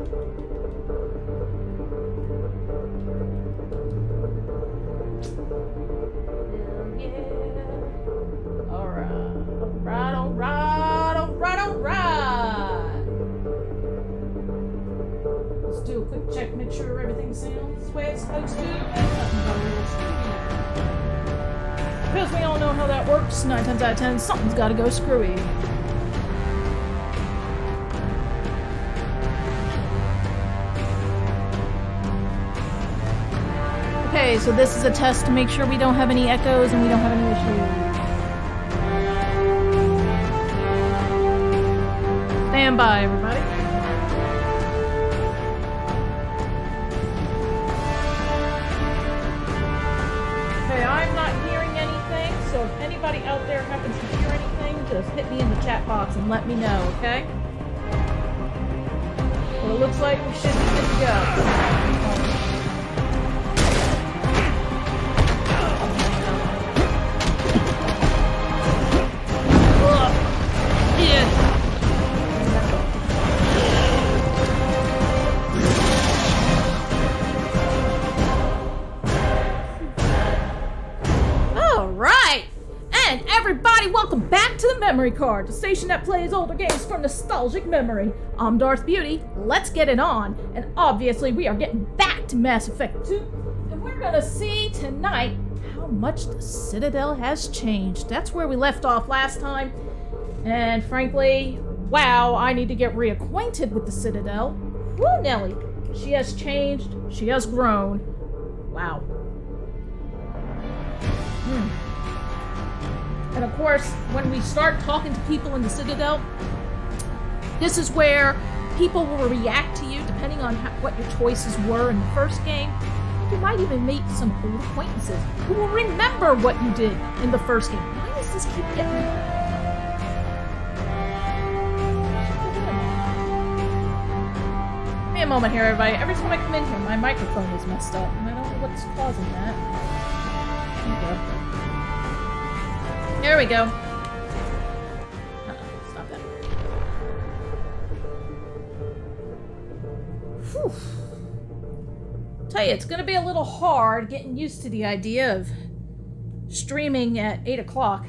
Let's do a quick check, make sure everything sounds the way it's supposed to. And nothing got a little screwy. Because we all know how that works. 9 times out of 10, something's got to go screwy. Okay, so this is a test to make sure we don't have any echoes and we don't have any issues. Stand by, everybody. Okay, I'm not hearing anything, so if anybody out there happens to hear anything, just hit me in the chat box and let me know, okay? Well, it looks like we should be good to go. Everybody, welcome back to the Memory Card, the station that plays older games from nostalgic memory. I'm Darth Beauty, let's get it on, and obviously we are getting back to Mass Effect 2, and we're gonna see tonight how much the Citadel has changed. That's where we left off last time, and frankly, wow, I need to get reacquainted with the Citadel. Woo, Nelly, she has changed, she has grown. Wow. And of course, when we start talking to people in the Citadel, this is where people will react to you depending on what your choices were in the first game. You might even meet some old acquaintances who will remember what you did in the first game. Why does this keep getting... Give me a moment here, everybody. Every time I come in here, my microphone is messed up, and I don't know what's causing that. There we go. There we go. Stop that. Whew. Tell you, it's gonna be a little hard getting used to the idea of streaming at 8 o'clock.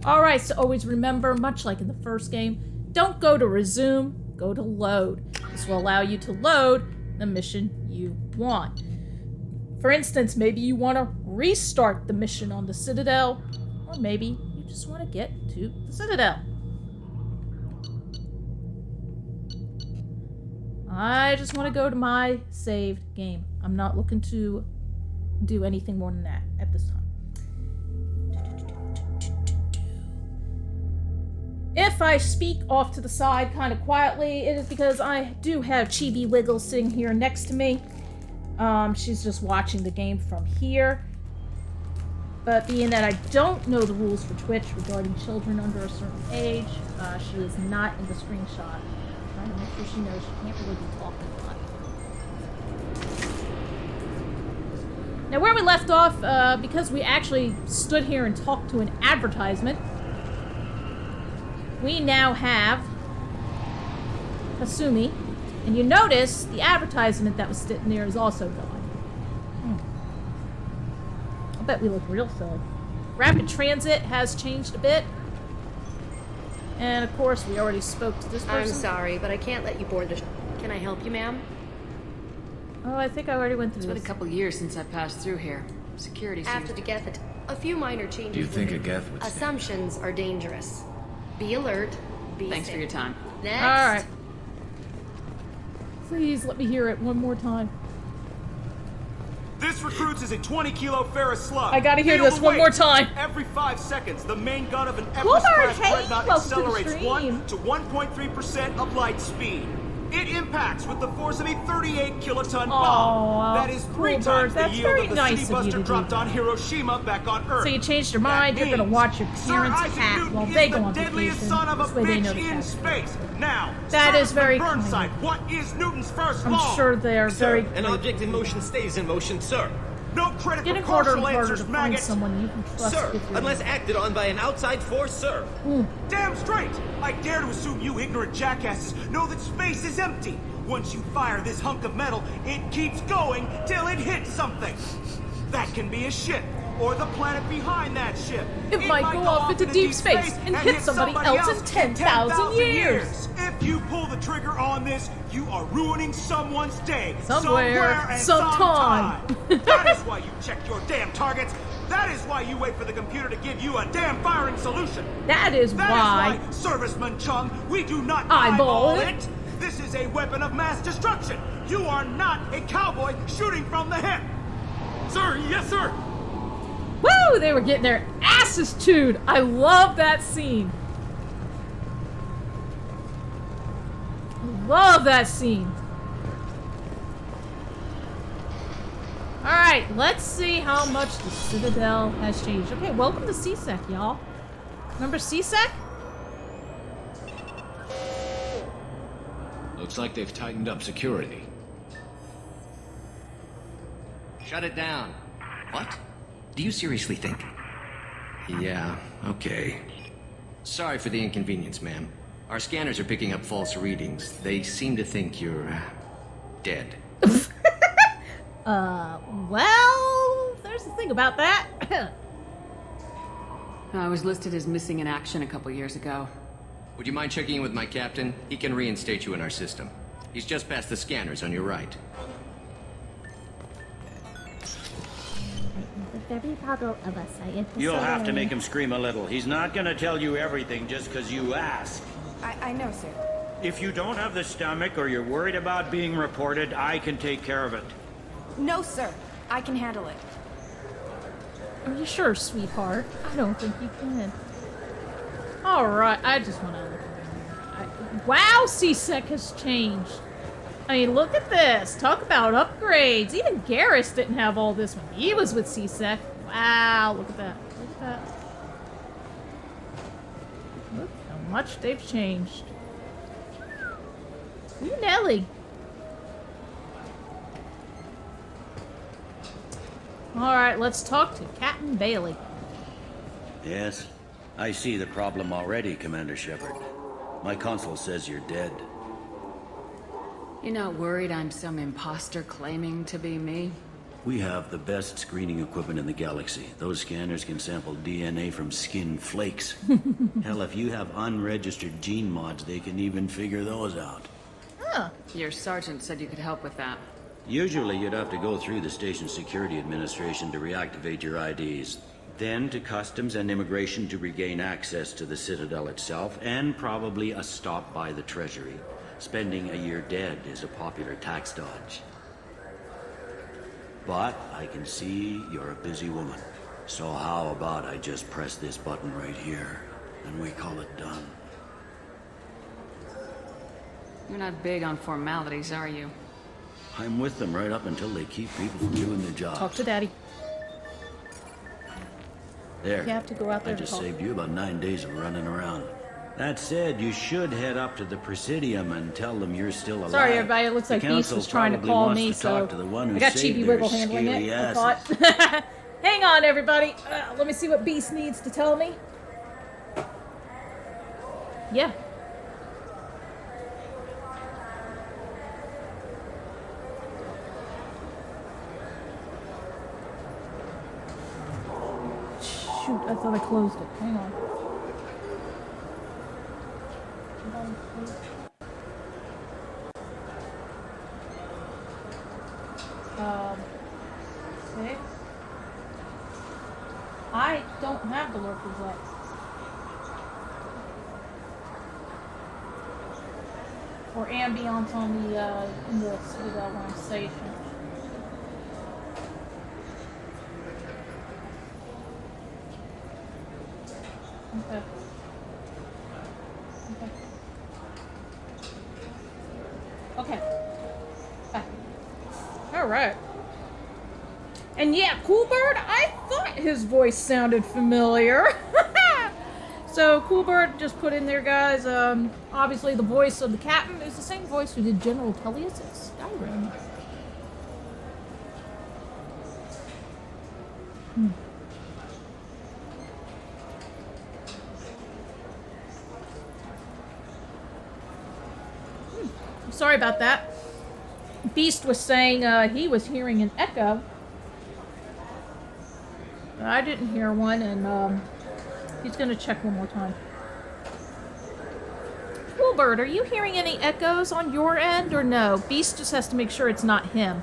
Alright, so always remember, much like in the first game, don't go to resume, go to load. This will allow you to load the mission you want. For instance, maybe you want to restart the mission on the Citadel, or maybe you just want to get to the Citadel. I just want to go to my saved game. I'm not looking to do anything more than that at this time. If I speak off to the side kind of quietly, it is because I do have Chibi Wiggle sitting here next to me. She's just watching the game from here. But being that I don't know the rules for Twitch regarding children under a certain age, she is not in the screenshot. I'm trying to make sure she knows she can't really be talking a lot. Now where we left off, because we actually stood here and talked to an advertisement, we now have Kasumi. And you notice the advertisement that was sitting there is also gone. I bet we look real silly. Rapid Transit has changed a bit. And of course, we already spoke to this person. I'm sorry, but I can't let you board the Can I help you, ma'am? Oh, I think I already went through this. It's been a couple years since I passed through here. Security seems... After the Geth, a few minor changes. Do you think a Geth would... Assumptions are dangerous. Be alert. Thanks for your time. Next. All right. Please let me hear it one more time. This recruits is a 20-kilo ferrous slug. I gotta hear this one more time. Every 5 seconds, the main gun of an Everest-class dreadnought accelerates 1 to 1.3% of light speed. It impacts with the force of a 38-kiloton bomb. That is 3 times the yield of the city buster dropped on Hiroshima back on Earth. So you changed your mind, you're gonna watch your parents' cat while they go on vacation. Son of a this way they know bitch the in space. Now, that is very Burnside, what is Newton's first I'm law? sure they are very An object in motion stays in motion, sir. No credit Getting for harder and partial harder answers, to find maggot. someone you can trust Sir, with your unless acted on by an outside force, sir. Damn straight! I dare to assume you ignorant jackasses know that space is empty. Once you fire this hunk of metal, it keeps going till it hits something. That can be a ship, or the planet behind that ship. It might go off into deep space and hit somebody else in 10,000 years. If you pull the trigger on this, you are ruining someone's day. Somewhere, and sometime. That is why you check your damn targets. That is why you wait for the computer to give you a damn firing solution. That is why, Serviceman Chung, we do not eyeball eyeball it. it. This is a weapon of mass destruction. You are not a cowboy shooting from the hip. Sir, yes, sir. Woo! They were getting their asses chewed. I love that scene. Love that scene. Alright, let's see how much the Citadel has changed. Okay, welcome to CSEC, y'all. Remember CSEC? Looks like they've tightened up security. Shut it down. What? Do you seriously think? Yeah, okay. Sorry for the inconvenience, ma'am. Our scanners are picking up false readings. They seem to think you're dead. Well, there's the thing about that. I was listed as missing in action a couple years ago. Would you mind checking in with my captain? He can reinstate you in our system. He's just past the scanners on your right. The very bottle of a scientist. You'll have to make him scream a little. He's not gonna tell you everything just because you ask. I know, sir. If you don't have the stomach or you're worried about being reported, I can take care of it. No, sir. I can handle it. Are you sure, sweetheart? I don't think you can. Alright, I just want to look around here. Wow, CSEC has changed. I mean, look at this. Talk about upgrades. Even Garrus didn't have all this when he was with CSEC. Wow, look at that. Look at that. Look how much they've changed. Ooh, Nelly. Alright, let's talk to Captain Bailey. Yes, I see the problem already, Commander Shepard. My console says you're dead. You're not worried I'm some imposter claiming to be me? We have the best screening equipment in the galaxy. Those scanners can sample DNA from skin flakes. Hell, if you have unregistered gene mods, they can even figure those out. Huh. Your sergeant said you could help with that. Usually you'd have to go through the station security administration to reactivate your IDs. Then to customs and immigration to regain access to the Citadel itself, and probably a stop by the Treasury. Spending a year dead is a popular tax dodge. But I can see you're a busy woman. So how about I just press this button right here, and we call it done? You're not big on formalities, are you? I'm with them right up until they keep people from doing their jobs. Talk to Daddy. There. You have to go out there I to just talk. saved you about 9 days of running around. That said, you should head up to the Presidium and tell them you're still alive. Sorry, everybody. It looks The like Beast council was trying to probably call wants me, to so talk to the one who I got saved Chibi their Wiggle handling it. scaly I asses. thought. Hang on, everybody. Let me see what Beast needs to tell me. Yeah. Shoot, I thought I closed it. Hang on. Okay. I don't have the lurkers yet. Or ambience on the in the Citadel when I'm stationed. Okay. Okay. Okay. All right. And yeah, Coolbird, I thought his voice sounded familiar. So Coolbird just put in there, guys. Obviously, the voice of the captain is the same voice who did General Tullius at Skyrim. Sorry about that. Beast was saying he was hearing an echo. I didn't hear one, and he's gonna check one more time. Coolbird, are you hearing any echoes on your end, or no? Beast just has to make sure it's not him.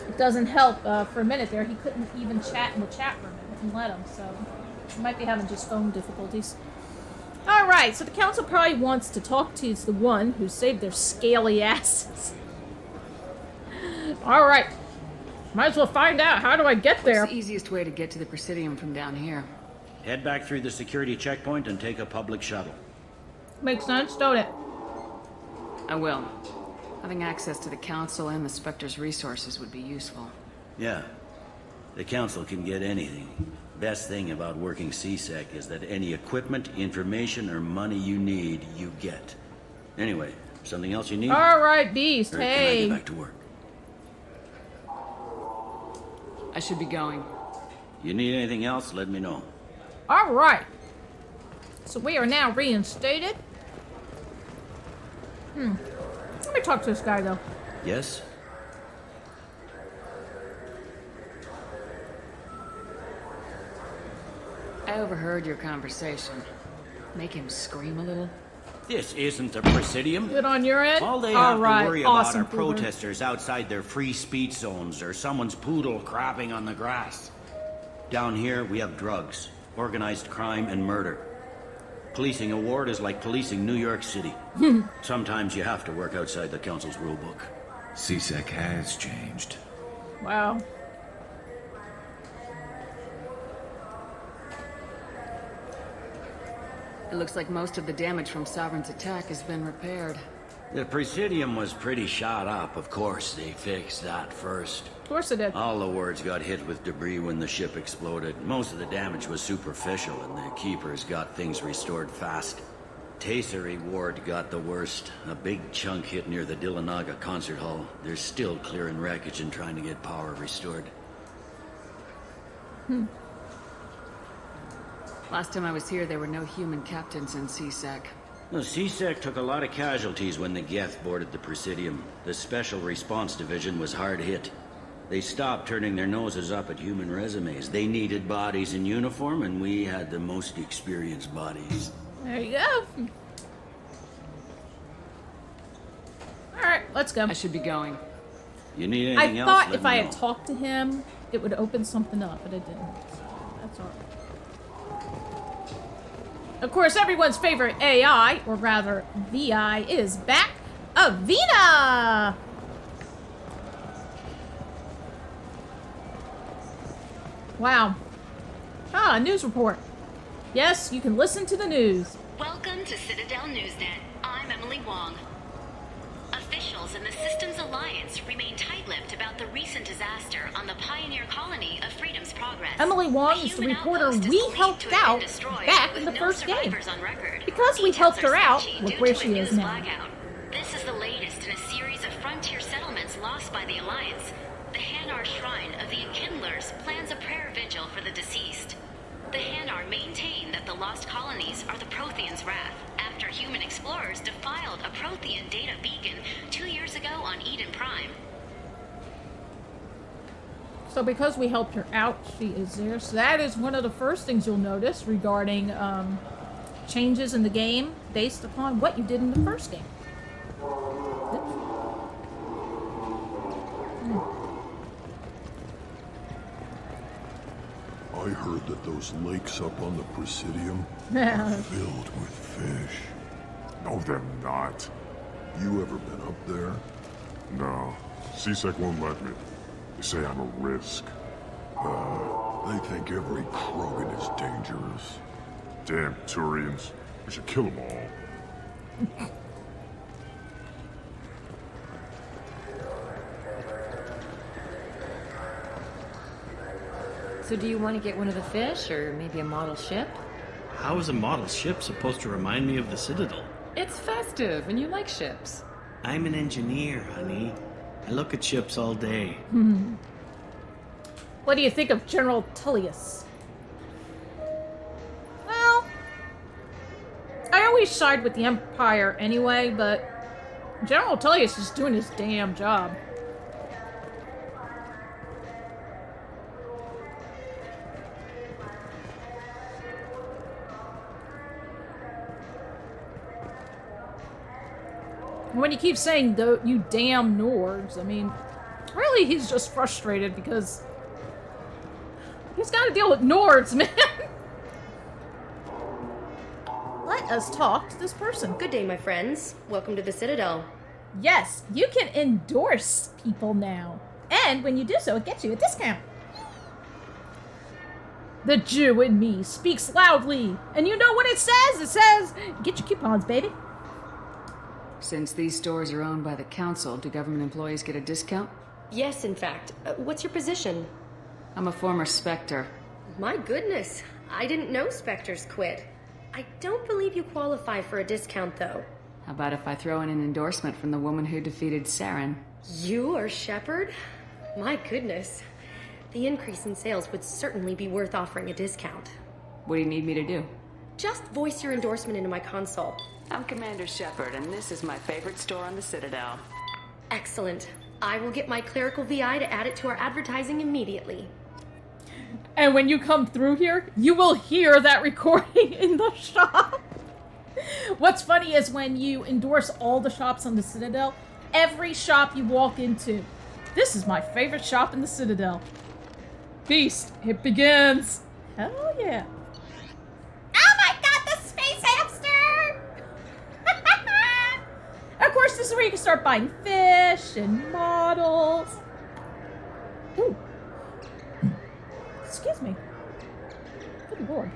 It doesn't help. For a minute there, he couldn't even chat in the chat room. It wouldn't let him, so he might be having just phone difficulties. Alright, so the council probably wants to talk to the one who saved their scaly asses. Alright. Might as well find out. How do I get there? What's the easiest way to get to the Presidium from down here? Head back through the security checkpoint and take a public shuttle. Makes sense, don't it? I will. Having access to the Council and the Spectre's resources would be useful. Yeah. The Council can get anything. Best thing about working CSEC is that any equipment, information, or money you need, you get. Anyway, something else you need? Alright, Beast, Or hey. Can I get back to work? I should be going. You need anything else, let me know. Alright. So we are now reinstated. Let me talk to this guy, though. Yes? I overheard your conversation. Make him scream a little? This isn't the Presidium. Good on your end? All they have Alright, to worry about awesome, are Cooper. protesters outside their free speech zones or someone's poodle crapping on the grass. Down here, we have drugs, organized crime, and murder. Policing a ward is like policing New York City. Sometimes you have to work outside the Council's rulebook. CSEC has changed. Wow. It looks like most of the damage from Sovereign's attack has been repaired. The Presidium was pretty shot up, of course. They fixed that first. Of course it did. All the wards got hit with debris when the ship exploded. Most of the damage was superficial, and the Keepers got things restored fast. Tasery Ward got the worst. A big chunk hit near the Dillanaga concert hall. They're still clearing wreckage and trying to get power restored. Last time I was here, there were no human captains in CSEC. The CSEC took a lot of casualties when the Geth boarded the Presidium. The Special Response Division was hard hit. They stopped turning their noses up at human resumes. They needed bodies in uniform, and we had the most experienced bodies. There you go. Alright, let's go. I should be going. You need I anything else? thought let if me I know. had talked to him, it would open something up, but it didn't. So that's alright. Of course, everyone's favorite AI, or rather VI, is back. Avina! Wow. Ah, news report. Yes, you can listen to the news. Welcome to Citadel Newsnet. I'm Emily Wong. Officials in the Systems Alliance remain tight-lipped about the recent disaster on the pioneer colony of Freedom's Progress. Emily Wong is the reporter we helped out back in the first game. Because we helped her out, look where she is now. This is the latest in a series of frontier settlements lost by the Alliance. The Hanar Shrine of the Enkindlers plans a prayer vigil for the deceased. The Hanar maintain that the lost colonies are the Protheans' wrath after human explorers defiled a Prothean data beacon 2 years ago on Eden Prime. So because we helped her out, she is there. So that is one of the first things you'll notice regarding changes in the game based upon what you did in the first game. I heard that those lakes up on the Presidium are filled with fish. No, they're not. You ever been up there? No. CSEC won't let me. They say I'm a risk. They think every Krogan is dangerous. Damn Turians. We should kill them all. So do you want to get one of the fish, or maybe a model ship? How is a model ship supposed to remind me of the Citadel? It's festive, and you like ships. I'm an engineer, honey. I look at ships all day. What do you think of General Tullius? Well, I always side with the Empire anyway, but General Tullius is doing his damn job. When you keep saying, though, you damn Nords, I mean, really he's just frustrated because he's got to deal with Nords, man. Let us talk to this person. Good day, my friends. Welcome to the Citadel. Yes, you can endorse people now. And when you do so, it gets you a discount. The Jew in me speaks loudly. And you know what it says? It says, get your coupons, baby. Since these stores are owned by the council, do government employees get a discount? Yes, in fact. What's your position? I'm a former Spectre. My goodness. I didn't know Spectres quit. I don't believe you qualify for a discount, though. How about if I throw in an endorsement from the woman who defeated Saren? You are Shepard? My goodness. The increase in sales would certainly be worth offering a discount. What do you need me to do? Just voice your endorsement into my console. I'm Commander Shepard, and this is my favorite store on the Citadel. Excellent. I will get my clerical VI to add it to our advertising immediately. And when you come through here, you will hear that recording in the shop. What's funny is when you endorse all the shops on the Citadel, every shop you walk into, this is my favorite shop in the Citadel. Beast, it begins. Hell yeah. Oh my god, the space hamster! Of course, this is where you can start buying fish and models. Ooh. Excuse me. Good lord.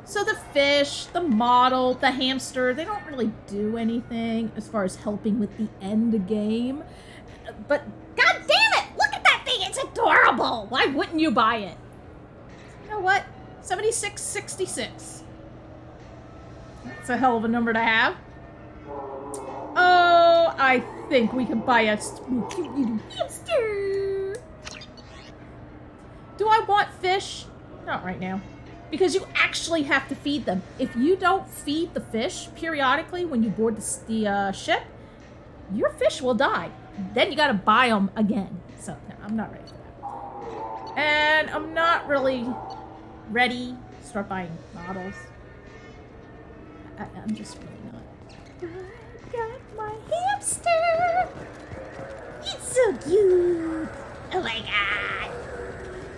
So the fish, the model, the hamster, they don't really do anything as far as helping with the end game. But god damn it! Look at that thing! It's adorable! Why wouldn't you buy it? You know what? 7666. That's a hell of a number to have. Oh, I think we can buy a spooky little hamster. Do I want fish? Not right now. Because you actually have to feed them. If you don't feed the fish periodically when you board the ship, your fish will die. Then you gotta buy them again. So, no, I'm not ready for that. And I'm not really ready to start buying models. I'm just really not. I got my hamster! It's so cute! Oh my god!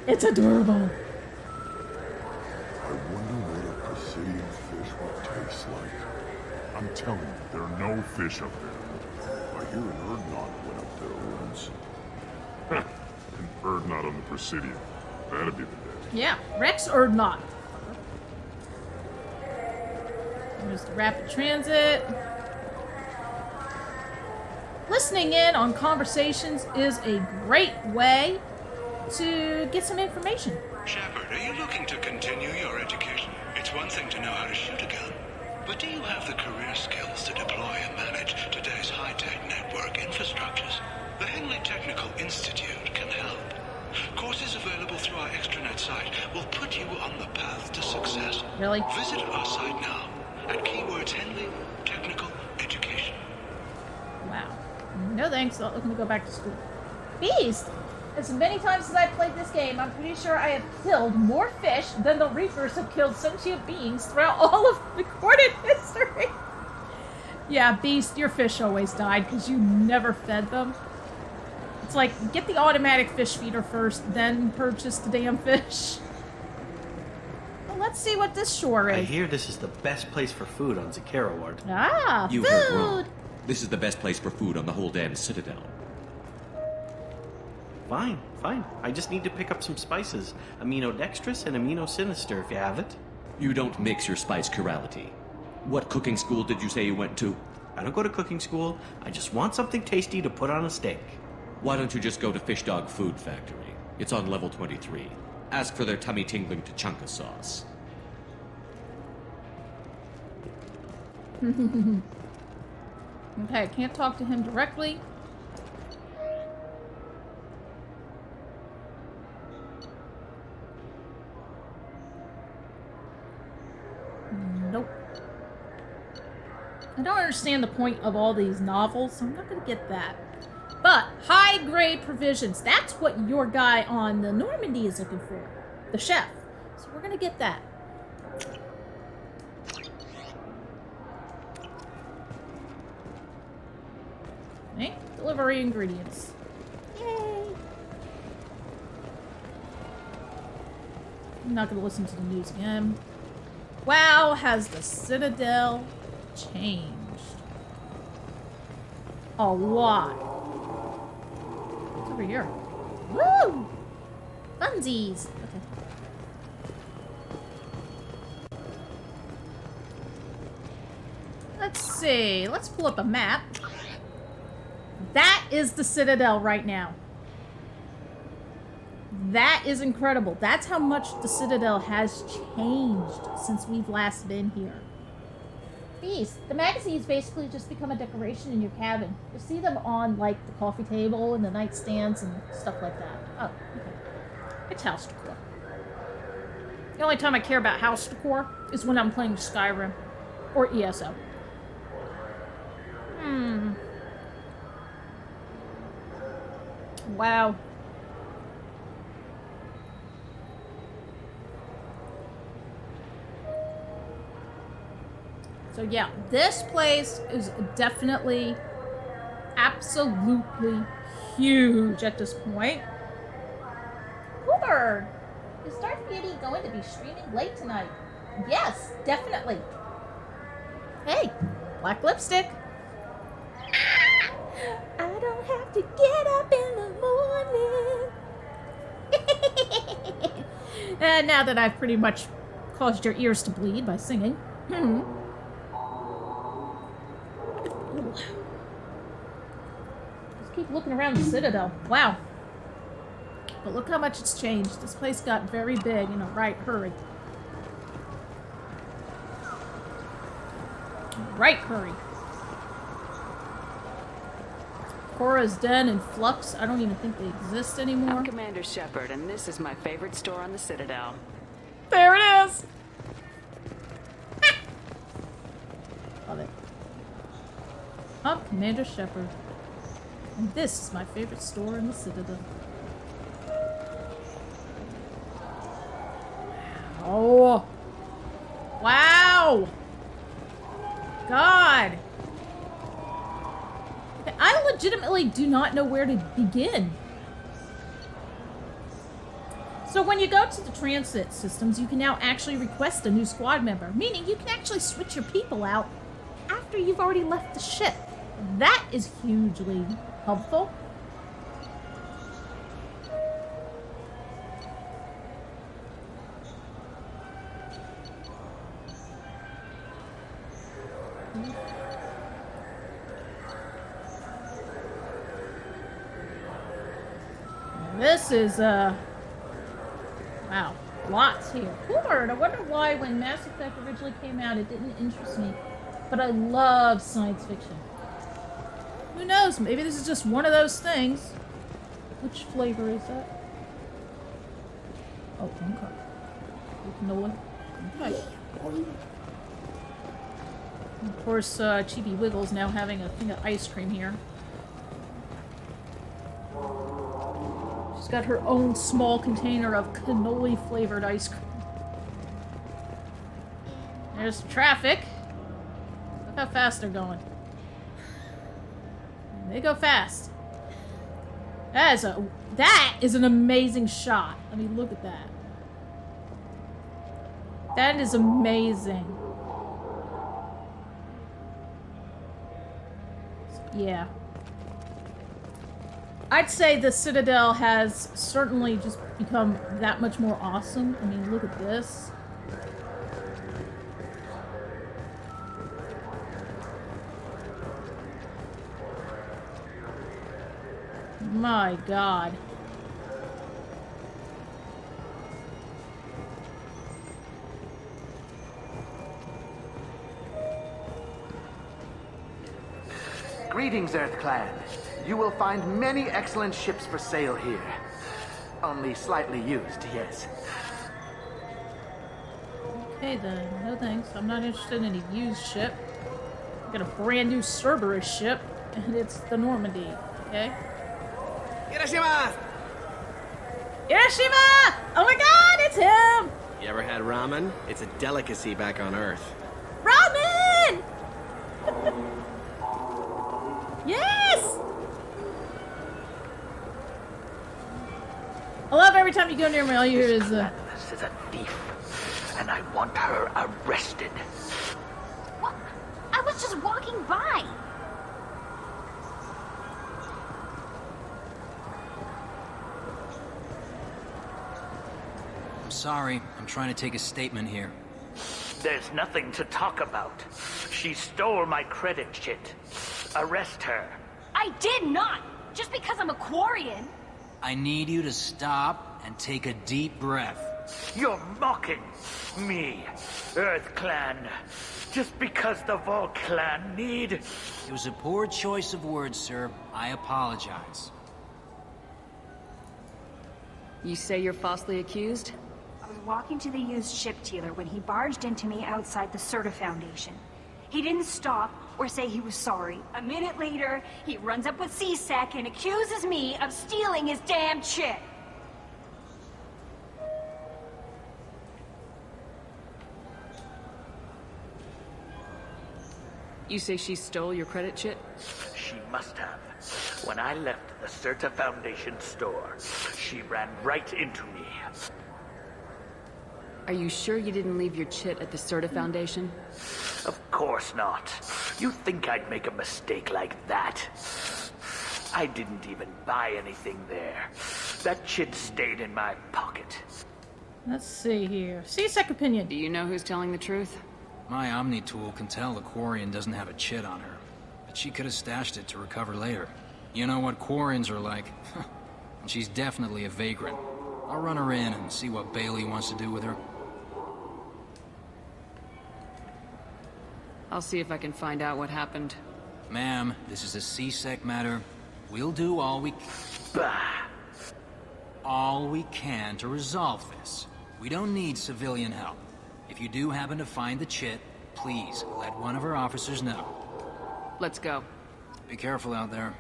It's adorable. I wonder what a Presidium fish would taste like. I'm telling you, there are no fish up there. I hear an Erdnot went up there once. An Erdnot on the Presidium. That'd be the day. Yeah, Rex or not. There's the rapid transit. Listening in on conversations is a great way to get some information. Shepard, are you looking to continue your education? It's one thing to know how to shoot a gun, but do you have the career skills to deploy and manage today's high-tech network infrastructures? The Henley Technical Institute can help. Courses available through our extranet site will put you on the path to success. Really? Visit our site now at keywords Henley Technical Education. Wow. No thanks, not looking to go back to school. Beast! As many times as I've played this game, I'm pretty sure I have killed more fish than the Reapers have killed sentient beings throughout all of recorded history. Yeah, Beast, your fish always died because you never fed them. It's like, get the automatic fish feeder first, then purchase the damn fish. Well, let's see what this shore is. I hear this is the best place for food on Zakara Ward. Ah, You food! heard wrong. This is the best place for food on the whole damn Citadel. Fine, fine. I just need to pick up some spices. Aminodextrous and aminosinister, if you have it. You don't mix your spice chirality. What cooking school did you say you went to? I don't go to cooking school. I just want something tasty to put on a steak. Why don't you just go to Fish Dog Food Factory? It's on level 23. Ask for their tummy-tingling tachanka sauce. Okay, I can't talk to him directly. I don't understand the point of all these novels, so I'm not going to get that. But high-grade provisions. That's what your guy on the Normandy is looking for. The chef. So we're going to get that. Okay. Delivery ingredients. Yay! I'm not going to listen to the news again. Wow, has the Citadel changed? A lot. What's over here? Woo! Funsies! Okay. Let's see. Let's pull up a map. That is the Citadel right now. That is incredible. That's how much the Citadel has changed since we've last been here. These, the magazines basically just become a decoration in your cabin. You'll see them on, like, the coffee table and the nightstands and stuff like that. Oh, okay. It's house decor. The only time I care about house decor is when I'm playing Skyrim or ESO. Wow. So yeah, this place is definitely absolutely huge at this point. Cooper, is Darth Beauty going to be streaming late tonight? Yes, definitely. Hey, black lipstick. I don't have to get up in the morning. And now that I've pretty much caused your ears to bleed by singing. Just keep looking around the Citadel. Wow. But look how much it's changed. This place got very big in a right hurry. Right hurry. Cora's Den and Flux, I don't even think they exist anymore. I'm Commander Shepard, and this is my favorite store on the Citadel. There it is! Love it. I'm Commander Shepard, and this is my favorite store in the Citadel. Oh! Wow! God! I legitimately do not know where to begin. So when you go to the transit systems, you can now actually request a new squad member, meaning you can actually switch your people out after you've already left the ship. That is hugely helpful. This is, wow, lots here. Cool. I wonder why when Mass Effect originally came out, it didn't interest me. But I love science fiction. Who knows? Maybe this is just one of those things. Which flavor is that? Oh, okay. Canola. Okay. Of course, Chibi Wiggles now having a thing of ice cream here. She's got her own small container of cannoli-flavored ice cream. There's traffic. Look how fast they're going. They go fast. That is an amazing shot. I mean, look at that. That is amazing. Yeah. I'd say the Citadel has certainly just become that much more awesome. I mean, look at this. My God. Greetings, Earth Clan. You will find many excellent ships for sale here. Only slightly used, yes. Okay then, no thanks. I'm not interested in a used ship. Got a brand new Cerberus ship, and it's the Normandy. Okay. Hiroshima! Hiroshima! Oh my God, it's him! You ever had ramen? It's a delicacy back on Earth. Ramen! Yes! I love every time you go near me, all you hear is This is a thief, and I want her arrested. What? I was just walking by. I'm sorry. I'm trying to take a statement here. There's nothing to talk about. She stole my credit chit. Arrest her. I did not. Just because I'm a Quarian. I need you to stop and take a deep breath. You're mocking me, Earth Clan. Just because the Vol Clan need... It was a poor choice of words, sir. I apologize. You say you're falsely accused? I was walking to the used ship dealer when he barged into me outside the Certa Foundation. He didn't stop or say he was sorry. A minute later, he runs up with C-Sec and accuses me of stealing his damn chip. You say she stole your credit chit? She must have. When I left the Certa Foundation store, she ran right into me. Are you sure you didn't leave your chit at the Certa Foundation? Of course not. You think I'd make a mistake like that? I didn't even buy anything there. That chit stayed in my pocket. Let's see here. C-Sec opinion. Do you know who's telling the truth? My Omni tool can tell the Quarian doesn't have a chit on her, but she could have stashed it to recover later. You know what Quarians are like. And she's definitely a vagrant. I'll run her in and see what Bailey wants to do with her. I'll see if I can find out what happened. Ma'am, this is a C-Sec matter. We'll do all we can to resolve this. We don't need civilian help. If you do happen to find the chit, please let one of our officers know. Let's go. Be careful out there.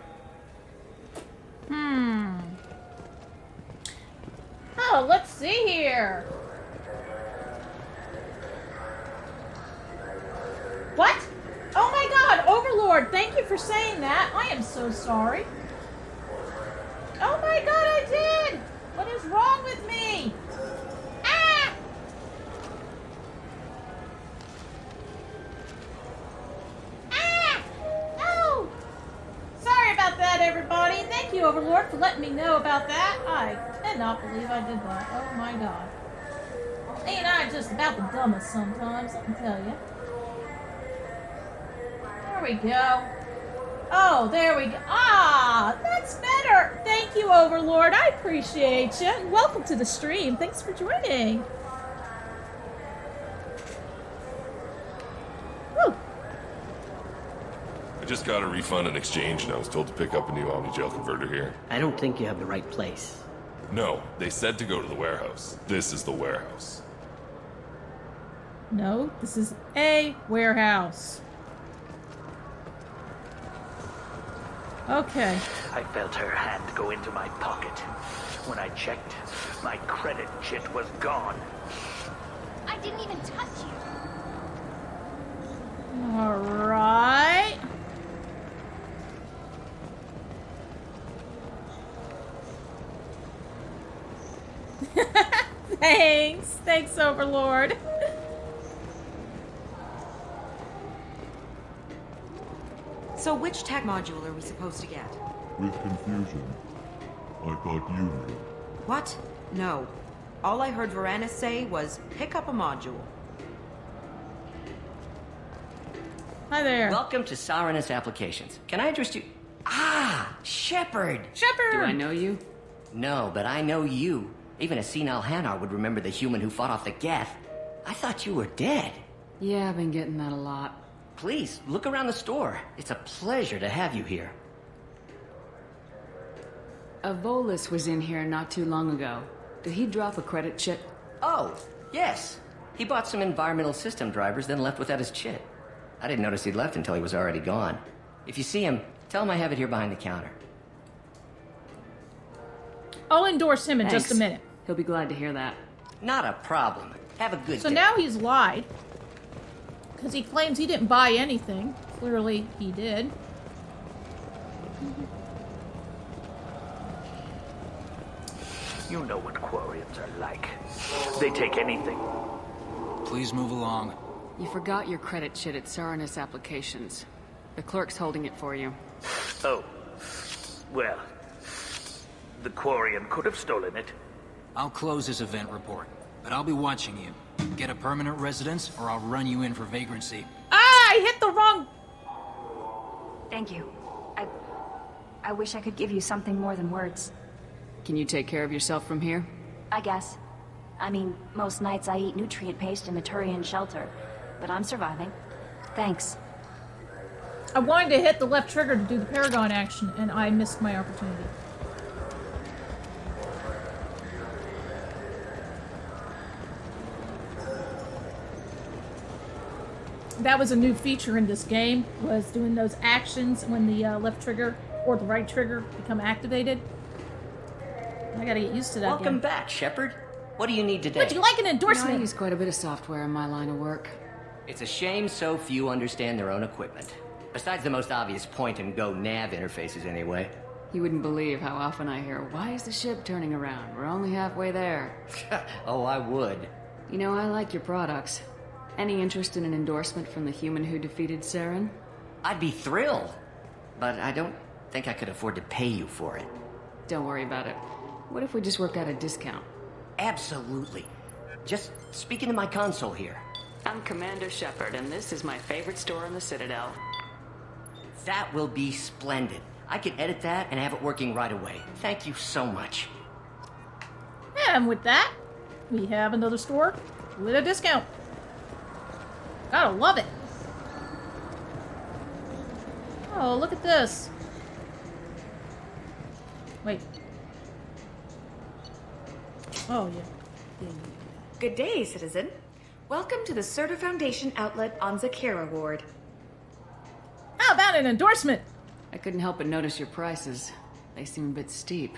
Oh, let's see here. What? Oh my God, Overlord, thank you for saying that. I am so sorry. Oh my God, I did. What is wrong with me? Ah! Ah! Oh! Sorry about that, everybody. Thank you, Overlord, for letting me know about that. I cannot believe I did that. Oh my God. Ain't I just about the dumbest sometimes, let me tell you. There we go. Oh, there we go. Ah, that's better. Thank you, Overlord. I appreciate you. And welcome to the stream. Thanks for joining. Woo. I just got a refund and exchange, and I was told to pick up a new Omni-Gel converter here. I don't think you have the right place. No, they said to go to the warehouse. This is the warehouse. No, this is a warehouse. Okay. I felt her hand go into my pocket. When I checked, my credit chit was gone. I didn't even touch you. All right. Thanks. Thanks, Overlord. So which tech module are we supposed to get? With confusion. I thought you knew. What? No. All I heard Varanus say was, pick up a module. Hi there. Welcome to Saranus Applications. Can I address you? Ah, Shepard! Shepard! Do I know you? No, but I know you. Even a senile Hanar would remember the human who fought off the Geth. I thought you were dead. Yeah, I've been getting that a lot. Please, look around the store. It's a pleasure to have you here. A Volus was in here not too long ago. Did he drop a credit chit? Oh, yes. He bought some environmental system drivers, then left without his chit. I didn't notice he'd left until he was already gone. If you see him, tell him I have it here behind the counter. I'll endorse him in Thanks. just a minute. He'll be glad to hear that. Not a problem. Have a good So day. now he's lied. Because he claims he didn't buy anything. Clearly, he did. You know what Quarians are like. They take anything. Please move along. You forgot your credit sheet at Saranus Applications. The clerk's holding it for you. Oh. Well. The Quarian could have stolen it. I'll close this event report, but I'll be watching you. Get a permanent residence, or I'll run you in for vagrancy. Ah! I hit the wrong... Thank you. I wish I could give you something more than words. Can you take care of yourself from here? I guess. I mean, most nights I eat nutrient paste in the Turian shelter, but I'm surviving. Thanks. I wanted to hit the left trigger to do the Paragon action, and I missed my opportunity. That was a new feature in this game, was doing those actions when the left trigger or the right trigger become activated. I gotta get used to that. Welcome back, Shepard. What do you need today? Would you like an endorsement? I use quite a bit of software in my line of work. It's a shame so few understand their own equipment. Besides the most obvious point-and-go nav interfaces, anyway. You wouldn't believe how often I hear, "Why is the ship turning around? We're only halfway there." Oh, I would. You know, I like your products. Any interest in an endorsement from the human who defeated Saren? I'd be thrilled. But I don't think I could afford to pay you for it. Don't worry about it. What if we just work out a discount? Absolutely. Just speak into my console here. I'm Commander Shepard, and this is my favorite store in the Citadel. That will be splendid. I can edit that and have it working right away. Thank you so much. And with that, we have another store with a discount. Gotta love it. Oh, look at this. Wait. Oh, yeah. Good day, citizen. Welcome to the Certa Foundation outlet on Zakera Ward. How about an endorsement? I couldn't help but notice your prices. They seem a bit steep.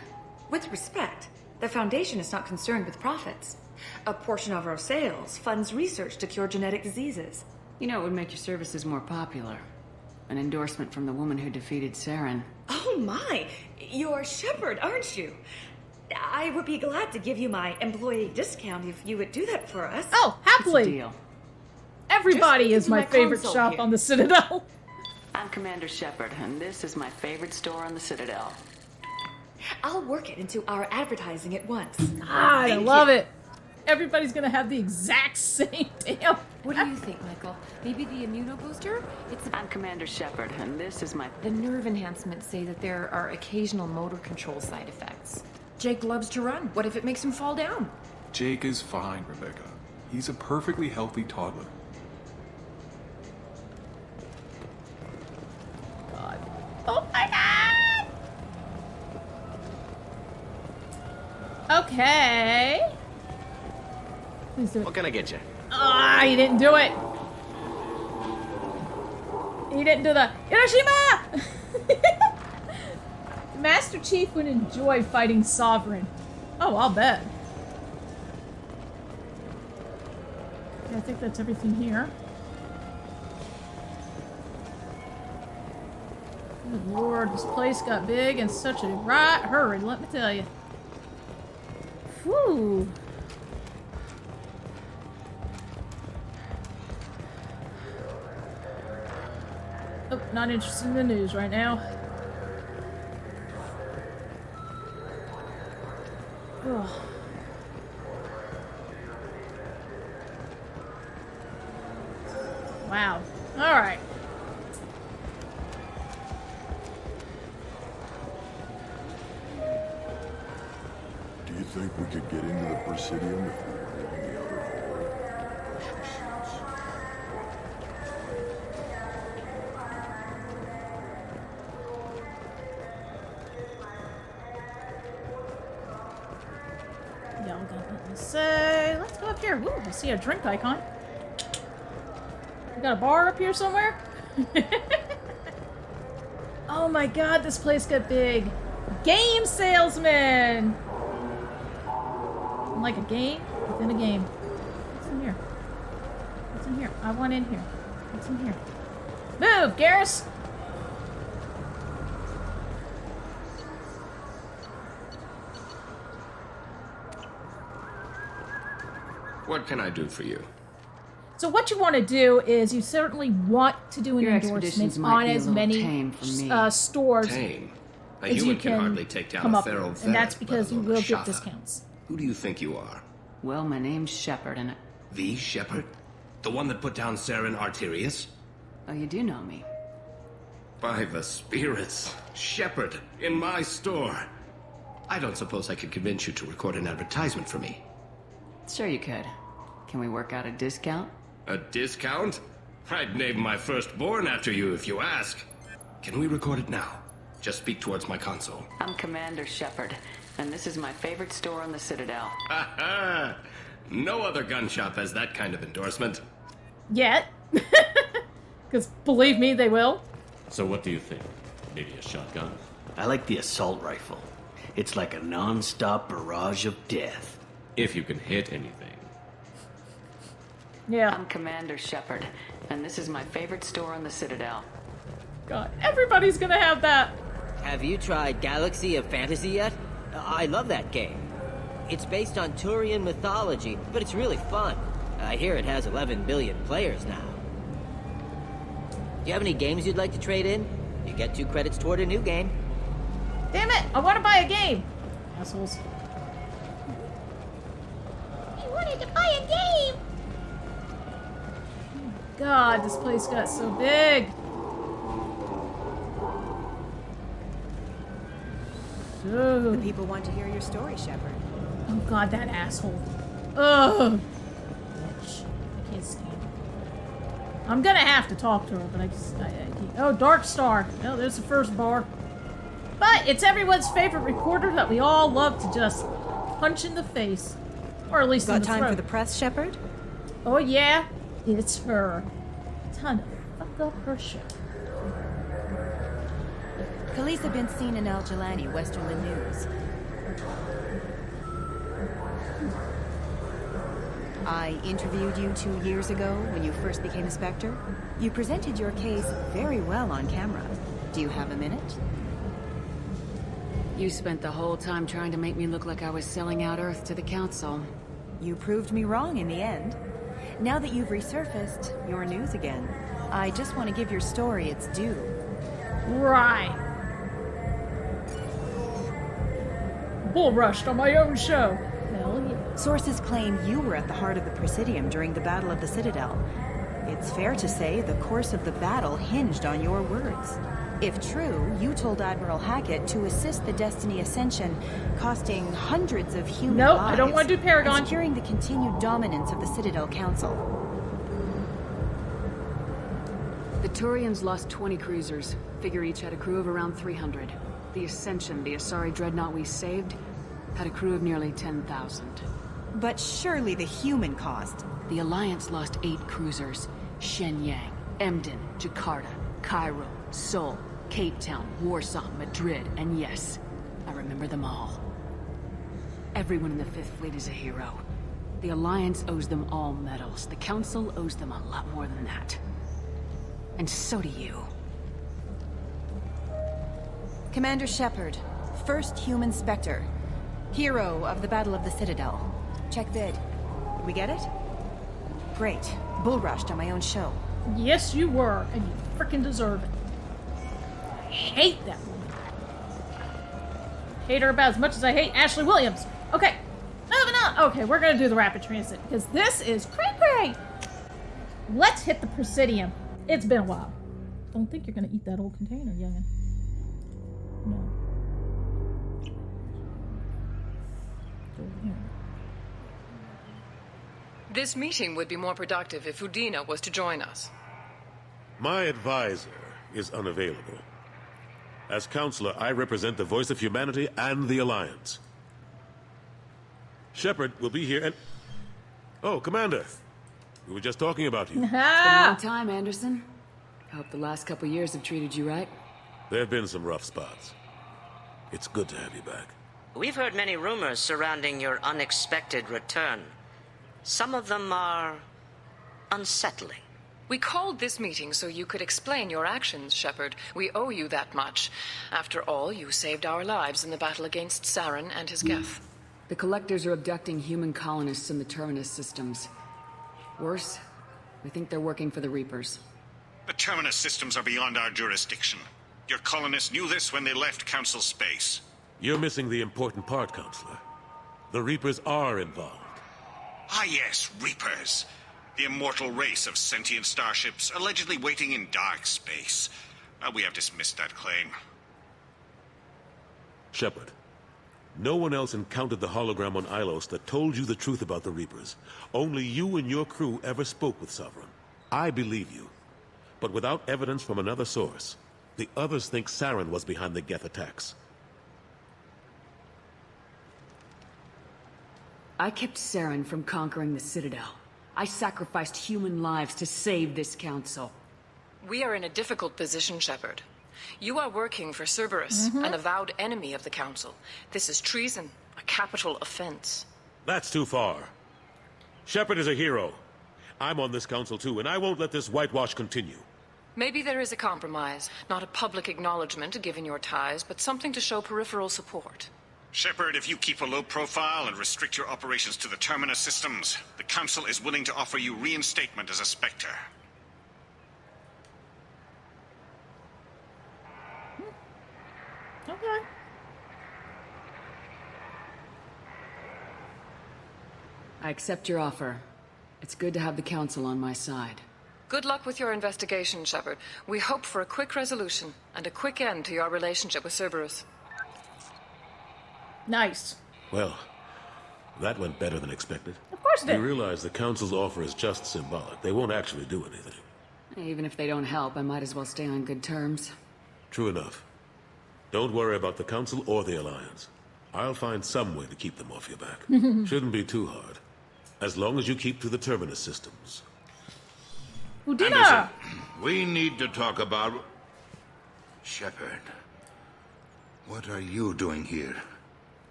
With respect, the Foundation is not concerned with profits. A portion of our sales funds research to cure genetic diseases. You know, it would make your services more popular. An endorsement from the woman who defeated Saren. Oh my! You're Shepard, aren't you? I would be glad to give you my employee discount if you would do that for us. Oh, happily! It's a deal. Everybody is Just my favorite console shop here. on the Citadel. I'm Commander Shepard, and this is my favorite store on the Citadel. I'll work it into our advertising at once. I love it. Everybody's gonna have the exact same damn. What do you think, Michael? Maybe the immunobooster? I'm Commander Shepard, and this is my... The nerve enhancements say that there are occasional motor control side effects. Jake loves to run. What if it makes him fall down? Jake is fine, Rebecca. He's a perfectly healthy toddler. Oh my god! Okay. What can I get you? Ah, he didn't do it. He didn't do the Hiroshima! Master Chief would enjoy fighting Sovereign. Oh, I'll bet. Okay, I think that's everything here. Good lord, this place got big in such a right hurry, let me tell you. Whew. Oh, not interested in the news right now. Ugh. Wow. All right. Do you think we could get into the Presidium if we were along the other hall? Push your seats. Y'all got nothing to say. Let's go up here. Woo, I see a drink icon. got a bar up here somewhere? Oh my god, this place got big. Game salesman! Like a game within a game. What's in here? What's in here? I want in here. What's in here? Move, Garrus! What can I do for you? So what you want to do is you certainly want to do an Your endorsement expeditions might on be a as little many tame for me. stores Tame. A as you human can can hardly take down come a up feral with, ferret, and that's let because you alone a will get Shafa. discounts. Who do you think you are? Well, my name's Shepard, and The Shepherd? The one that put down Saren Arterius? oh, you do know me. By the spirits. Shepherd, in my store. I don't suppose I could convince you to record an advertisement for me. Sure you could. Can we work out a discount? A discount? I'd name my firstborn after you if you ask. Can we record it now? Just speak towards my console. I'm Commander Shepard, and this is my favorite store on the Citadel. Ha ha! No other gun shop has that kind of endorsement. Yet. Because believe me, they will. So what do you think? Maybe a shotgun? I like the assault rifle. It's like a non-stop barrage of death. If you can hit anything. Yeah. I'm Commander Shepard, and this is my favorite store on the Citadel. God, everybody's gonna have that. Have you tried Galaxy of Fantasy yet? I love that game. It's based on Turian mythology, but it's really fun. I hear it has 11 billion players now. Do you have any games you'd like to trade in? You get 2 credits toward a new game. Damn it! I want to buy a game. Assholes. I wanted to buy a game. God, this place got so big. The people want to hear your story, Shepard. Oh God, that asshole. Ugh. Bitch. I can't stand her. I'm gonna have to talk to her, but I can't. Oh, Dark Star. Oh, there's the first bar. But it's everyone's favorite reporter that we all love to just punch in the face. Or at least in Got the time throat. for the press, Shepard? Oh yeah, it's her. Time to fuck up her shit. Khaleesa been seen in Al Jalani, Westerland News. I interviewed you 2 years ago when you first became a Spectre. You presented your case very well on camera. Do you have a minute? You spent the whole time trying to make me look like I was selling out Earth to the Council. You proved me wrong in the end. Now that you've resurfaced, you're news again. I just want to give your story its due. Right. Bull rushed on my own show. Hell yeah. Sources claim you were at the heart of the Presidium during the Battle of the Citadel. It's fair to say the course of the battle hinged on your words. If true, you told Admiral Hackett to assist the Destiny Ascension, costing hundreds of human Nope, lives. I don't want to do Paragon. And securing the continued dominance of the Citadel Council. The Turians lost 20 cruisers. Figure each had a crew of around 300. The Ascension, the Asari dreadnought we saved, had a crew of nearly 10,000. But surely the human cost. The Alliance lost 8 cruisers. Shenyang, Emden, Jakarta, Cairo, Seoul, Cape Town, Warsaw, Madrid, and yes, I remember them all. Everyone in the Fifth Fleet is a hero. The Alliance owes them all medals. The Council owes them a lot more than that. And so do you. Commander Shepard, first human Spectre. Hero of the Battle of the Citadel. Check bid. Did we get it? Great. Bull rushed on my own show. Yes, you were, and you frickin' deserve it. I hate that woman. Hate her about as much as I hate Ashley Williams. Okay, moving on. Okay, we're gonna do the rapid transit because this is cray-cray. Let's hit the Presidium. It's been a while. Don't think you're gonna eat that old container, youngin'. No. Go over here. This meeting would be more productive if Udina was to join us. My advisor is unavailable. As counselor, I represent the voice of humanity and the Alliance. Shepard will be here and... Oh, Commander. We were just talking about you. It's been a long time, Anderson. I hope the last couple years have treated you right. There have been some rough spots. It's good to have you back. We've heard many rumors surrounding your unexpected return. Some of them are unsettling. We called this meeting so you could explain your actions, Shepard. We owe you that much. After all, you saved our lives in the battle against Saren and his Geth. The Collectors are abducting human colonists in the Terminus systems. Worse, we think they're working for the Reapers. The Terminus systems are beyond our jurisdiction. Your colonists knew this when they left Council space. You're missing the important part, Counselor. The Reapers are involved. Ah yes, Reapers. The immortal race of sentient starships allegedly waiting in dark space. We have dismissed that claim. Shepard, no one else encountered the hologram on Ilos that told you the truth about the Reapers. Only you and your crew ever spoke with Sovereign. I believe you. But without evidence from another source, the others think Saren was behind the Geth attacks. I kept Saren from conquering the Citadel. I sacrificed human lives to save this council. We are in a difficult position, Shepard. You are working for Cerberus, an avowed enemy of the Council. This is treason, a capital offense. That's too far. Shepard is a hero. I'm on this council too, and I won't let this whitewash continue. Maybe there is a compromise. Not a public acknowledgement given your ties, but something to show peripheral support. Shepard, if you keep a low profile and restrict your operations to the Terminus systems, the Council is willing to offer you reinstatement as a Spectre. Okay. I accept your offer. It's good to have the council on my side. Good luck with your investigation, Shepard. We hope for a quick resolution and a quick end to your relationship with Cerberus. Nice. Well, that went better than expected. Of course it did. You realize the council's offer is just symbolic. They won't actually do anything. Even if they don't help, I might as well stay on good terms. True enough. Don't worry about the council or the Alliance. I'll find some way to keep them off your back. Shouldn't be too hard. As long as you keep to the Terminus systems. Udina! Anderson, we need to talk about... Shepard. What are you doing here?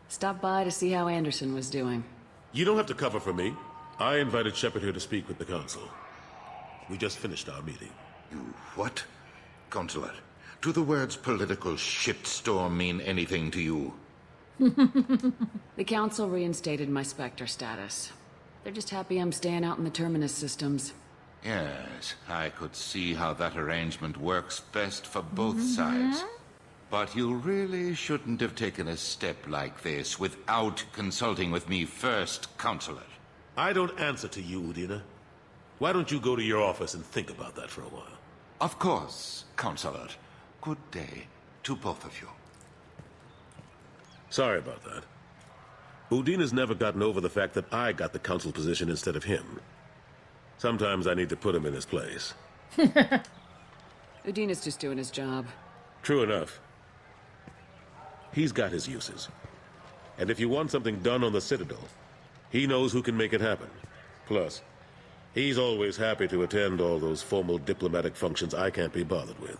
Stop by to see how Anderson was doing. You don't have to cover for me. I invited Shepard here to speak with the council. We just finished our meeting. You what? Consular, do the words political shitstorm mean anything to you? The council reinstated my Spectre status. They're just happy I'm staying out in the Terminus systems. Yes, I could see how that arrangement works best for both sides. But you really shouldn't have taken a step like this without consulting with me first, Counselor. I don't answer to you, Udina. Why don't you go to your office and think about that for a while? Of course, Counselor. Good day to both of you. Sorry about that. Udina's never gotten over the fact that I got the council position instead of him. Sometimes I need to put him in his place. Udina's just doing his job. True enough. He's got his uses. And if you want something done on the Citadel, he knows who can make it happen. Plus, he's always happy to attend all those formal diplomatic functions I can't be bothered with.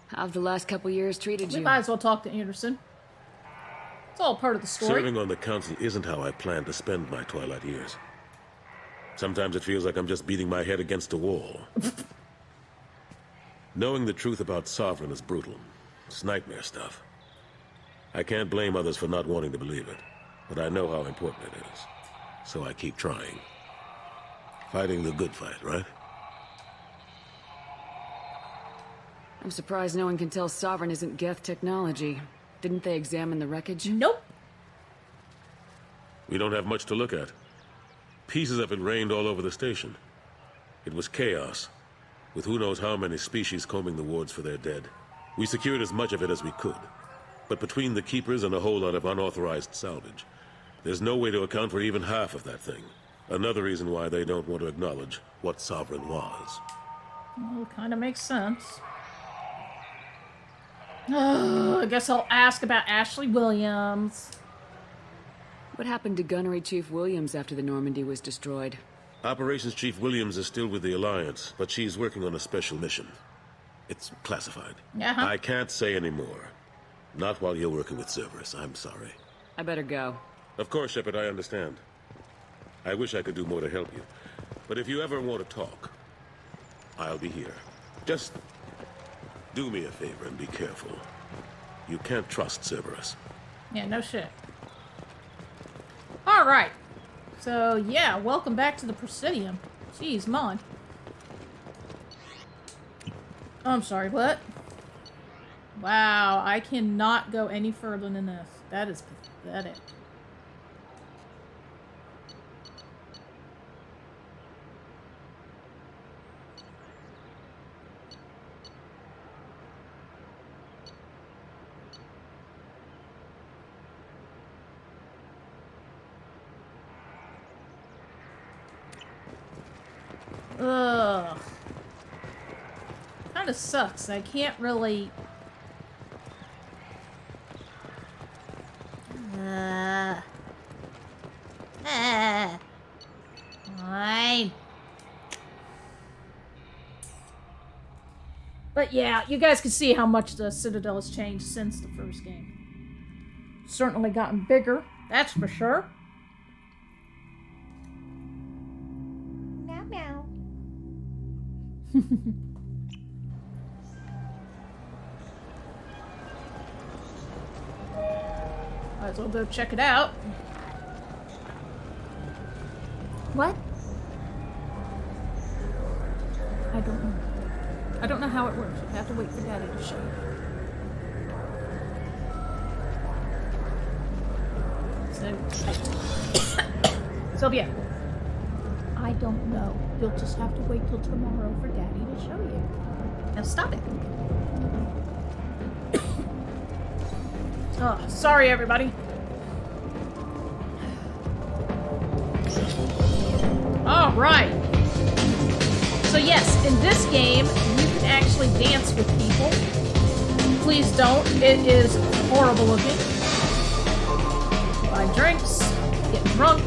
How've the last couple years treated We you? might as well talk to Anderson. It's all part of the story. Serving on the council isn't how I plan to spend my twilight years. Sometimes it feels like I'm just beating my head against a wall. Knowing the truth about Sovereign is brutal. It's nightmare stuff. I can't blame others for not wanting to believe it, but I know how important it is. So I keep trying. Fighting the good fight, right? I'm surprised no one can tell Sovereign isn't Geth technology. Didn't they examine the wreckage? Nope. We don't have much to look at. Pieces of it rained all over the station. It was chaos, with who knows how many species combing the wards for their dead. We secured as much of it as we could. But between the Keepers and a whole lot of unauthorized salvage, there's no way to account for even half of that thing. Another reason why they don't want to acknowledge what Sovereign was. Well, kind of makes sense. I guess I'll ask about Ashley Williams. What happened to Gunnery Chief Williams after the Normandy was destroyed? Operations Chief Williams is still with the Alliance, but she's working on a special mission. It's classified. I can't say any more. Not while you're working with Cerberus, I'm sorry. I better go. Of course, Shepard, I understand. I wish I could do more to help you. But if you ever want to talk, I'll be here. Just do me a favor and be careful. You can't trust Cerberus. Yeah, no shit. Alright. So, yeah, welcome back to the Presidium. Jeez, mon. I'm sorry, what? Wow, I cannot go any further than this. That is pathetic. Ugh. Kinda sucks. I can't really... Fine. But yeah, you guys can see how much the Citadel has changed since the first game. Certainly gotten bigger, that's for sure. Meow meow. Might as well go check it out. What? I don't know. I don't know how it works. You have to wait for Daddy to show you. So, Sylvia, I don't know. You'll just have to wait till tomorrow for Daddy to show you. Now stop it. Oh, sorry everybody. Alright. So yes, in this game, you can actually dance with people. Please don't. It is horrible looking. Buy drinks, get drunk.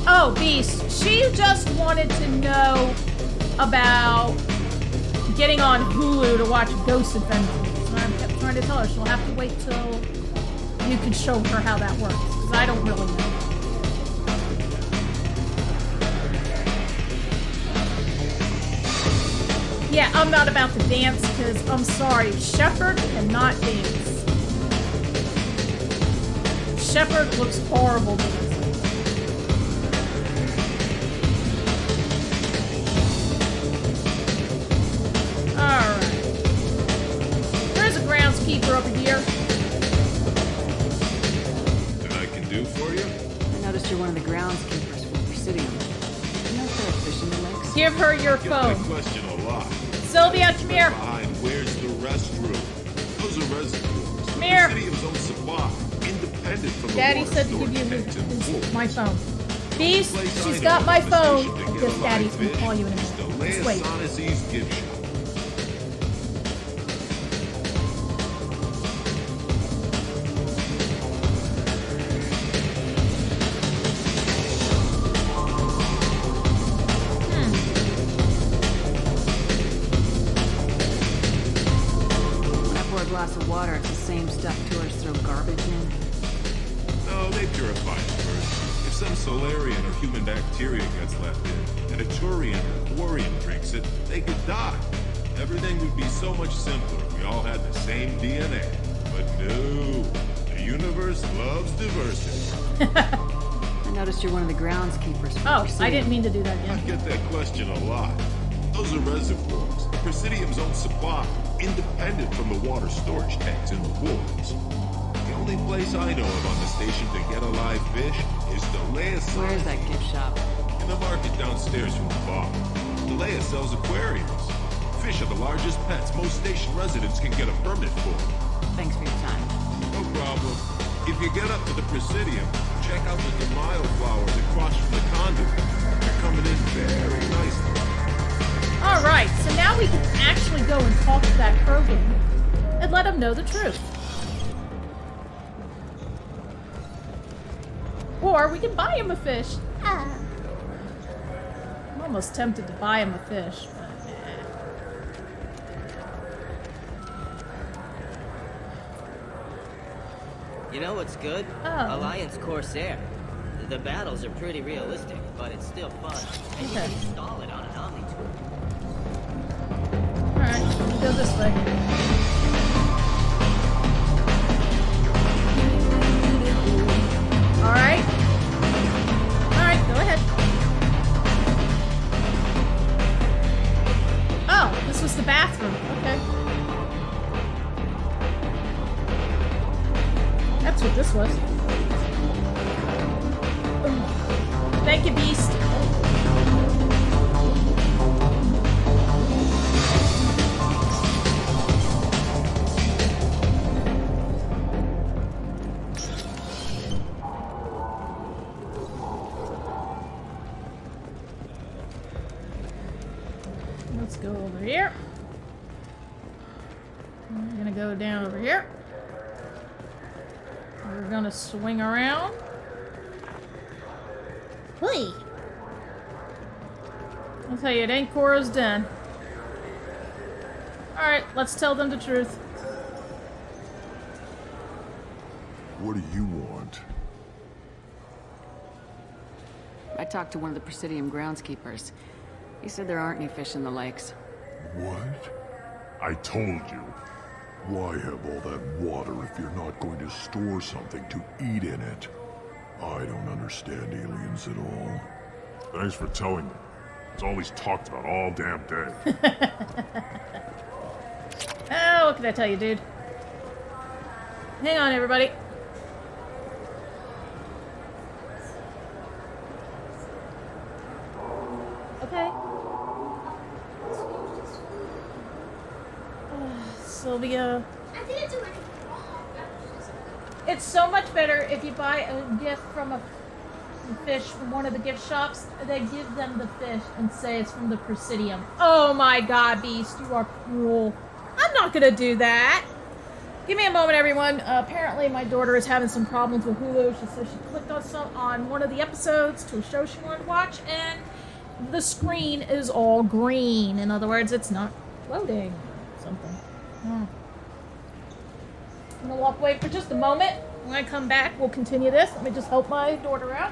Oh, Beast, she just wanted to know about getting on Hulu to watch Ghost Adventures. And I kept trying to tell her she'll have to wait till you can show her how that works, because I don't really know. Yeah, I'm not about to dance, because I'm sorry, Shepard cannot dance. Shepard looks horrible dancing. Alright. There's a groundskeeper over here. That I can do for you? I noticed you're one of the groundskeepers for the Presidium. You know if there are fish in the lakes? Give her your I get phone. that question a lot. Sylvia, come here. Behind, where's the restroom? Those are reservoirs. Come here. The Presidium's own supply, independent from Daddy the said to give you my phone. Beast, she's got my phone. I guess Daddy's gonna call you in a minute. Let's wait. Gift shop. Of water, it's the same stuff tourists throw garbage in. No, they purify it first. If some Solarian or human bacteria gets left in, and a Turian or Quarian drinks it, they could die. Everything would be so much simpler if we all had the same DNA. But no, the universe loves diversity. I noticed you're one of the groundskeepers. Oh, I didn't mean to do that I yet. get that question a lot. Those are reservoirs, the Presidium's own supply, independent from the water storage tanks in the woods. The only place I know of on the station to get a live fish is Delea. Where's that gift shop? In the market downstairs from the bar. Delea sells aquariums. Fish are the largest pets most station residents can get a permit for. Thanks for your time. No problem. If you get up to the Presidium, check out the Demaio flowers across from the conduit. They're coming in very nicely. Alright, so now we can actually go and talk to that Krogan and let him know the truth. Or we can buy him a fish. I'm almost tempted to buy him a fish, but You know what's good? Alliance Corsair. The battles are pretty realistic, but it's still fun. And you can install it on an Omni tool. Alright, we'll go this way. Alright. Alright, go ahead. Oh, this was the bathroom. Okay. That's what this was. Thank you, Beast. Let's go over here. We're gonna go down over here. We're gonna swing around. Whee! I'll tell you, it ain't Cora's den. Alright, let's tell them the truth. What do you want? I talked to one of the Presidium groundskeepers. He said there aren't any fish in the lakes. What? I told you. Why have all that water if you're not going to store something to eat in it? I don't understand aliens at all. Thanks for telling me. It's all he's talked about all damn day. Oh, what can I tell you, dude? Hang on, everybody. Okay. Sylvia. I didn't do anything wrong. It's so much better if you buy a gift from a fish from one of the gift shops. They give them the fish and say it's from the Presidium. Oh my god, Beast, you are cruel. I'm not gonna do that. Give me a moment, everyone. Apparently my daughter is having some problems with Hulu. She said she clicked on one of the episodes to a show she wanted to watch, and the screen is all green. In other words, it's not loading something. I'm gonna walk away for just a moment. When I come back, we'll continue this. Let me just help my daughter out.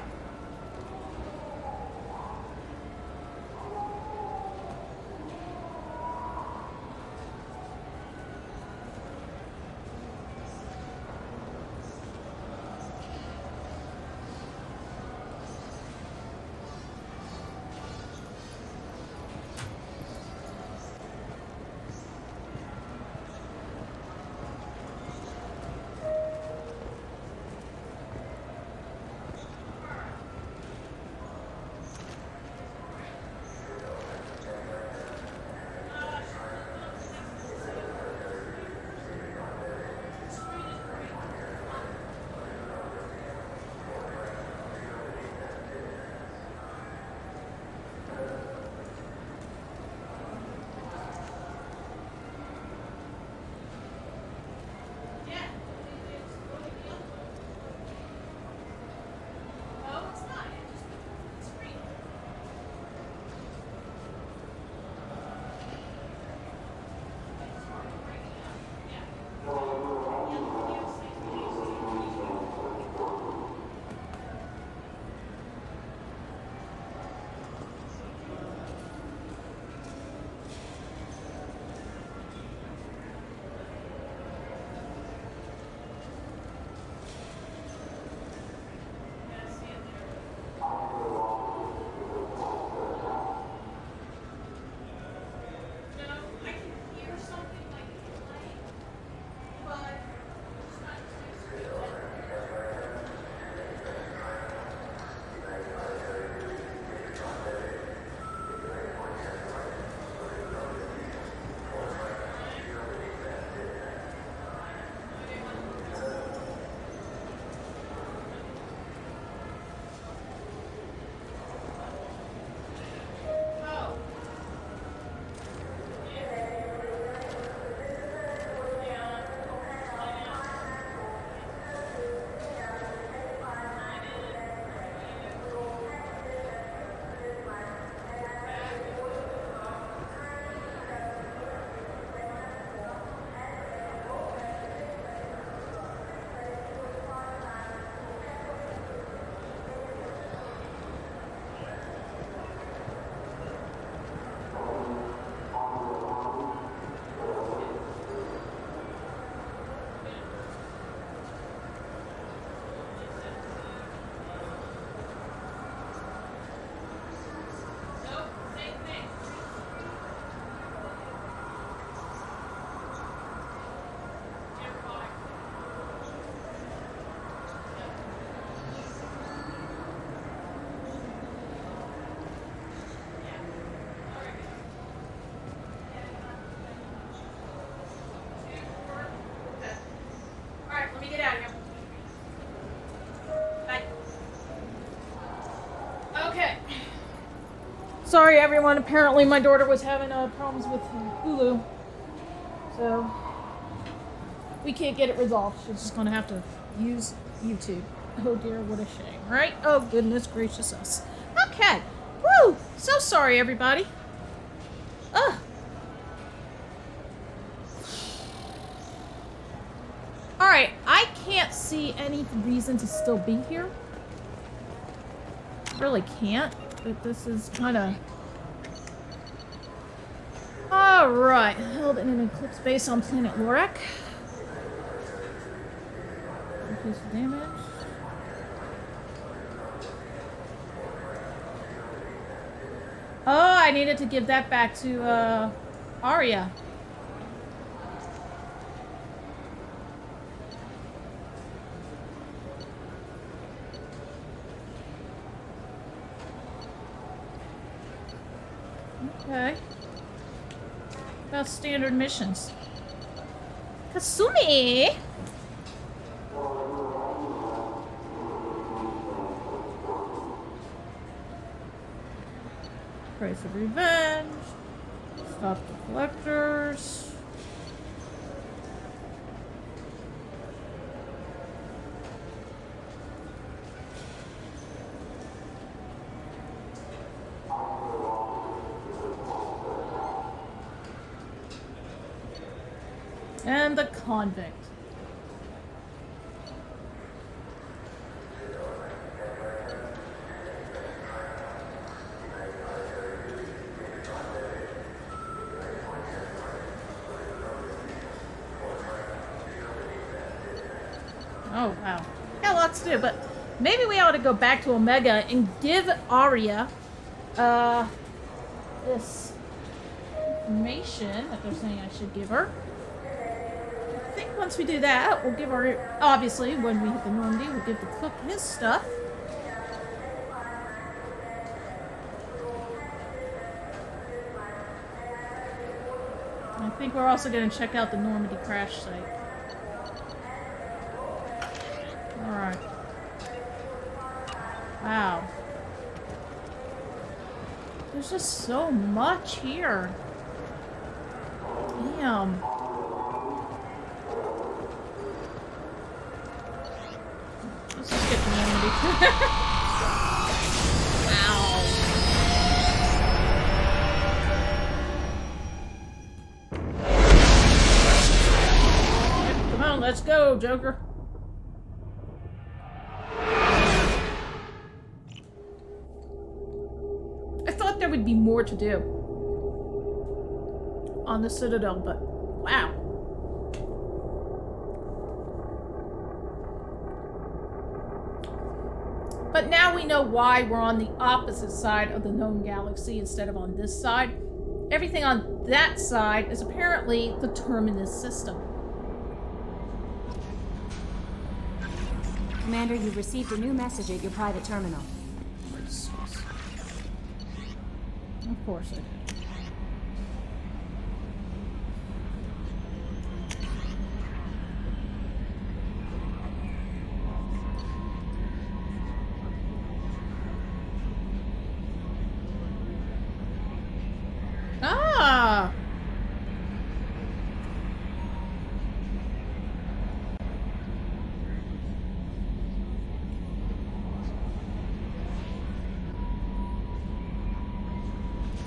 Sorry, everyone. Apparently, my daughter was having problems with Hulu, so we can't get it resolved. She's just gonna have to use YouTube. Oh dear, what a shame, right? Oh goodness gracious us. Okay. Woo! So sorry, everybody. Ugh. Alright, I can't see any reason to still be here. Really can't, but this is kind of... Alright, held in an eclipse base on planet Lorak. Increase the damage. Oh, I needed to give that back to, Arya. Okay. About standard missions. Kasumi! Price of revenge. Stop the collectors. And the convict. Oh, wow. Got lots to do, but maybe we ought to go back to Omega and give Arya, this information that they're saying I should give her. I think once we do that, we'll give her, obviously, when we hit the Normandy, we'll give the cook his stuff. I think we're also going to check out the Normandy crash site. Alright. Wow. There's just so much here. Damn. Let's just get the Normandy. Ow. Come on, let's go, Joker. I thought there would be more to do on the Citadel, but wow. But now we know why we're on the opposite side of the known galaxy instead of on this side. Everything on that side is apparently the terminus system. Commander, you've received a new message at your private terminal. Of course I did. Ah!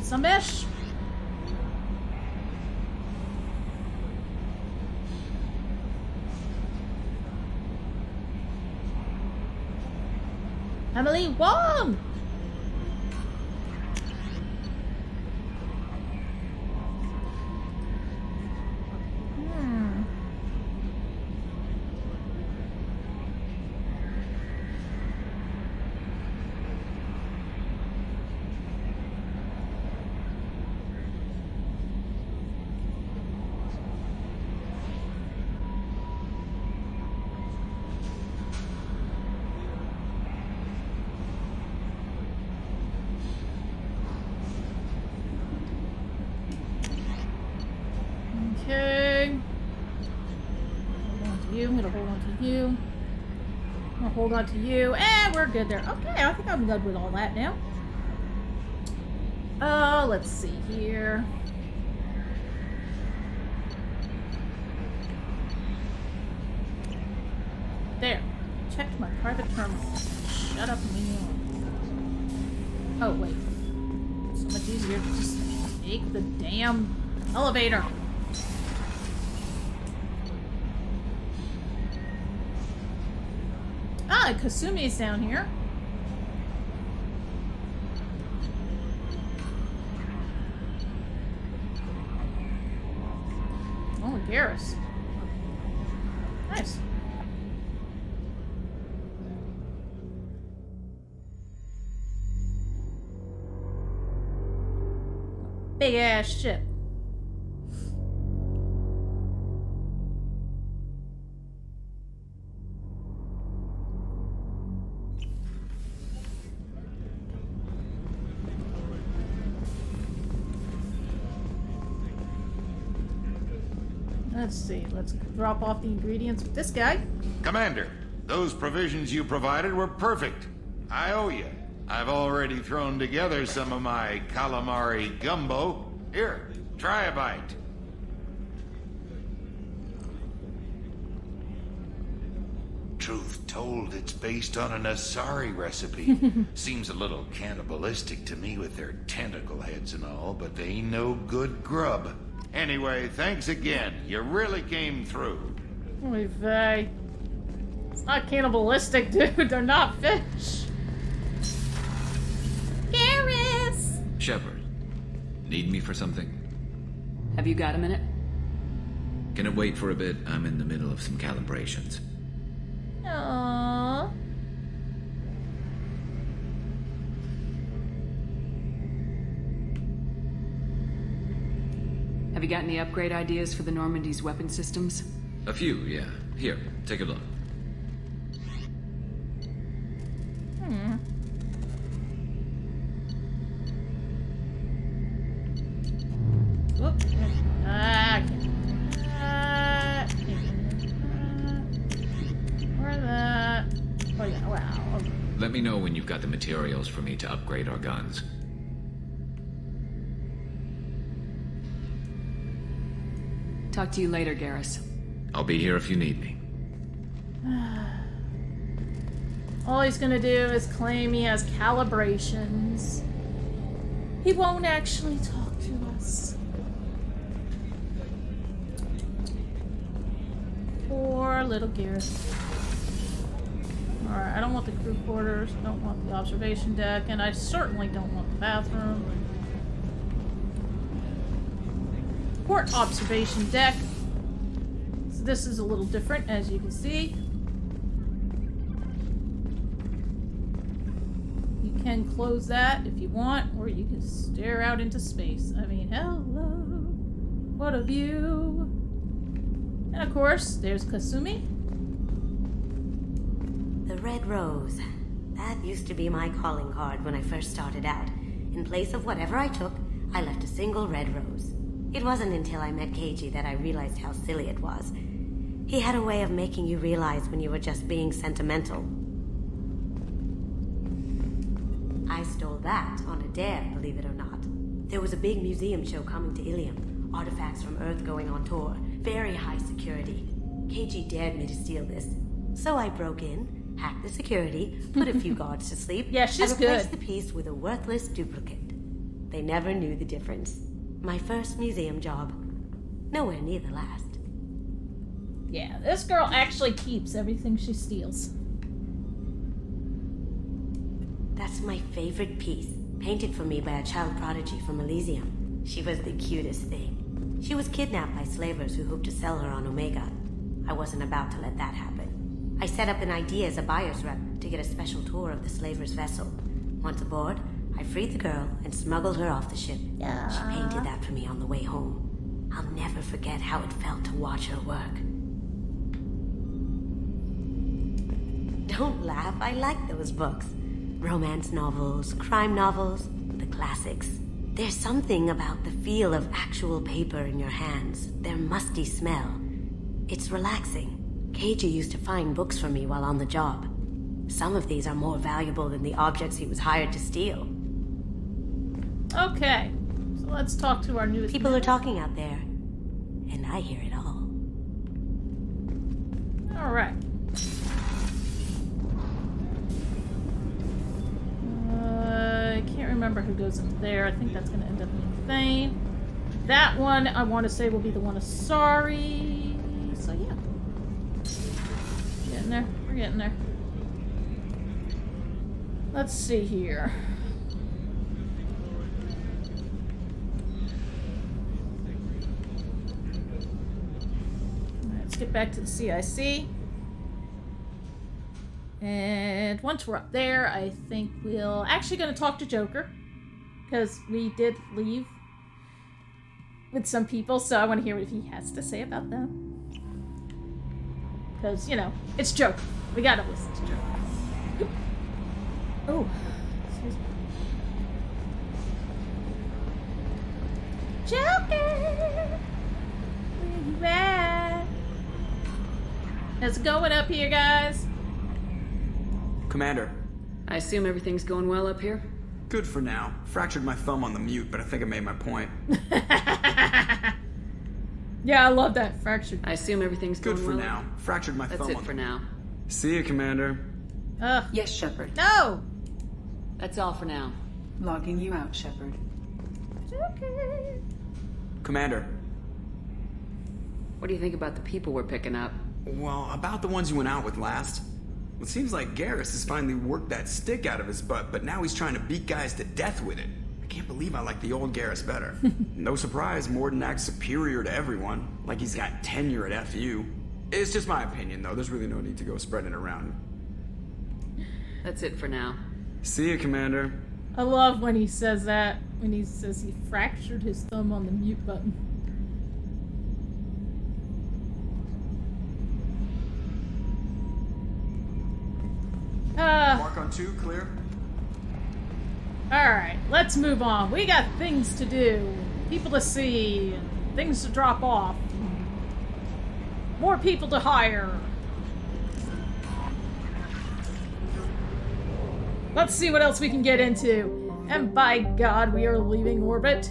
Some-ish. Emily Wong! Okay. Hold on to you. I'm gonna hold on to you. I'm gonna hold on to you. And we're good there. Okay, I think I'm good with all that now. Let's see here. There. Checked my private terminal. Shut up and leave me alone. Oh, wait. So much easier to just take the damn elevator. Ah, Kasumi's down here. Oh, Garrus. Nice. Big ass ship. Let's see. Let's drop off the ingredients with this guy. Commander, those provisions you provided were perfect. I owe you. I've already thrown together some of my calamari gumbo. Here, try a bite. Truth told, it's based on an Asari recipe. Seems a little cannibalistic to me with their tentacle heads and all, but they ain't no good grub. Anyway, thanks again. You really came through. Oy vey. It's not cannibalistic, dude. They're not fish. Garrus! Shepard, need me for something? Have you got a minute? Can it wait for a bit? I'm in the middle of some calibrations. Aww. Have you got any upgrade ideas for the Normandy's weapon systems? A few, yeah. Here, take a look. Let me know when you've got the materials for me to upgrade our guns. Talk to you later, Garrus. I'll be here if you need me. All he's gonna do is claim he has calibrations. He won't actually talk to us. Poor little Garrus. Alright, I don't want the crew quarters, don't want the observation deck, and I certainly don't want the bathroom. Port observation deck. So this is a little different, as you can see. You can close that if you want, or you can stare out into space. I mean, hello. What a view. And of course, there's Kasumi. The Red Rose. That used to be my calling card when I first started out. In place of whatever I took, I left a single red rose. It wasn't until I met Keiji that I realized how silly it was. He had a way of making you realize when you were just being sentimental. I stole that on a dare, believe it or not. There was a big museum show coming to Ilium. Artifacts from Earth going on tour. Very high security. Keiji dared me to steal this. So I broke in, hacked the security, put a few guards to sleep, yeah, she's and replaced good. the piece with a worthless duplicate. They never knew the difference. My first museum job. Nowhere near the last. Yeah, this girl actually keeps everything she steals. That's my favorite piece, painted for me by a child prodigy from Elysium. She was the cutest thing. She was kidnapped by slavers who hoped to sell her on Omega. I wasn't about to let that happen. I set up an idea as a buyer's rep to get a special tour of the slaver's vessel. Once aboard, I freed the girl and smuggled her off the ship. Yeah. She painted that for me on the way home. I'll never forget how it felt to watch her work. Don't laugh, I like those books. Romance novels, crime novels, the classics. There's something about the feel of actual paper in your hands, their musty smell. It's relaxing. Keiji used to find books for me while on the job. Some of these are more valuable than the objects he was hired to steal. Okay, so let's talk to our newest People are talking out there, and I hear it all. All right. I can't remember who goes in there. I think that's going to end up being Thane. That one, I want to say, will be the one of Sorry. So, yeah. Getting there. We're getting there. Let's see here. Let's get back to the CIC. And once we're up there, I think we'll actually going to talk to Joker. Because we did leave with some people, so I want to hear what he has to say about them. Because, you know, it's Joker. We gotta listen to Joker. Oh, excuse me. Joker! Where you at? How's it going up here, guys? Commander. I assume everything's going well up here? Good for now. Fractured my thumb on the mute, but I think I made my point. Yeah, I love that. Fractured. I assume everything's going good for well. now. Fractured my thumb. That's it for now. See you, Commander. Yes, Shepard. No! That's all for now. Logging you out, Shepard. Okay. Commander. What do you think about the people we're picking up? Well, about the ones you went out with last. It seems like Garrus has finally worked that stick out of his butt, but now he's trying to beat guys to death with it. I can't believe I like the old Garrus better. No surprise, Morden acts superior to everyone, like he's got tenure at FU. It's just my opinion, though. There's really no need to go spreading it around. That's it for now. See you, Commander. I love when he says that, when he says he fractured his thumb on the mute button. Mark on 2, clear. Alright, let's move on. We got things to do, people to see, things to drop off, more people to hire. Let's see what else we can get into. And by God, we are leaving orbit.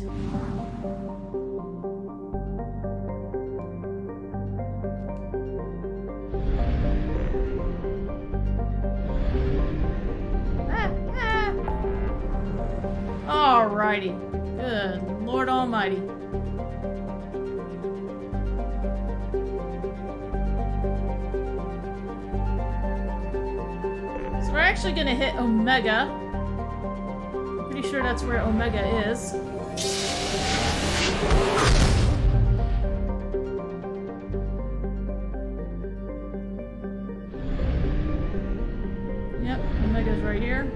Alrighty. Good Lord Almighty. So we're actually gonna hit Omega. Pretty sure that's where Omega is. Yep, Omega's right here.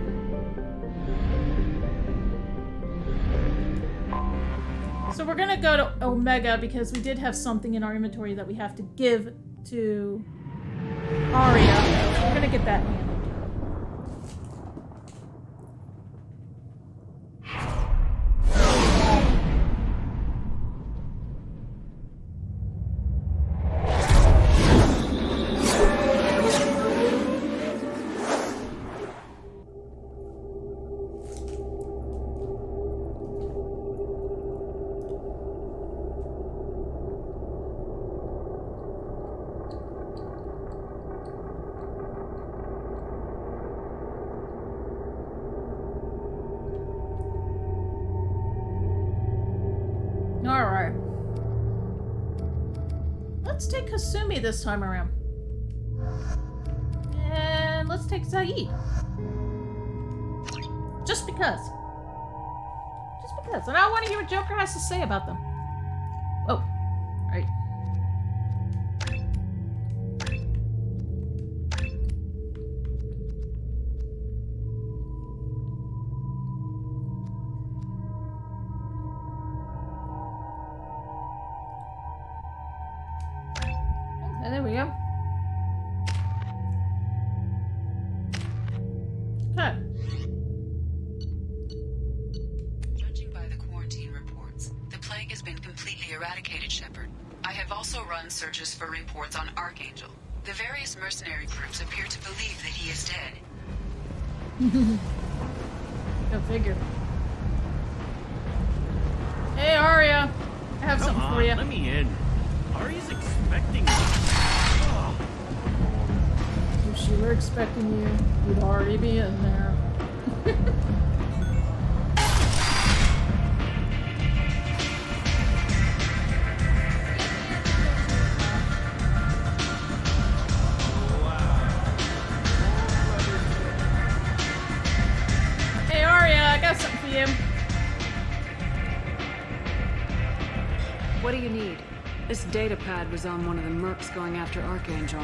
So we're gonna go to Omega because we did have something in our inventory that we have to give to Arya. So we're gonna get that handled. Alright. Let's take Kasumi this time around. And let's take Zaid. Just because. Just because. And I want to hear what Joker has to say about them. Oh. Right. Okay, there we go. Okay. Judging by the quarantine reports, the plague has been completely eradicated, Shepard. I have also run searches for reports on Archangel. The various mercenary groups appear to believe that he is dead. Go figure. Hey, Arya. I have Come something on, for you. let me in. Arya's expecting me. Oh. If she were expecting you, you'd already be in there. Hey, Arya, I got something for you. What do you need? This data pad was on one of the mercs going after Archangel.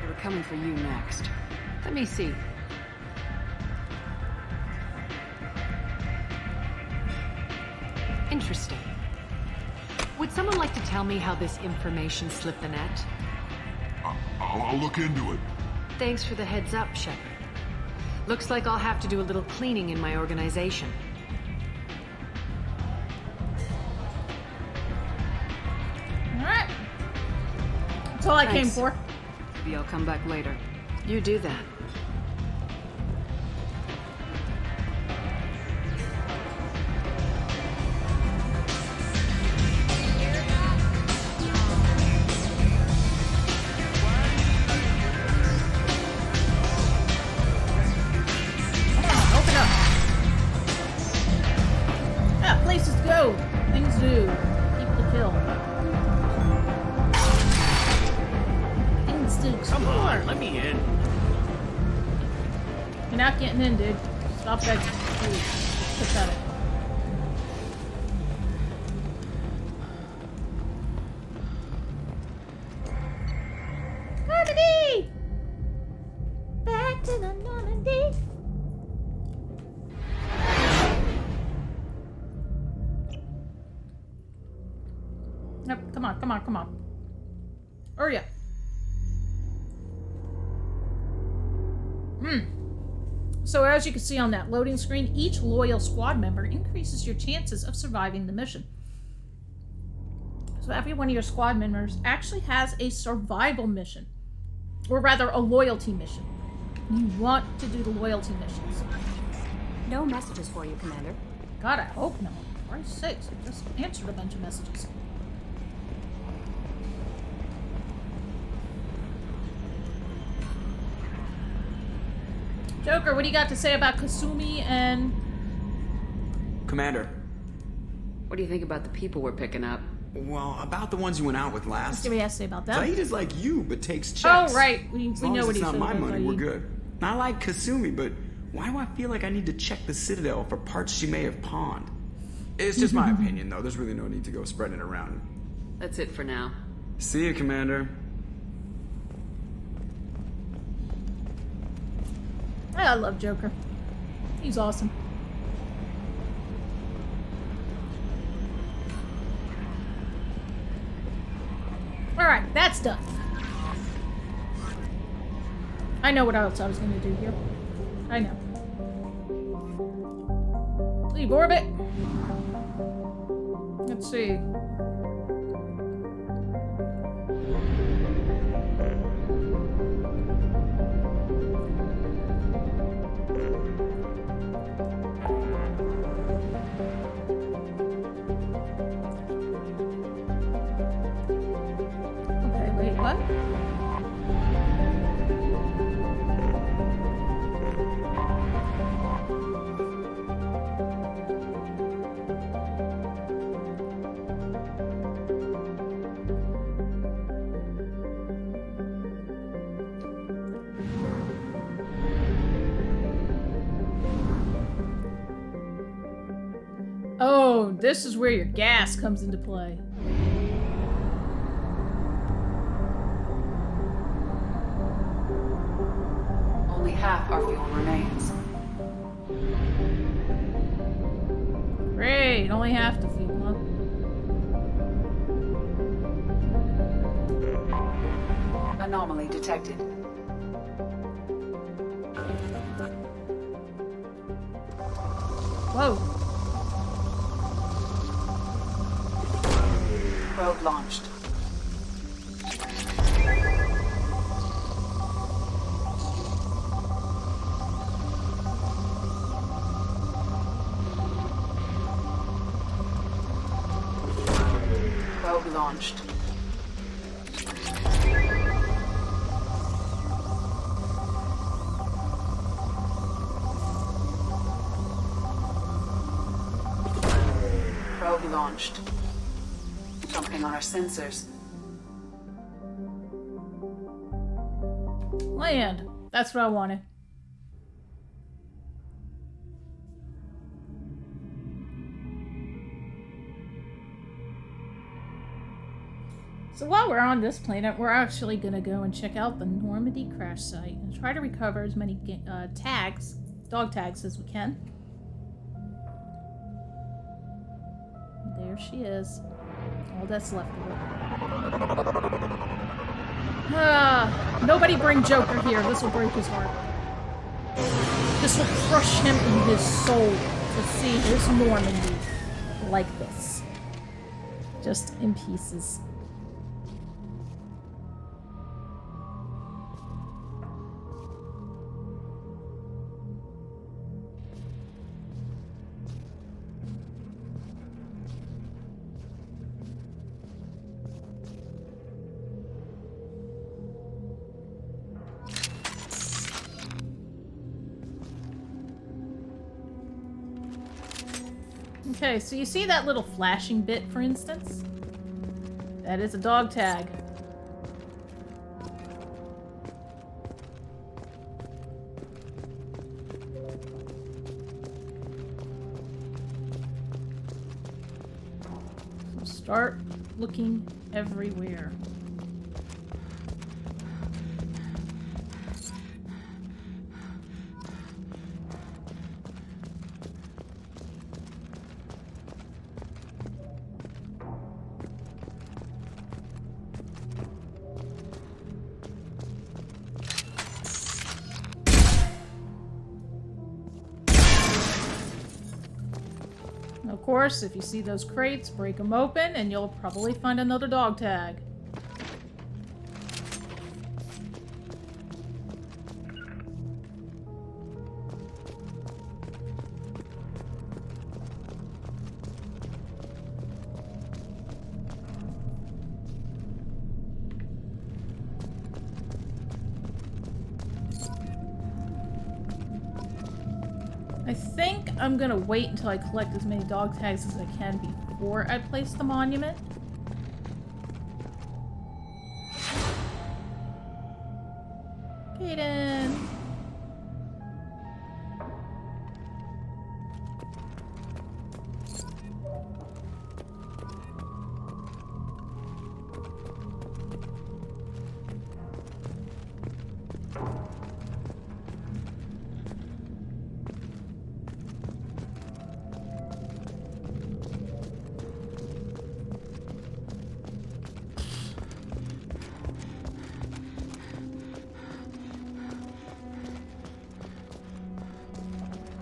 They were coming for you next. Let me see. Interesting. Would someone like to tell me how this information slipped the net? I'll look into it. Thanks for the heads up, Shepard. Looks like I'll have to do a little cleaning in my organization. Alright. That's all I came Thanks. for. Maybe I'll come back later. You do that. Open up. Yeah, places to go. Things to do. People to kill. Things to explore. Come on, let me in. You're not getting in, dude. Stop begging. Please. It's pathetic. Normandy! Back to the Normandy! Yep, come on, come on, come on. Hurry up. So as you can see on that loading screen, each loyal squad member increases your chances of surviving the mission. So every one of your squad members actually has a survival mission. Or rather, a loyalty mission. You want to do the loyalty missions. No messages for you, Commander. God, I hope no. For Christ's sakes, I just answered a bunch of messages. Joker, what do you got to say about Kasumi and... Commander. What do you think about the people we're picking up? Well, about the ones you went out with Let's last. see what he has to say about that. Zaid is like you, but takes checks. Oh, right. We As long know as what it's he not said my about money, we're Zaid. good. I like Kasumi, but why do I feel like I need to check the Citadel for parts she may have pawned? It's just my opinion, though. There's really no need to go spreading it around. That's it for now. See you, Commander. I love Joker. He's awesome. Alright, that's done. I know what else I was going to do here. I know. Leave orbit. Let's see. Okay, wait, what? Oh, this is where your gas comes into play. Only half our fuel remains. Great, only half the fuel, huh? Anomaly detected. Whoa. Probe launched. launched. Probe launched. Jumping on our sensors. Land. That's what I wanted. So while we're on this planet, we're actually going to go and check out the Normandy crash site and try to recover as many tags, dog tags, as we can. There she is. All that's left of it. Nobody bring Joker here. This will break his heart. This will crush him in his soul to see his Normandy like this. Just in pieces. Okay, so you see that little flashing bit, for instance? That is a dog tag. So start looking everywhere. Of course, if you see those crates, break them open and you'll probably find another dog tag. I think I'm gonna wait until I collect as many dog tags as I can before I place the monument. Kaden!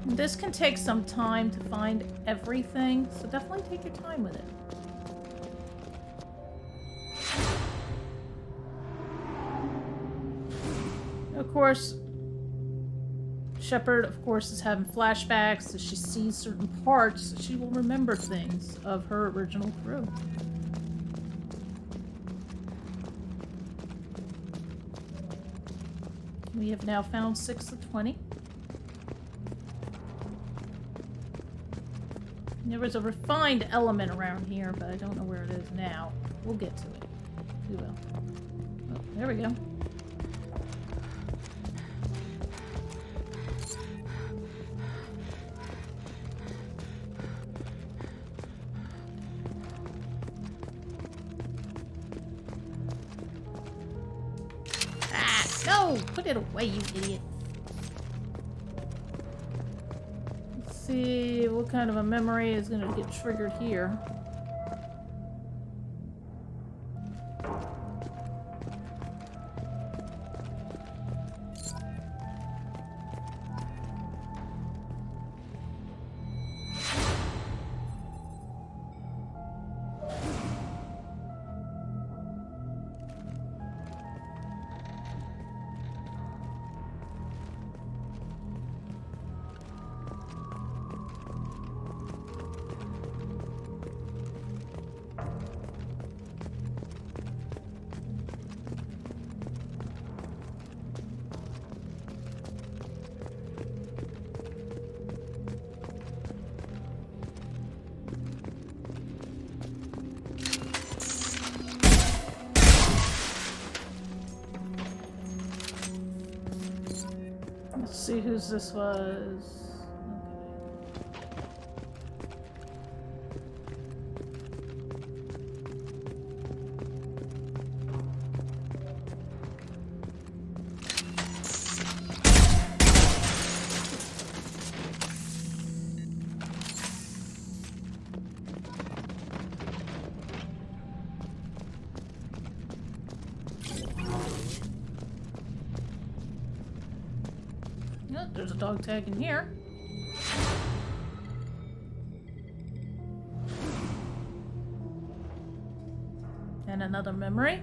This can take some time to find everything, so definitely take your time with it. Of course, Shepard, of course, is having flashbacks as she sees certain parts. She will remember things of her original crew. We have now found 6 of 20. There was a refined element around here, but I don't know where it is now. We'll get to it. We will. Oh, there we go. Ah, no! Put it away, you idiot. See what kind of a memory is going to get triggered here. see whose this was. Oh, there's a dog tag in here. And another memory.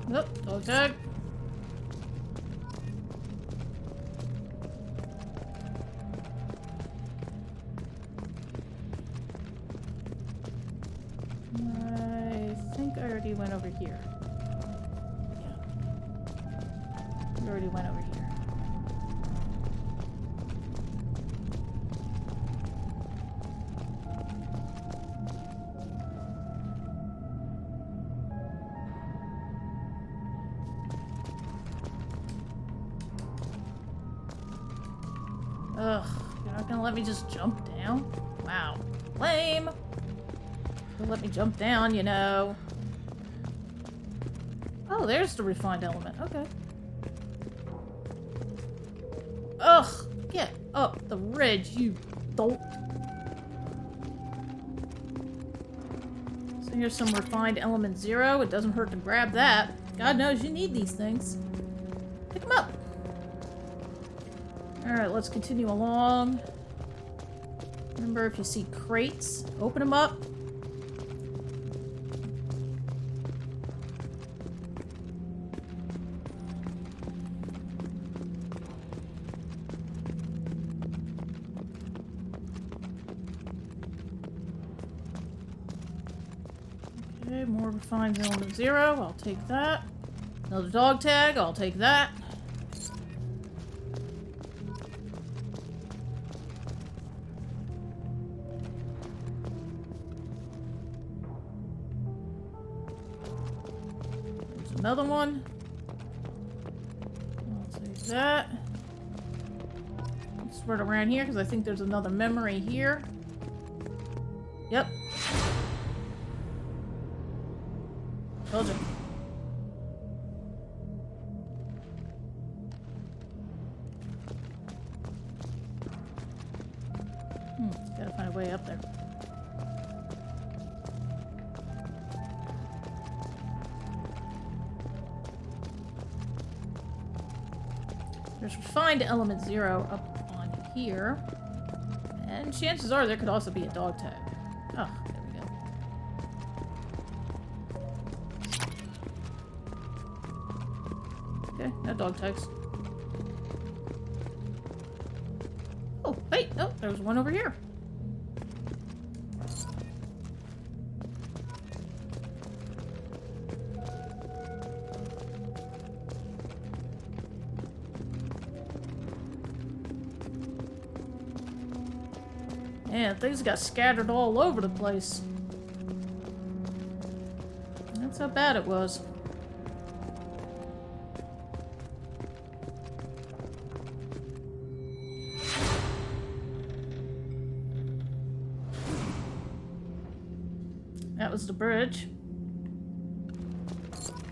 Nope, dog tag. I already went over here. Yeah. We already went over here. Ugh, you're not gonna let me just jump down? Wow. Lame! Don't let me jump down, you know. Oh, there's the refined element. Okay. Ugh! Get up the ridge, you dolt. So here's some refined element 0. It doesn't hurt to grab that. God knows you need these things. Pick them up. Alright, let's continue along. Remember, if you see crates, open them up. Okay, more refined element 0. I'll take that. Another dog tag. I'll take that. There's another one. I'll take that. Let's spread around here because I think there's another memory here. Yep. Told you. Gotta find a way up there. There's refined element 0 up on here. And chances are there could also be a dog tag. Oh, there we go. Okay, no dog tags. Oh, wait, no, there's one over here. Man, things got scattered all over the place. That's how bad it was. That was the bridge.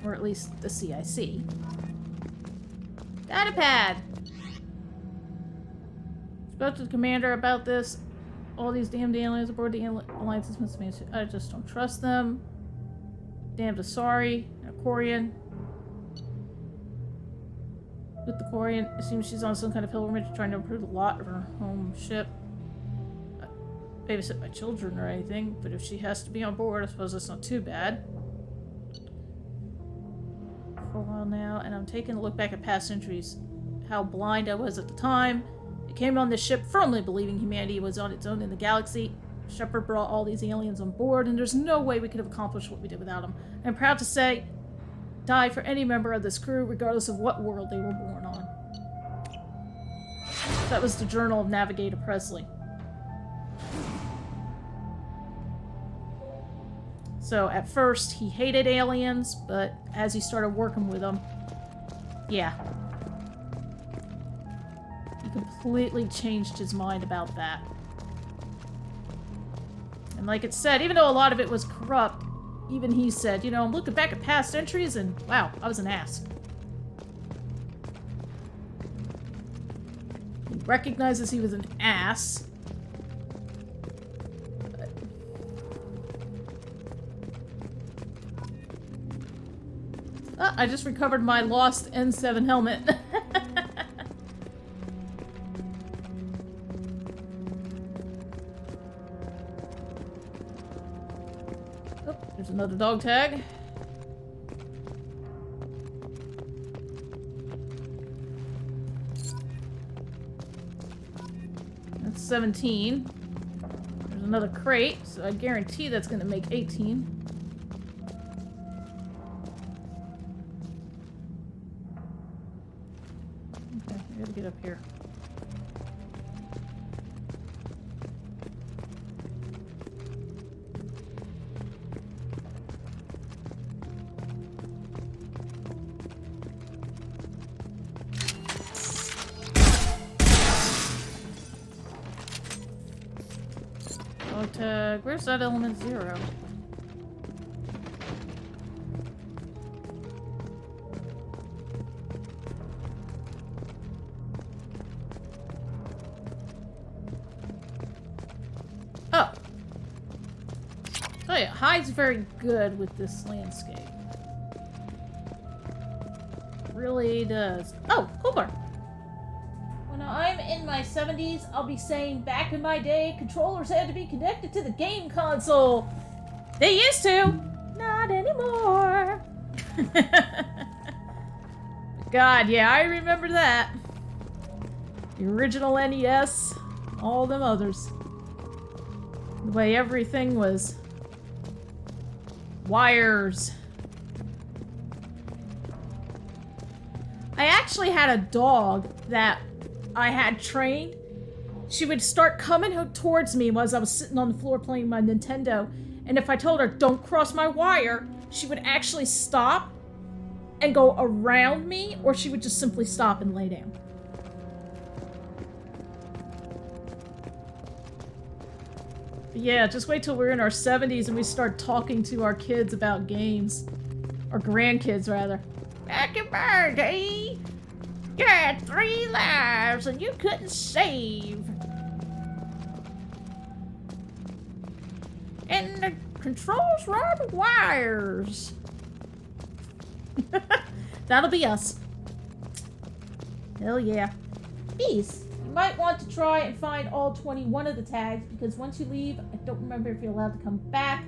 Or at least the CIC. Data pad! Spoke to the commander about this. All these damned aliens aboard the Alliance's Missing. I just don't trust them. Damned Asari, a Quarian. With the Quarian, it seems she's on some kind of pilgrimage trying to improve the lot of her home ship. Babysit my children or anything, but if she has to be on board, I suppose that's not too bad. For a while now, and I'm taking a look back at past centuries. How blind I was at the time. Came on this ship firmly believing humanity was on its own in the galaxy. Shepard brought all these aliens on board, and there's no way we could have accomplished what we did without them. I'm proud to say, die for any member of this crew, regardless of what world they were born on. That was the Journal of Navigator Presley. So at first he hated aliens, but as he started working with them, yeah. He completely changed his mind about that. And like it said, even though a lot of it was corrupt, even he said, you know, I'm looking back at past entries and wow, I was an ass. He recognizes he was an ass. Oh, I just recovered my lost N7 helmet. Oh, there's another dog tag. That's 17. There's another crate, so I guarantee that's going to make 18. Get up here. But, where's that element 0? Oh. Oh yeah, Hyde's very good with this landscape. Really does. Oh, cool bar. When I'm in my 70s, I'll be saying back in my day, controllers had to be connected to the game console. They used to. Not anymore. God, yeah, I remember that. The original NES, all them others. The way everything was wires. I actually had a dog that I had trained. She would start coming towards me as I was sitting on the floor playing my Nintendo, and if I told her, don't cross my wire, she would actually stop and go around me, or she would just simply stop and lay down. Yeah, just wait till we're in our 70s and we start talking to our kids about games. Or grandkids, rather. Back in my day, you had 3 lives and you couldn't save. And the controls were on wires. That'll be us. Hell yeah. Bees. You might want to try and find all 21 of the tags, because once you leave, I don't remember if you're allowed to come back.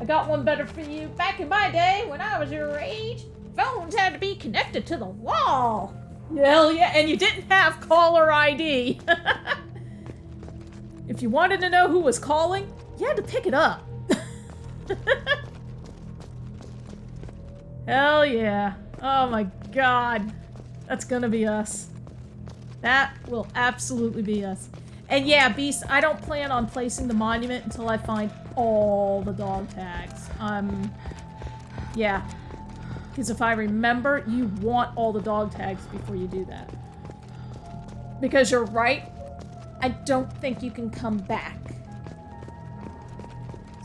I got one better for you. Back in my day, when I was your age, phones had to be connected to the wall. Hell yeah, and you didn't have caller ID. If you wanted to know who was calling, you had to pick it up. Hell yeah. Oh my god. That's gonna be us. That will absolutely be us. And yeah, Beast, I don't plan on placing the monument until I find all the dog tags. Yeah. Because if I remember, you want all the dog tags before you do that. Because you're right, I don't think you can come back.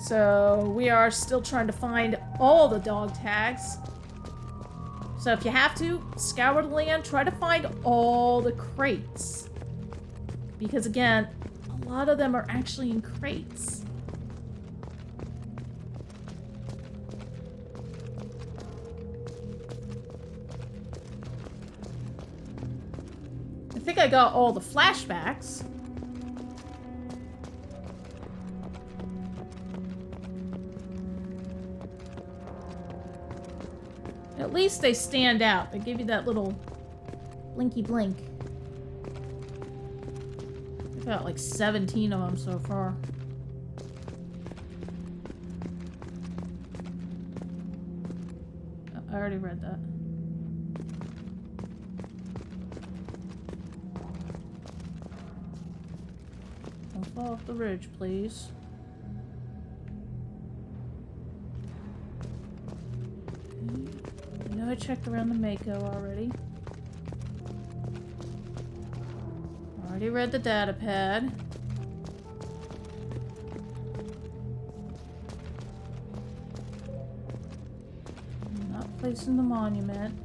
So we are still trying to find all the dog tags. So if you have to, scour the land, try to find all the crates. Because again, a lot of them are actually in crates. I think I got all the flashbacks. At least they stand out. They give you that little blinky blink. I've got like 17 of them so far. Oh, I already read that. fall off the ridge, please. I know I checked around the Mako already. Already read the data pad. I'm not placing the monument.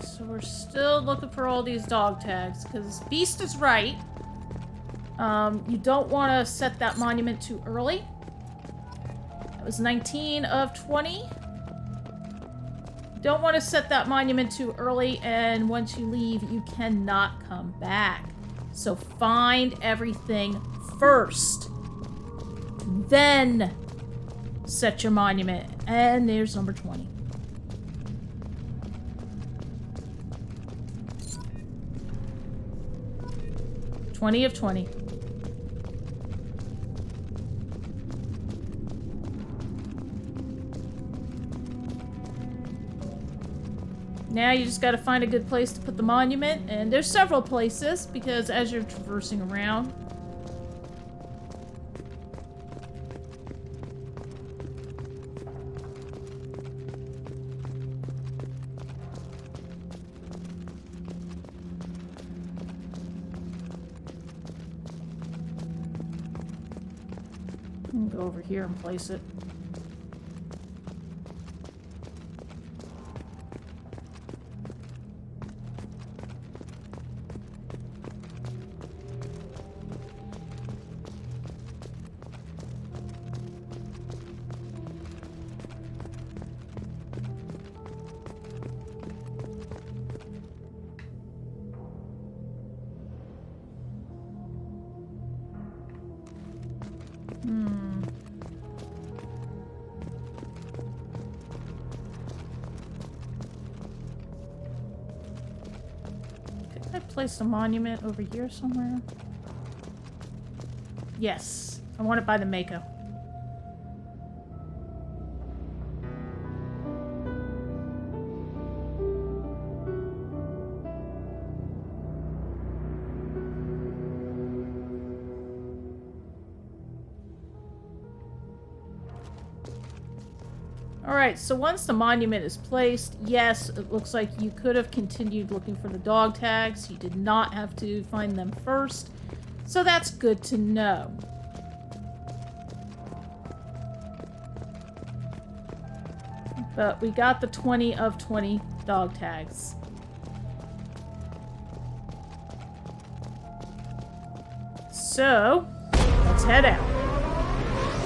So we're still looking for all these dog tags, because Beast is right. You don't want to set that monument too early. That was 19 of 20. You don't want to set that monument too early, and once you leave, you cannot come back. So find everything first. Then set your monument. And there's number 20. Of 20. Now you just gotta find a good place to put the monument, and there's several places because as you're traversing around. Go over here and place it. Place a monument over here somewhere. Yes, I want it by the Mako. Alright, so once the monument is placed, yes, it looks like you could have continued looking for the dog tags. You did not have to find them first. So that's good to know. But we got the 20 of 20 dog tags. So, let's head out.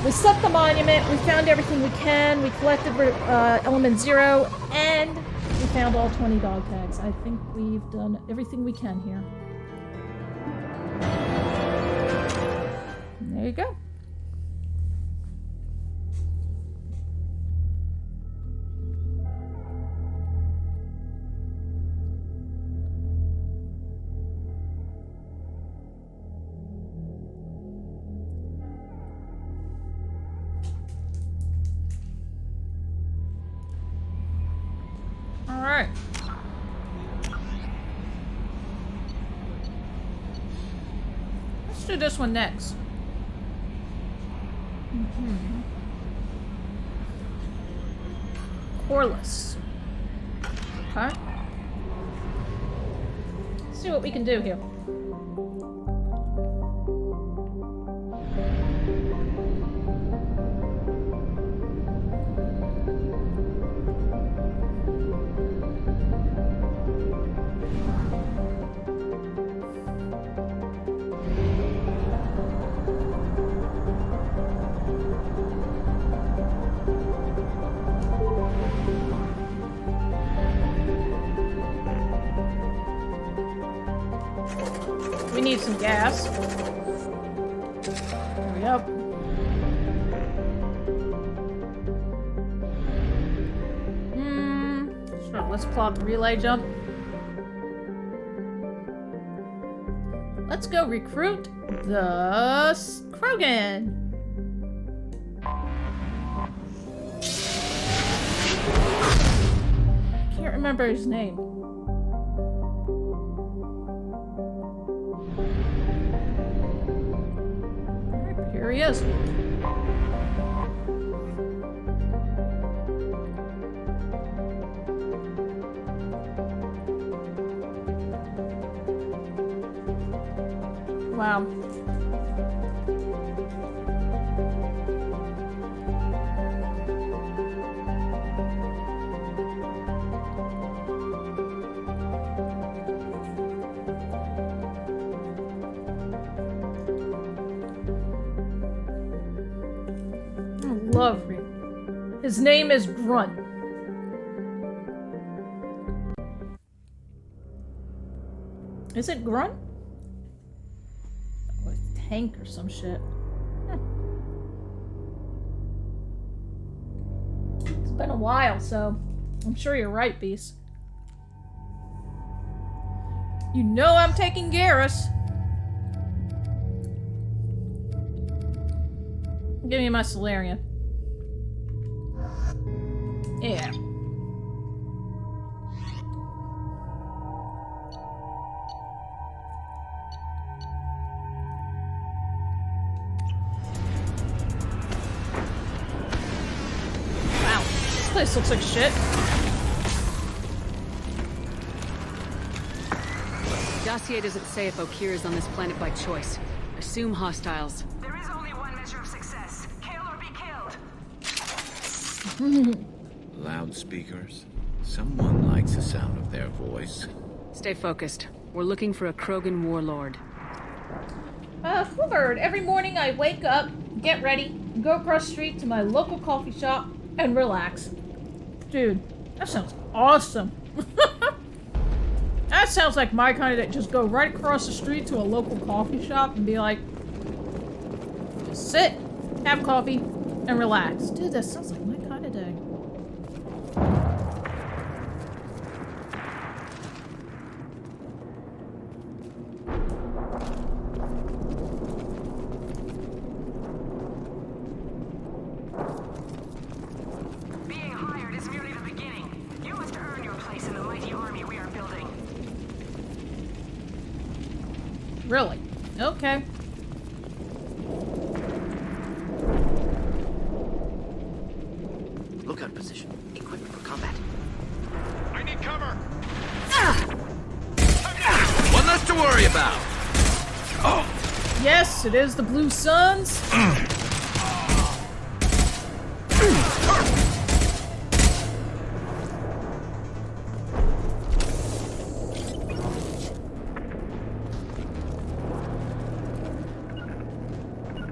We set the monument, we found everything we can, we collected element 0, and we found all 20 dog tags. I think we've done everything we can here. There you go. Alright. Let's do this one next. Coreless. Okay. Let's see what we can do here. We need some gas. Hurry up. Sure, let's plot the relay jump. let's go recruit the Krogan. I can't remember his name. Alright, here he is. Wow. I love him. His name is Grunt. Is it Grunt? Tank or some shit. It's been a while, so I'm sure you're right, Beast. You know I'm taking Garrus. Give me my Solarian. Yeah. This looks like shit. Dossier doesn't say if Okir is on this planet by choice. Assume hostiles. There is only one measure of success. Kill or be killed. Loudspeakers. Someone likes the sound of their voice. Stay focused. We're looking for a Krogan warlord. Hubbard, every morning I wake up, get ready, go across the street to my local coffee shop, and relax. Dude, that sounds awesome. That sounds like my kind of day. Just go right across the street to a local coffee shop and be like, just sit, have coffee, and relax. Dude, that sounds like my kind of day. Really? Okay. Lookout position. Equipment for combat. I need cover! One less to worry about! Oh! Yes, it is the Blue Suns.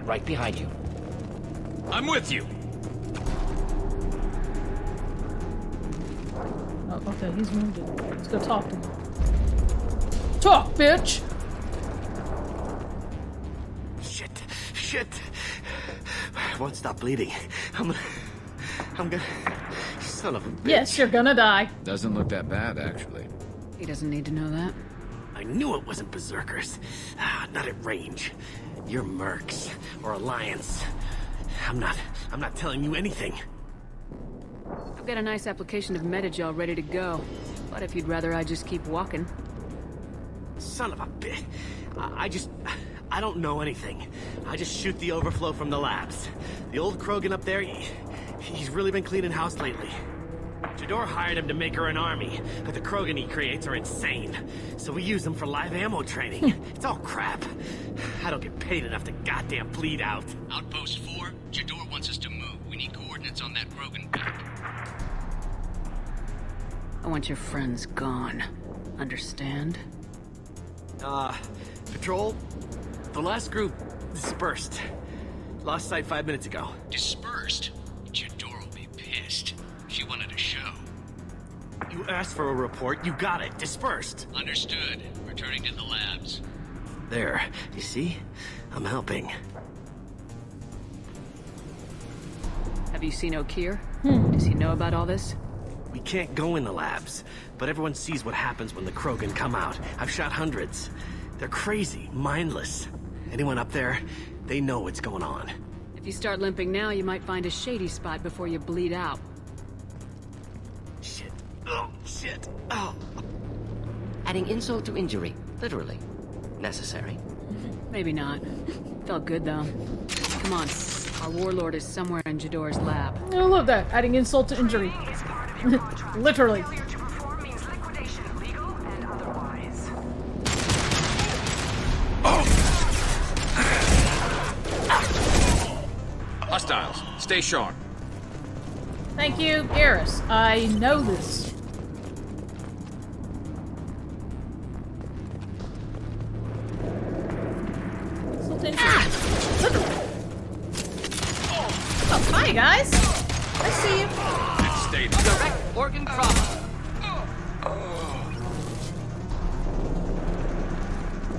Right behind you. I'm with you. Oh, okay, he's wounded. Let's go talk to him. Talk, bitch! Shit! I won't stop bleeding. I'm gonna... Son of a bitch. Yes, you're gonna die. Doesn't look that bad, actually. He doesn't need to know that. I knew it wasn't berserkers. Not at range. You're mercs or Alliance. I'm not telling you anything. I've got a nice application of Metagel ready to go. But if you'd rather I just keep walking. Son of a bitch. I don't know anything. I just shoot the overflow from the labs. The old Krogan up there, he's really been cleaning house lately. Jador hired him to make her an army, but the Krogan he creates are insane. So we use them for live ammo training. It's all crap. I don't get paid enough to goddamn bleed out. Outpost 4, Jador wants us to move. We need coordinates on that Krogan pack. I want your friends gone. Understand? Patrol? The last group dispersed. Lost sight 5 minutes ago. Dispersed? Jador will be pissed. She wanted a show. You asked for a report, you got it. Dispersed. Understood. Returning to the labs. There. You see? I'm helping. Have you seen Okir? Does he know about all this? We can't go in the labs, but everyone sees what happens when the Krogan come out. I've shot hundreds. They're crazy, mindless. Anyone up there, they know what's going on. If you start limping now, you might find a shady spot before you bleed out. Shit. Oh, shit. Oh. Adding insult to injury, literally. Necessary. Maybe not. Felt good, though. Come on. Our warlord is somewhere in Jador's lab. I love that. Adding insult to injury. Literally. Hostiles, stay sharp. Thank you, Garrus. I know this. Oh, hi guys. I see you. Stay direct organ trauma.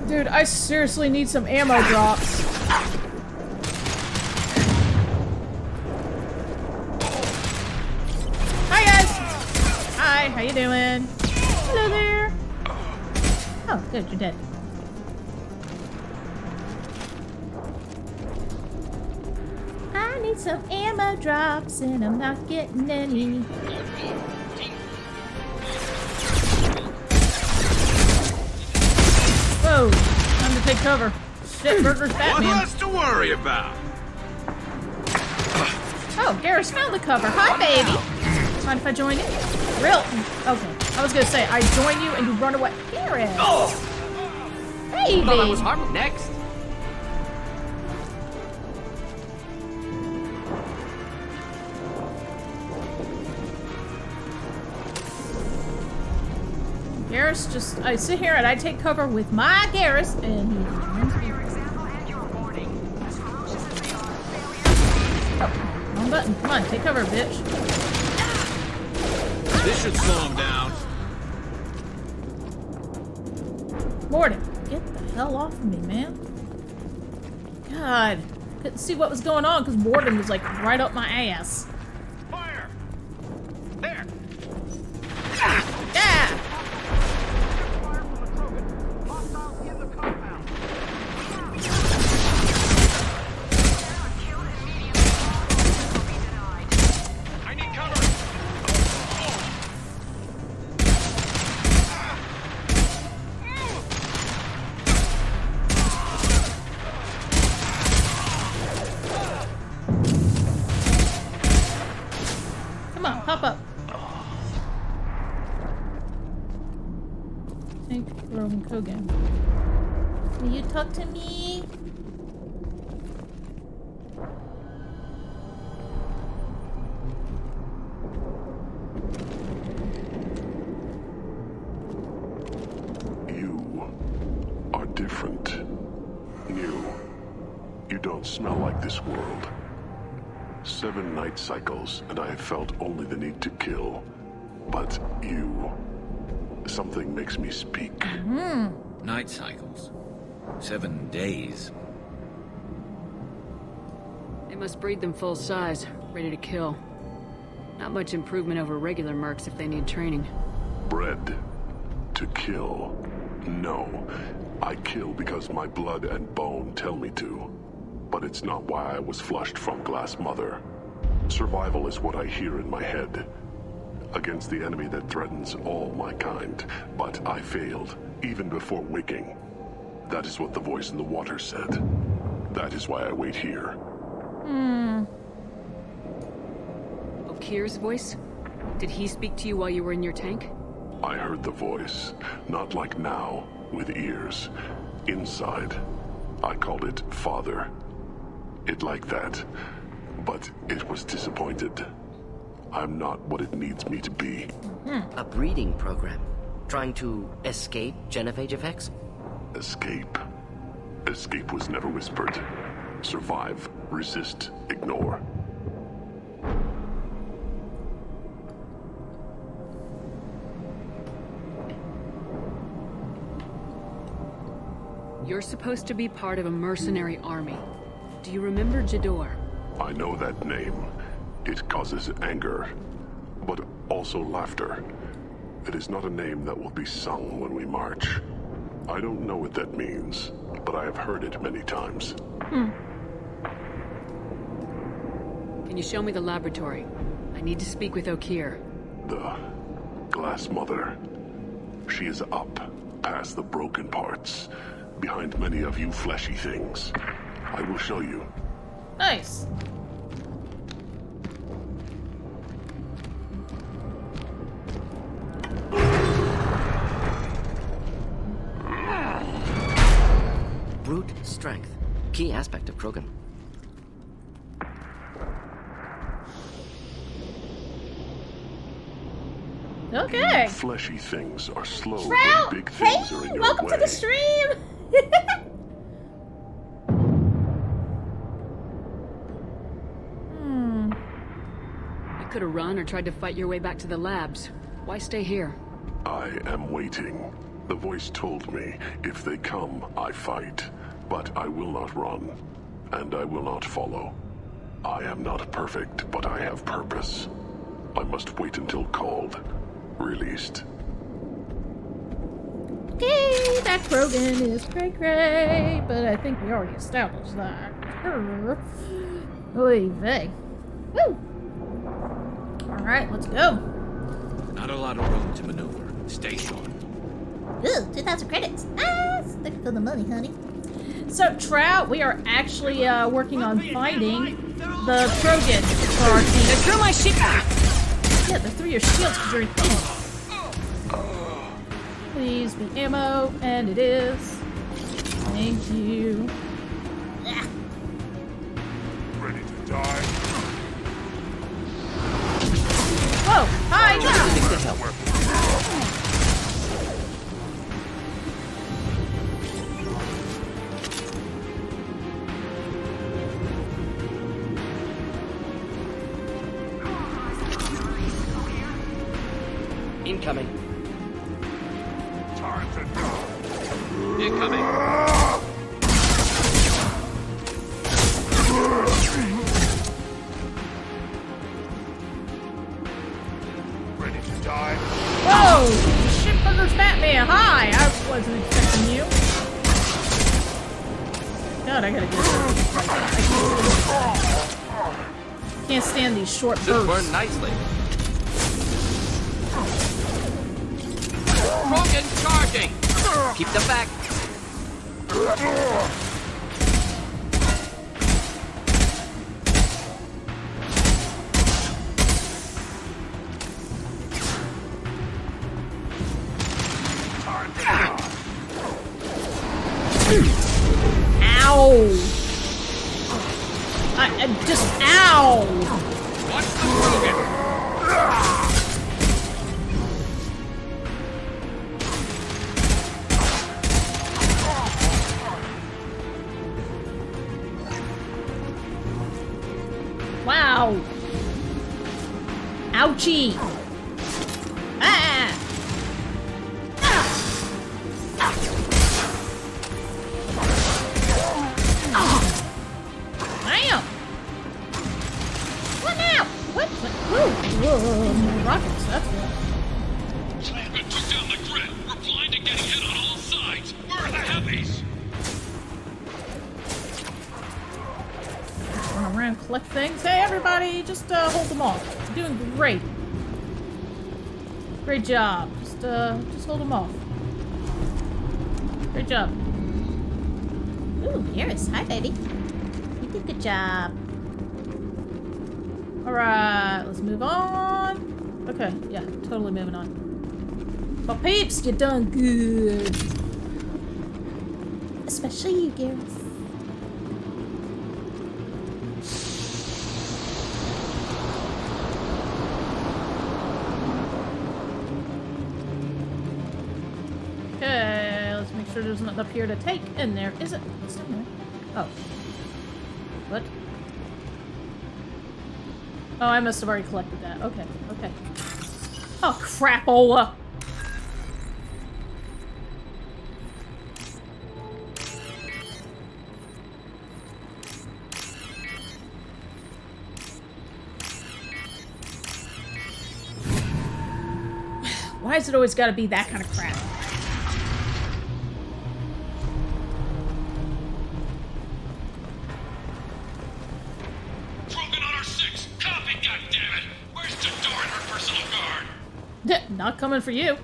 Dude, I seriously need some ammo drops. Hi guys. Hi, how you doing? Hello there. Oh, good, you're dead. I need some ammo drops and I'm not getting any. Whoa, time to take cover. Shit, Burger's Batman. What's to worry about? Oh, Garrus found the cover. Hi, baby. Mind if I join you? Real? Okay. I was gonna say, I join you and you run away. Garrus. Oh. Baby. Thought I was harmless. Next. Garrus just, I sit here and I take cover with my Garrus and he joins me. Oh, wrong button. Come on, take cover, bitch. This should slow him down. Morden, get the hell off of me, man. God, couldn't see what was going on because Morden was like right up my ass. Fire! There! Yeah! Come on, pop up. Thank Roman Kogan. Will you talk to me? You are different. New. You don't smell like this world. 7 night cycles, and I have felt only the need to kill. But you... something makes me speak. Night cycles. 7 days. They must breed them full size, ready to kill. Not much improvement over regular mercs if they need training. Bred to kill. No. I kill because my blood and bone tell me to. But it's not why I was flushed from Glass Mother. Survival is what I hear in my head. Against the enemy that threatens all my kind. But I failed, even before waking. That is what the voice in the water said. That is why I wait here. Okir's voice? Did he speak to you while you were in your tank? I heard the voice, not like now, with ears. Inside. I called it Father. It like that, but it was disappointed. I'm not what it needs me to be. A breeding program. Trying to escape genophage effects? Escape. Escape was never whispered. Survive, resist, ignore. You're supposed to be part of a mercenary army. Do you remember Jador? I know that name. It causes anger, but also laughter. It is not a name that will be sung when we march. I don't know what that means, but I have heard it many times. Can you show me the laboratory? I need to speak with Okeer. The Glass Mother. She is up, past the broken parts, behind many of you fleshy things. I will show you. Nice. Brute strength. Key aspect of Krogan. Okay. Fleshy things are slow Trout! when big things are in Hey, your welcome way. to the stream. You could have run or tried to fight your way back to the labs. Why stay here? I am waiting. The voice told me, if they come, I fight. But I will not run. And I will not follow. I am not perfect, but I have purpose. I must wait until called. Released. Okay, that Krogan is cray-cray, but I think we already established that. Oy vey. Woo! Alright, let's go. Not a lot of room to maneuver. Stay short. Ooh, 2,000 credits. Nice. Looking for the money, honey. So, Trout, we are actually working on finding the Krogan for our team. They threw my ship back! Yeah, they threw your shields because you're an idiot. Please be ammo, and it is. Thank you. Ready to die? Whoa! Hi! Anything to help. Incoming. Time to die. Incoming. Ready to die? Whoa! Shitburger's Batman! Hi! I wasn't expecting you. God, I gotta get I can't stand these short Should bursts. burn nicely. Krogan charging! Keep them back. Ow! I just ow! Watch the Krogan! Wow! Ouchie! Ah! Damn! What now? What? Whoa, more rockets, that's good. Krogan took down the grid. We're blind and getting hit on all sides. Where are the heavies? Run around, collect things. Hey, everybody, just hold them off. You're doing great. Great job. Just hold them off. Great job. Ooh, Garrus. Hi, baby. You did a good job. Alright, let's move on. Okay, yeah, totally moving on. But peeps, you done good. Especially you, Garrus. Okay, let's make sure there's nothing up here to take. And there isn't. What's down there? Oh. What? Oh, I must have already collected that. Okay, okay. Oh, crapola! Why has it always got to be that kind of crap? Not coming for you.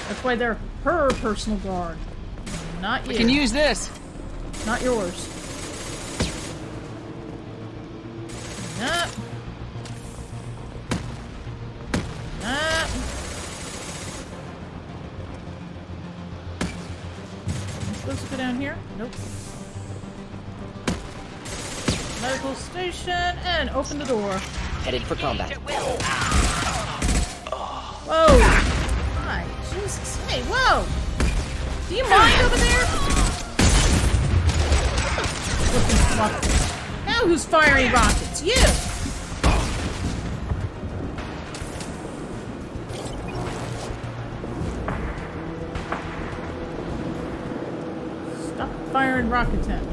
That's why they're her personal guard. Not you. We can use this. Not yours. Nope. Nope. I'm supposed to go down here? Nope. Medical station and open the door. Headed for combat. Whoa! Hi, Jesus. Hey, whoa! Do you mind over there? Now who's firing rockets? You! Stop firing rockets at me.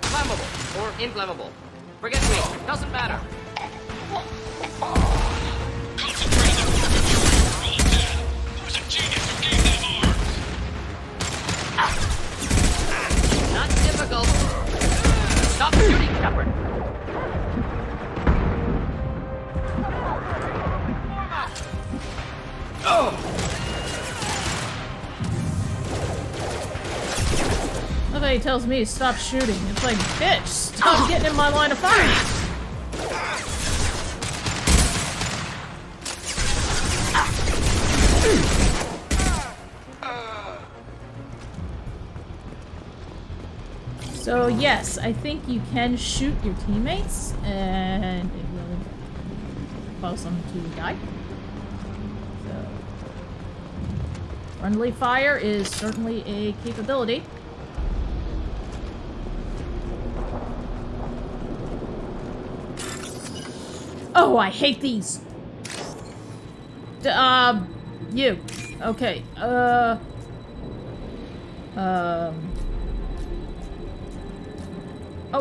Flammable or inflammable. Forget me. Doesn't matter. Not difficult. Stop shooting, Shepard. Nobody tells me to stop shooting. It's like, bitch, stop getting in my line of fire. So yes, I think you can shoot your teammates, and it will cause them to die. So, friendly fire is certainly a capability. Oh, I hate these! You. Okay, oh,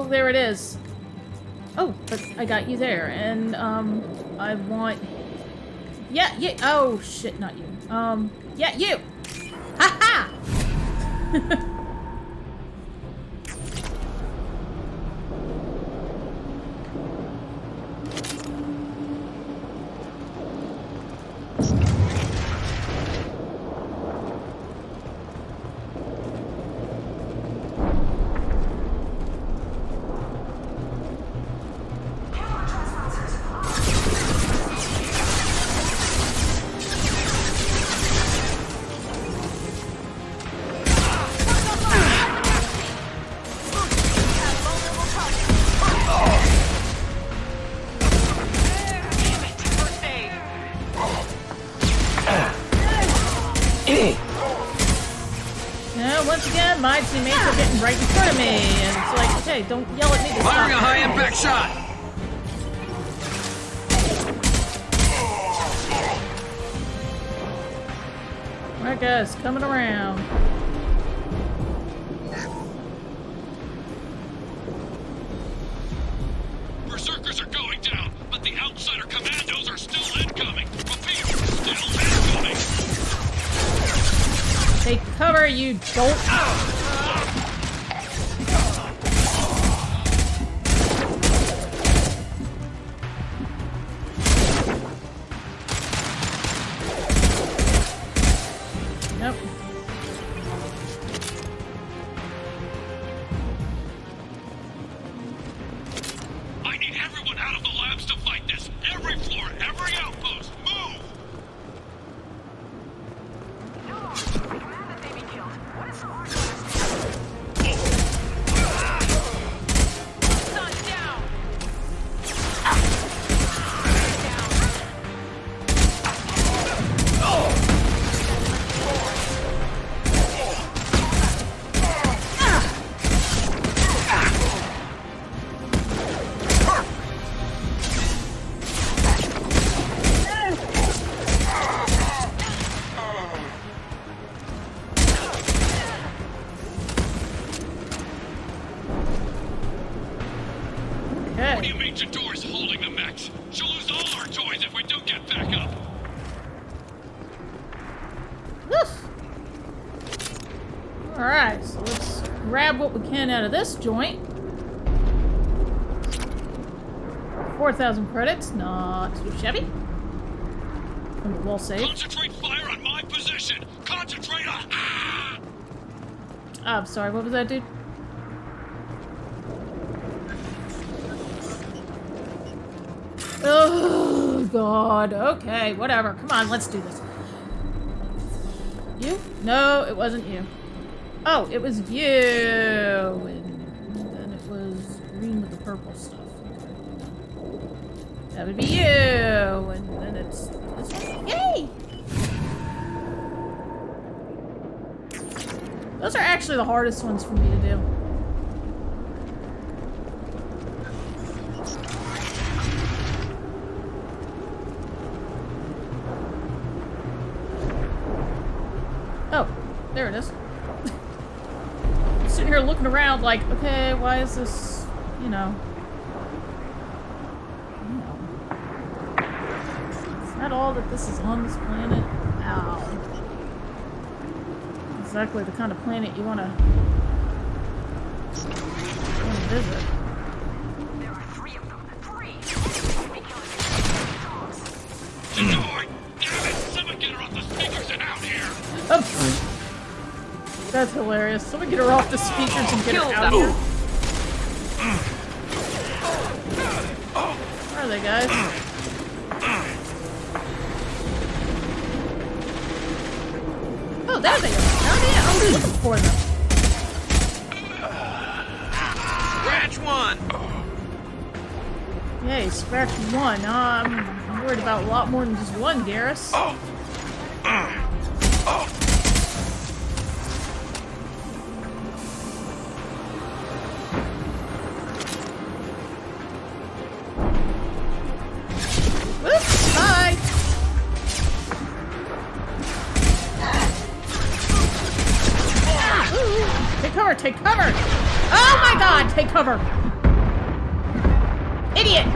there it is. Oh, but I got you there, and, I want... Yeah, oh, shit, not you. Yeah, you! Ha-ha! Once again, my teammates are getting right in front of me, and it's like, okay, don't yell at me to stop. Firing a high-impact shot! Alright guys, coming around. Berserkers are going down, but the outsider commandos are still incoming. Repeat, still incoming. Take cover, you dolt. Nope. I need everyone out of the labs to fight this. Every floor, every outpost, move! Alright, so let's grab what we can out of this joint. 4,000 credits, not too shabby. From the wall save. Concentrate fire on my position! Concentrate on... Ah! Oh, I'm sorry, what was that, dude? Oh, God. Okay, whatever. Come on, let's do this. You? No, it wasn't you. Oh, it was you! And then it was green with the purple stuff. That would be you! And then it's this one. Yay! Those are actually the hardest ones for me to do. Oh, there it is. Sitting here looking around like, okay, why is this, you know... Is that all that this is on this planet? Ow. Exactly the kind of planet you want to visit. There are 3 of them. 3! Lenore! Damn it! Someone get her off the speakers and out here! Oh. That's hilarious. Someone get her off the speakers and get her out here. Where are they, guys? Oh, there they are. Oh, yeah, I'm looking for them. Scratch 1! Yay, scratch 1. I'm worried about a lot more than just one, Garrus. Whoops, bye! Ooh, take cover, take cover! Oh my god, take cover! Idiot!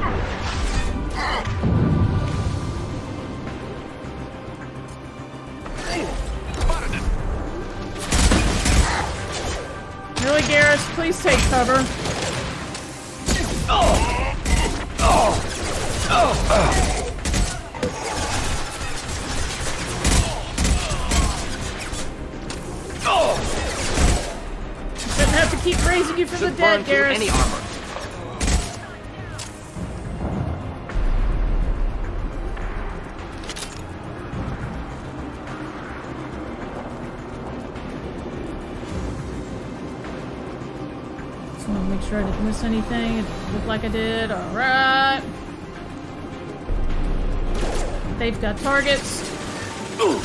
Really, Garrus? Please take cover. Shouldn't have to keep raising you from the dead, Garrus. Any armor. Just want to make sure I didn't miss anything. It didn't look like I did. Alright. They've got targets. Ooh.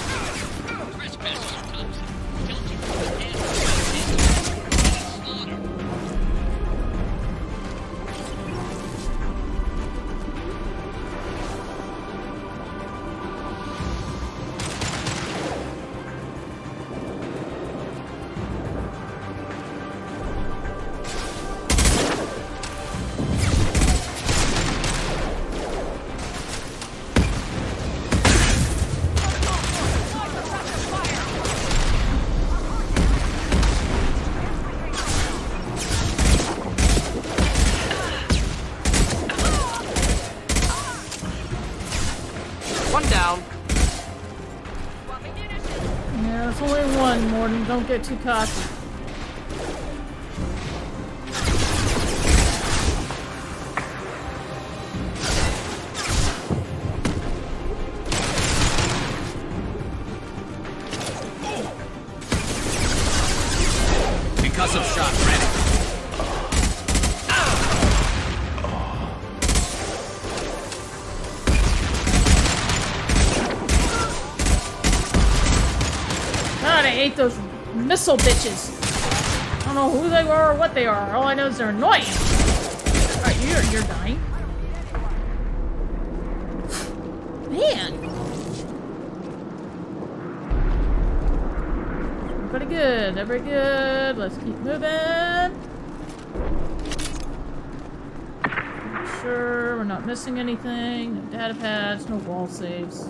One down. Yeah, it's only one, Morden. Don't get too cocky. Concussive shot ready. God, I hate those missile bitches. I don't know who they are or what they are. All I know is they're annoying. Alright, you're dying. Man. Pretty good. They're pretty good. Let's keep moving. Make sure we're not missing anything. No data pads, no wall saves.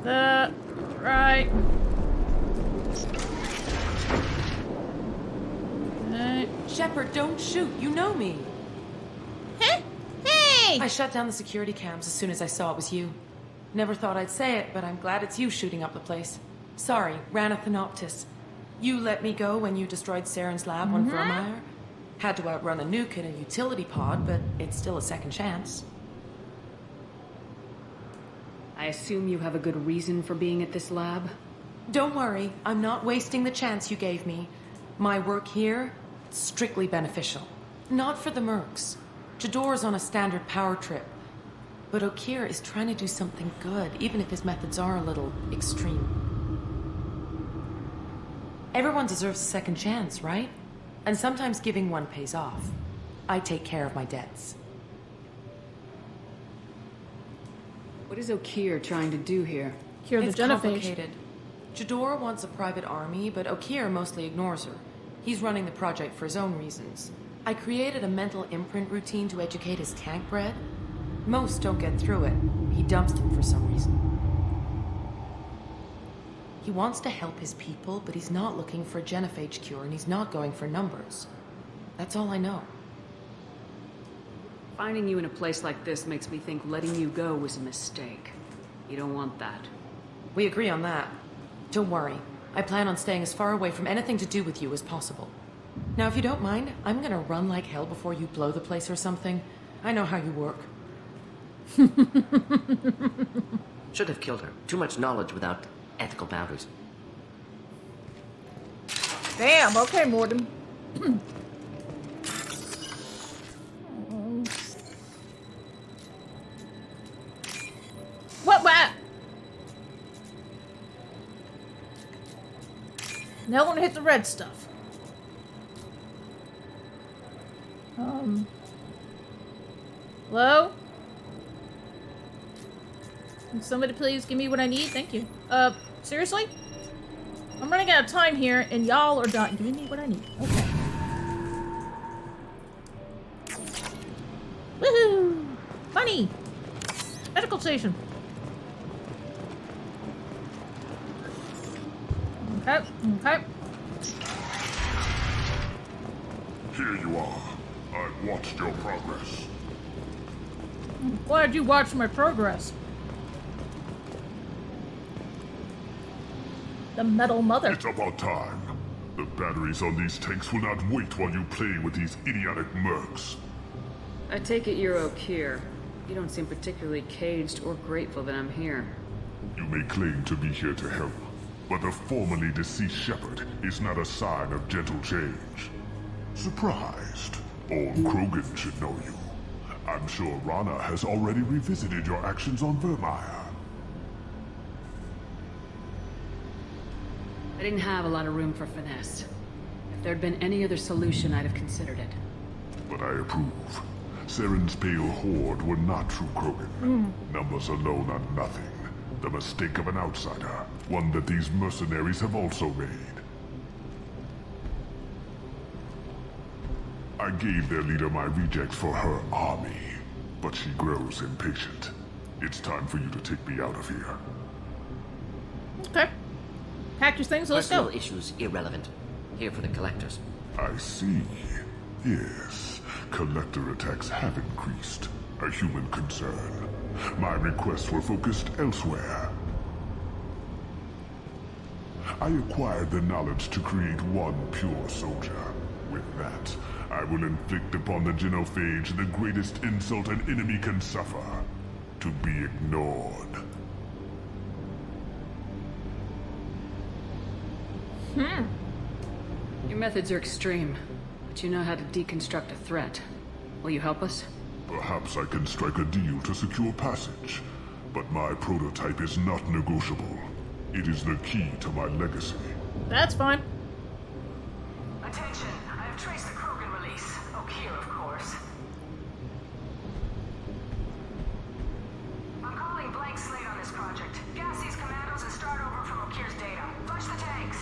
That. Right. Shepard, don't shoot. You know me. Huh? Hey! I shut down the security cams as soon as I saw it was you. Never thought I'd say it, but I'm glad it's you shooting up the place. Sorry, Ranathanoptis. You let me go when you destroyed Saren's lab on Vermeer. Had to outrun a nuke in a utility pod, but it's still a second chance. I assume you have a good reason for being at this lab? Don't worry, I'm not wasting the chance you gave me. My work here, strictly beneficial. Not for the mercs. Jador's on a standard power trip. But Okeer is trying to do something good, even if his methods are a little extreme. Everyone deserves a second chance, right? And sometimes giving one pays off. I take care of my debts. What is Okeer trying to do here? Cure the It's genophage. complicated. Jador wants a private army, but Okeer mostly ignores her. He's running the project for his own reasons. I created a mental imprint routine to educate his tank bred. Most don't get through it. He dumps them for some reason. He wants to help his people, but he's not looking for a genophage cure, and he's not going for numbers. That's all I know. Finding you in a place like this makes me think letting you go was a mistake. You don't want that. We agree on that. Don't worry. I plan on staying as far away from anything to do with you as possible. Now, if you don't mind, I'm gonna run like hell before you blow the place or something. I know how you work. Should have killed her. Too much knowledge without ethical boundaries. Damn, okay, Morden. What? Now I want to hit the red stuff. Hello? Can somebody please give me what I need? Thank you. Seriously? I'm running out of time here, and y'all are not giving me what I need. Okay. Woohoo! Funny! Medical station. Okay. Here you are. I've watched your progress. I'm glad you watched my progress. The Metal Mother. It's about time. The batteries on these tanks will not wait while you play with these idiotic mercs. I take it you're Okeer. You don't seem particularly caged or grateful that I'm here. You may claim to be here to help, but the formerly deceased Shepard is not a sign of gentle change. Surprised? Old Krogan should know you. I'm sure Rana has already revisited your actions on Vermeer. I didn't have a lot of room for finesse. If there'd been any other solution, I'd have considered it. But I approve. Saren's pale horde were not true Krogan. Numbers alone are nothing. The mistake of an outsider. One that these mercenaries have also made. I gave their leader my rejects for her army, but she grows impatient. It's time for you to take me out of here. Okay. Pack your things, let's go. Personal issues irrelevant. Here for the collectors. I see. Yes, collector attacks have increased. A human concern. My requests were focused elsewhere. I acquired the knowledge to create one pure soldier. With that, I will inflict upon the genophage the greatest insult an enemy can suffer. To be ignored. Your methods are extreme, but you know how to deconstruct a threat. Will you help us? Perhaps I can strike a deal to secure passage, but my prototype is not negotiable. It is the key to my legacy. That's fine. Attention, I have traced the Krogan release. Okeer, of course. I'm calling blank slate on this project. Gas these commandos and start over from Okeer's data. Flush the tanks.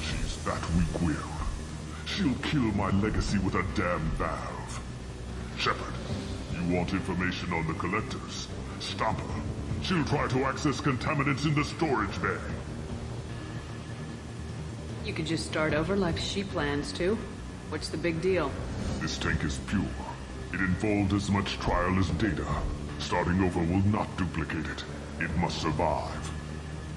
She's that weak-willed. She'll kill my legacy with a damn valve. Shepard, you want information on the collectors? Stop her. She'll try to access contaminants in the storage bay. You could just start over like she plans to. What's the big deal? This tank is pure. It involved as much trial as data. Starting over will not duplicate it. It must survive.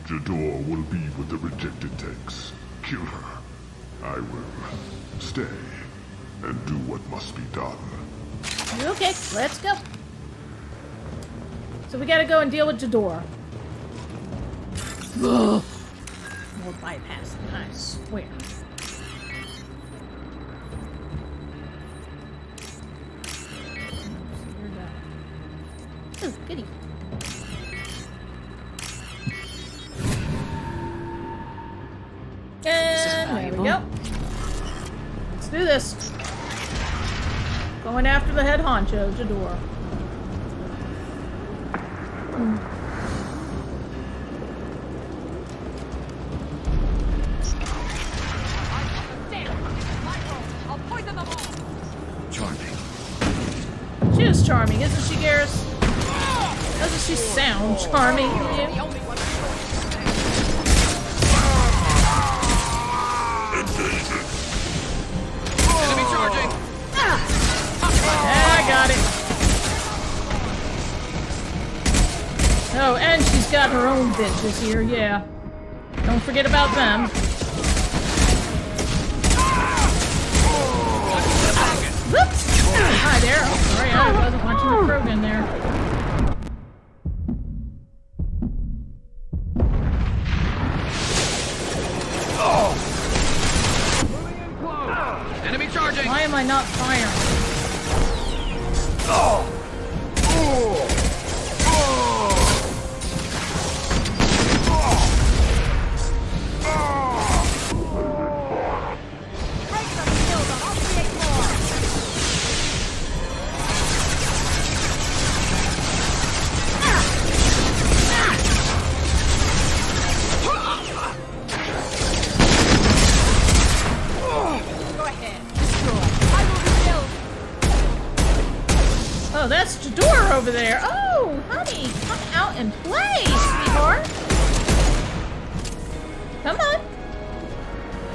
Jador will be with the rejected tanks. Kill her. I will stay and do what must be done. Okay, let's go. So we gotta go and deal with Jador. Ugh. We'll bypass it, I swear. Oh, goody. And there we go. Let's do this. Going after the head honcho, Jador. Charming. She is charming, isn't she, Garrus? Doesn't she sound charming to you? Enemy charging! Yeah, I got it. Oh, and she's got her own bitches here, yeah. Don't forget about them. Whoops! Hi there. Oh, sorry, I wasn't watching the Krogan there. Enemy charging! Why am I not firing? Oh, that's Jador over there. Oh, honey, come out and play, sweetheart. Come on.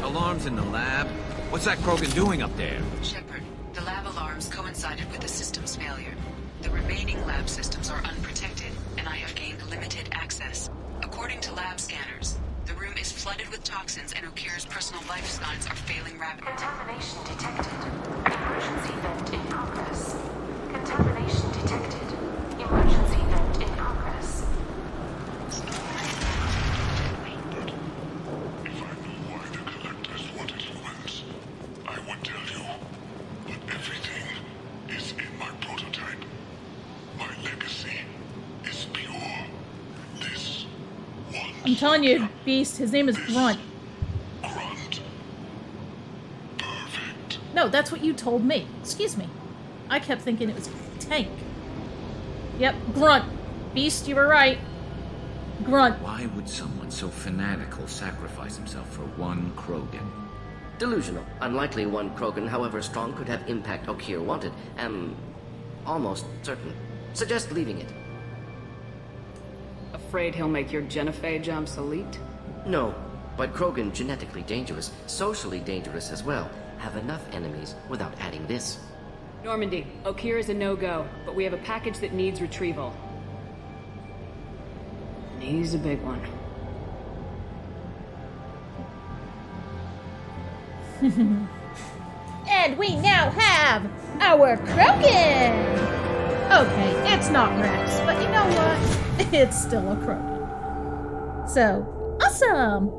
Alarms in the lab? What's that Krogan doing up there? Shepard, the lab alarms coincided with the system's failure. The remaining lab systems are unprotected, and I have gained limited access. According to lab scanners, the room is flooded with toxins and Okir's personal life signs are failing rapidly. Contamination detected. Emergency vent in progress. Contamination detected. Emergency vent in progress. If I knew why the collectors wanted humans, I would tell you. But everything is in my prototype. My legacy is pure. This one. I'm telling you, Beast, his name is Grunt. Grunt. Perfect. No, that's what you told me. Excuse me. I kept thinking it was Tank. Yep, Grunt. Beast, you were right. Grunt. Why would someone so fanatical sacrifice himself for one Krogan? Delusional. Unlikely one Krogan, however strong, could have impact Okir wanted. Am almost certain. Suggest leaving it. Afraid he'll make your genophage obsolete? No, but Krogan genetically dangerous, socially dangerous as well. Have enough enemies without adding this. Normandy, Okir is a no-go, but we have a package that needs retrieval. And he's a big one. And we now have our Krogan! Okay, it's not Rex, but you know what? It's still a Krogan. So, awesome!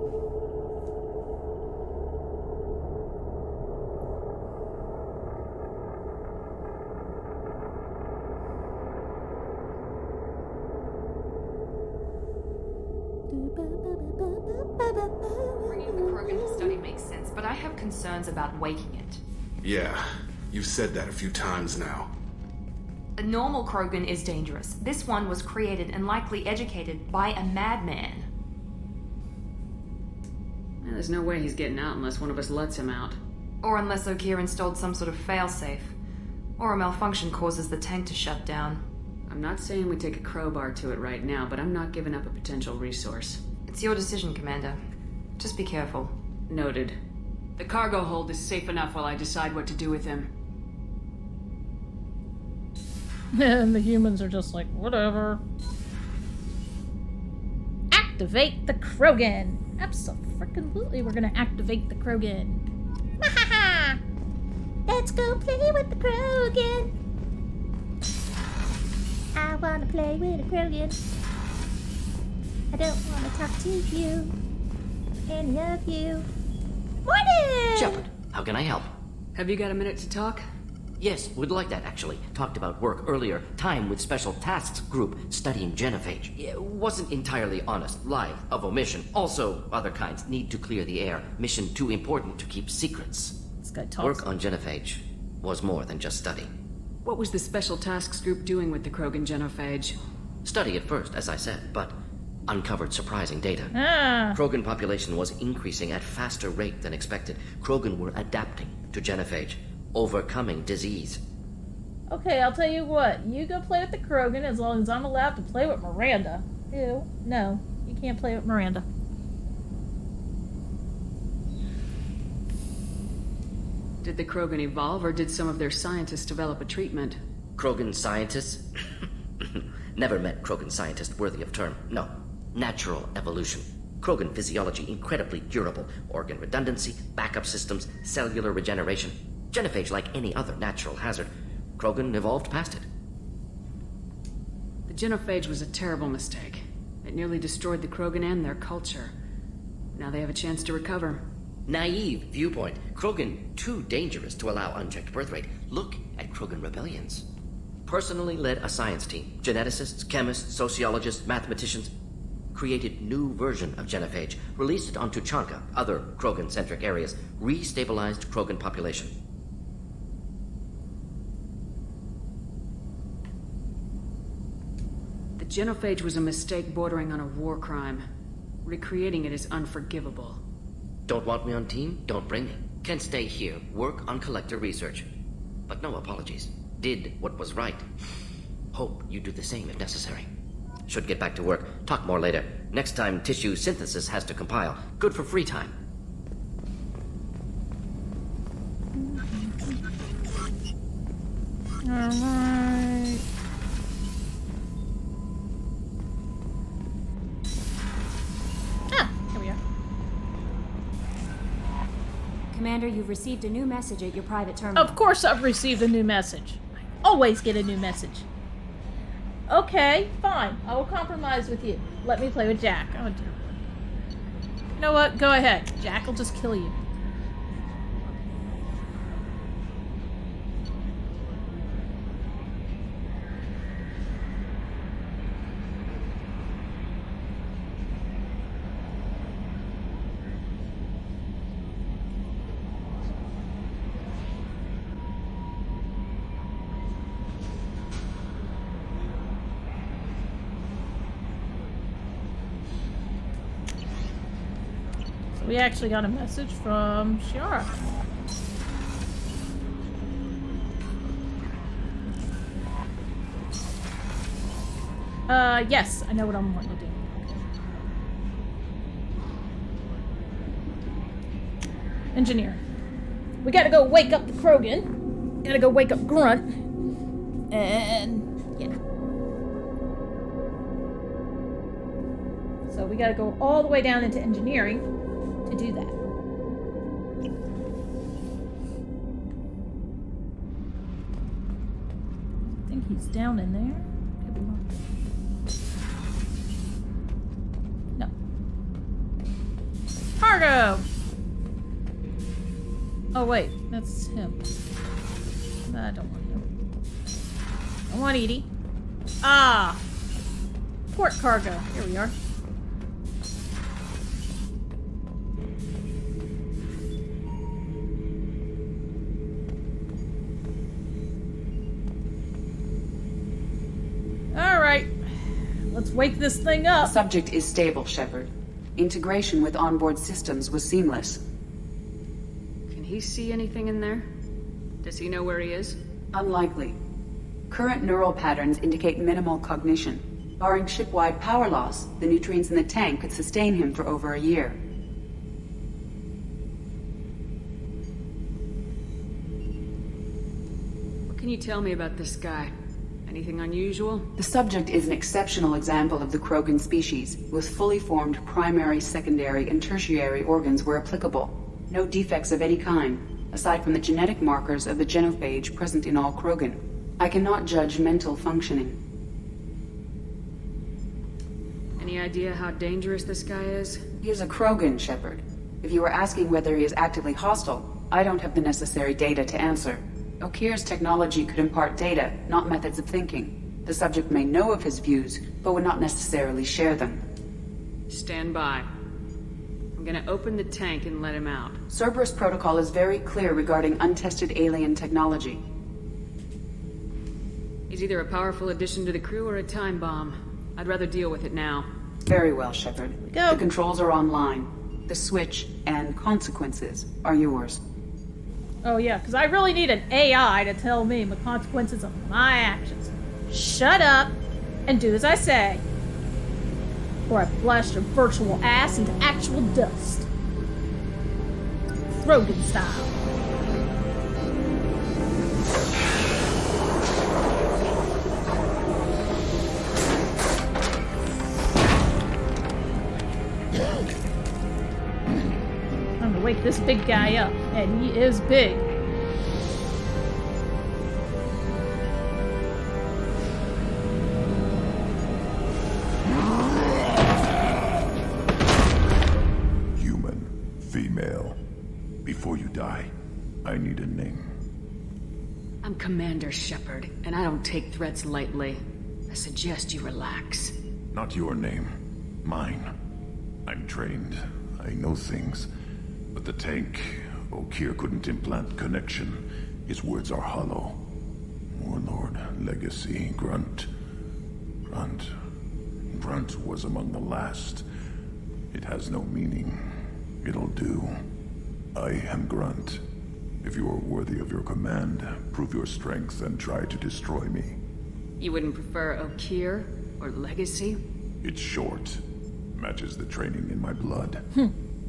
Bringing the Krogan to study makes sense, but I have concerns about waking it. Yeah, you've said that a few times now. A normal Krogan is dangerous. This one was created and likely educated by a madman. There's no way he's getting out unless one of us lets him out. Or unless Okir installed some sort of failsafe. Or a malfunction causes the tank to shut down. I'm not saying we take a crowbar to it right now, but I'm not giving up a potential resource. It's your decision, Commander. Just be careful. Noted. The cargo hold is safe enough while I decide what to do with him. And the humans are just like, whatever. Activate the Krogan! Abso-freaking-lutely, we're gonna activate the Krogan. Let's go play with the Krogan. I wanna play with a Krogan. I don't wanna talk to you. Any of you. Morning! Shepard, how can I help? Have you got a minute to talk? Yes, would like that actually. Talked about work earlier. Time with Special Tasks Group studying genophage. It wasn't entirely honest. Lie of omission. Also, other kinds. Need to clear the air. Mission too important to keep secrets. This guy talks. Work on genophage was more than just study. What was the Special Tasks Group doing with the Krogan genophage? Study at first, as I said, but uncovered surprising data. Krogan population was increasing at faster rate than expected. Krogan were adapting to genophage, overcoming disease. Okay, I'll tell you what. You go play with the Krogan as long as I'm allowed to play with Miranda. Ew. No, you can't play with Miranda. Did the Krogan evolve, or did some of their scientists develop a treatment? Krogan scientists? Never met Krogan scientist worthy of term. No. Natural evolution. Krogan physiology incredibly durable. Organ redundancy, backup systems, cellular regeneration. Genophage like any other natural hazard. Krogan evolved past it. The genophage was a terrible mistake. It nearly destroyed the Krogan and their culture. Now they have a chance to recover. Naive viewpoint. Krogan too dangerous to allow unchecked birth rate. Look at Krogan rebellions. Personally led a science team. Geneticists, chemists, sociologists, mathematicians. Created new version of genophage. Released it on Tuchanka, other Krogan-centric areas. Restabilized Krogan population. The genophage was a mistake bordering on a war crime. Recreating it is unforgivable. Don't want me on team? Don't bring me. Can stay here, work on collector research. But no apologies. Did what was right. Hope you do the same if necessary. Should get back to work. Talk more later. Next time tissue synthesis has to compile. Good for free time. Alright. Here we are. Commander, you've received a new message at your private terminal. Of course I've received a new message. I always get a new message. Okay, fine. I will compromise with you. Let me play with Jack. Oh, dear. You know what? Go ahead. Jack will just kill you. We actually got a message from Shiara. Yes, I know what I'm wanting to do. Engineer. We gotta go wake up the Krogan. Gotta go wake up Grunt. And yeah. So we gotta go all the way down into engineering to do that. I think he's down in there. Could be wrong. No. Cargo! Oh wait, that's him. I don't want him. I want Edie. Ah! Port cargo. Here we are. Let's wake this thing up. The subject is stable, Shepard. Integration with onboard systems was seamless. Can he see anything in there? Does he know where he is? Unlikely. Current neural patterns indicate minimal cognition. Barring ship-wide power loss, the nutrients in the tank could sustain him for over a year. What can you tell me about this guy? Anything unusual? The subject is an exceptional example of the Krogan species, with fully formed primary, secondary, and tertiary organs where applicable. No defects of any kind, aside from the genetic markers of the genophage present in all Krogan. I cannot judge mental functioning. Any idea how dangerous this guy is? He is a Krogan, Shepard. If you were asking whether he is actively hostile, I don't have the necessary data to answer. Okir's technology could impart data, not methods of thinking. The subject may know of his views, but would not necessarily share them. Stand by. I'm gonna open the tank and let him out. Cerberus protocol is very clear regarding untested alien technology. He's either a powerful addition to the crew or a time bomb. I'd rather deal with it now. Very well, Shepard. Go. The controls are online. The switch and consequences are yours. Oh yeah, because I really need an AI to tell me the consequences of my actions. Shut up and do as I say, or I blast your virtual ass into actual dust. Rogan style. I'm gonna wake this big guy up, and he is big. Human, female. Before you die, I need a name. I'm Commander Shepard, and I don't take threats lightly. I suggest you relax. Not your name. Mine. I'm trained. I know things. But the tank, Okir couldn't implant connection. His words are hollow. Warlord, Legacy, Grunt. Grunt was among the last. It has no meaning. It'll do. I am Grunt. If you are worthy of your command, prove your strength and try to destroy me. You wouldn't prefer Okir or Legacy? It's short. Matches the training in my blood.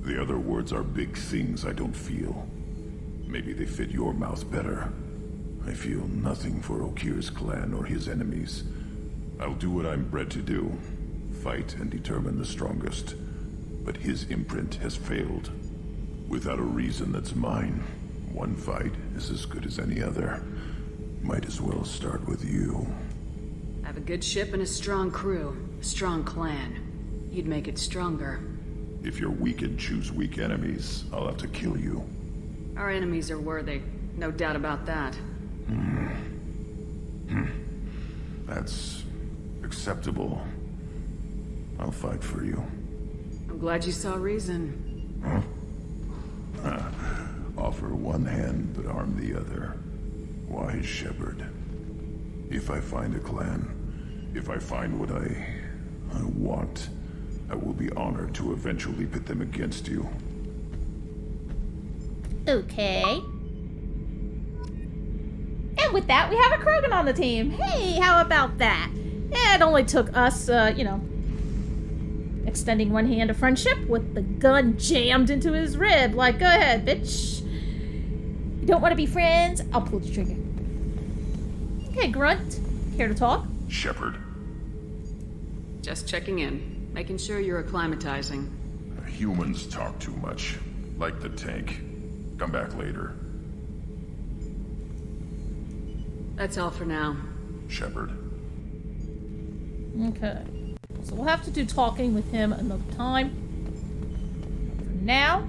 The other words are big things I don't feel. Maybe they fit your mouth better. I feel nothing for Okir's clan or his enemies. I'll do what I'm bred to do. Fight and determine the strongest. But his imprint has failed. Without a reason that's mine, one fight is as good as any other. Might as well start with you. I have a good ship and a strong crew. A strong clan. You'd make it stronger. If you're weak and choose weak enemies, I'll have to kill you. Our enemies are worthy. No doubt about that. That's acceptable. I'll fight for you. I'm glad you saw reason. Huh? Offer one hand, but arm the other. Wise Shepard. If I find a clan, if I find what I want, I will be honored to eventually pit them against you. Okay. And with that, we have a Krogan on the team. Hey, how about that? It only took us, extending one hand of friendship with the gun jammed into his rib. Like, go ahead, bitch. You don't want to be friends? I'll pull the trigger. Okay, Grunt. Care to talk? Shepard. Just checking in. Making sure you're acclimatizing. Humans talk too much. Like the tank. Come back later. That's all for now. Shepard. Okay. So we'll have to do talking with him another time. For now...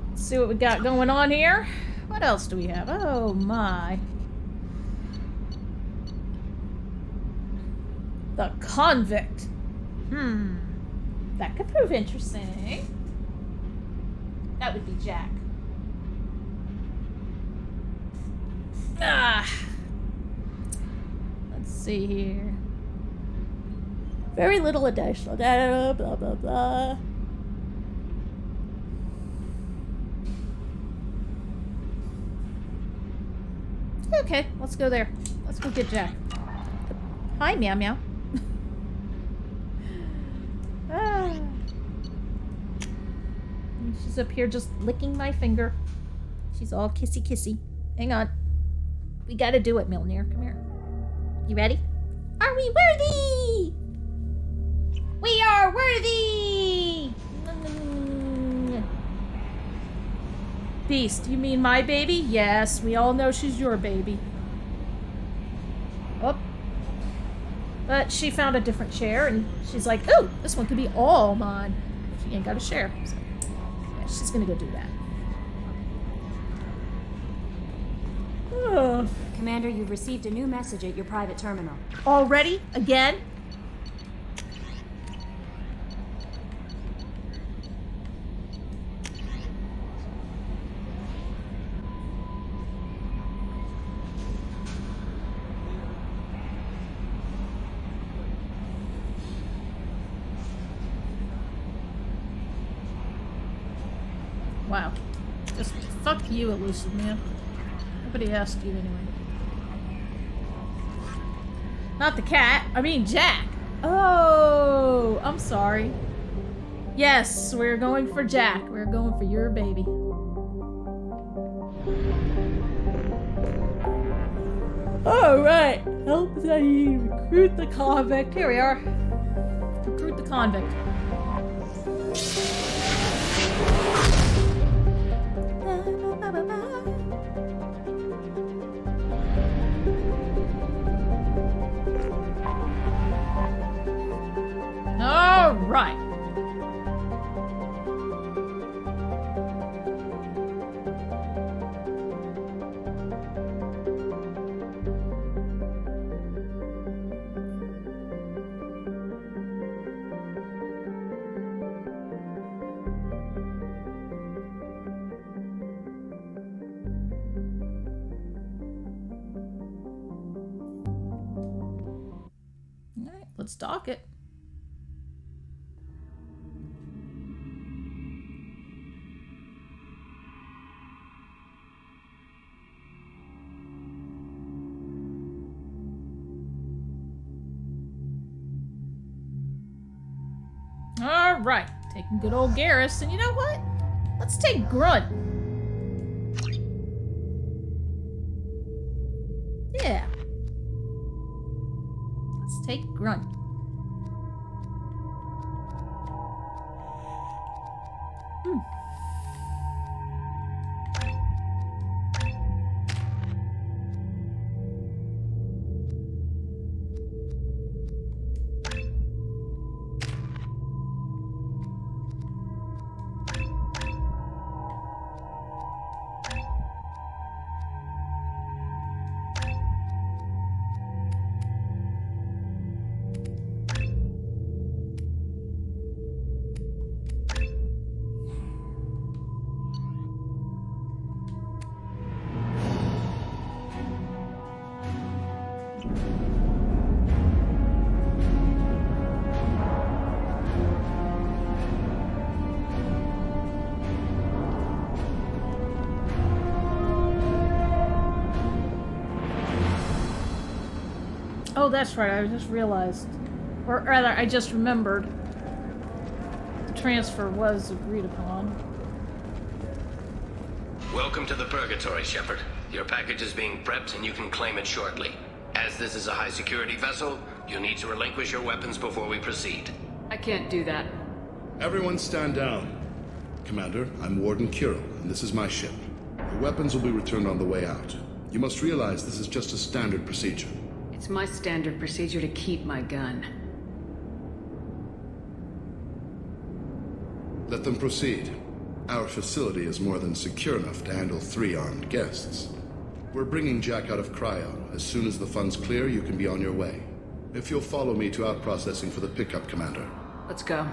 Let's see what we got going on here. What else do we have? Oh my. The convict. That could prove interesting. That would be Jack. Let's see here. Very little additional data, blah, blah, blah. Okay, let's go there. Let's go get Jack. Hi, Meow Meow. Ah. She's up here just licking my finger. She's all kissy kissy. Hang on. We gotta do it, Milner. Come here. You ready? Are we worthy? We are worthy! Beast, you mean my baby? Yes, we all know she's your baby. Oh. But she found a different chair, and she's like, oh, this one could be all mine. She ain't got a share. So, yeah, she's gonna go do that. Oh. Commander, you've received a new message at your private terminal. Already? Again? Wow. Just fuck you, elusive man. Nobody asked you anyway. Not the cat. I mean Jack. Oh, I'm sorry. Yes, we're going for Jack. We're going for your baby. Alright. Help Zaid. Recruit the convict. Here we are. Recruit the convict. All right. All right, let's dock it. All right, taking good old Garrus, and you know what? Let's take Grunt. Yeah. Let's take Grunt. Oh, that's right, I just realized. Or rather, I just remembered. The transfer was agreed upon. Welcome to the Purgatory, Shepard. Your package is being prepped and you can claim it shortly. As this is a high-security vessel, you'll need to relinquish your weapons before we proceed. I can't do that. Everyone stand down. Commander, I'm Warden Kirill, and this is my ship. Your weapons will be returned on the way out. You must realize this is just a standard procedure. It's my standard procedure to keep my gun. Let them proceed. Our facility is more than secure enough to handle 3 armed guests. We're bringing Jack out of cryo. As soon as the funds clear, you can be on your way. If you'll follow me to out-processing for the pickup, Commander. Let's go.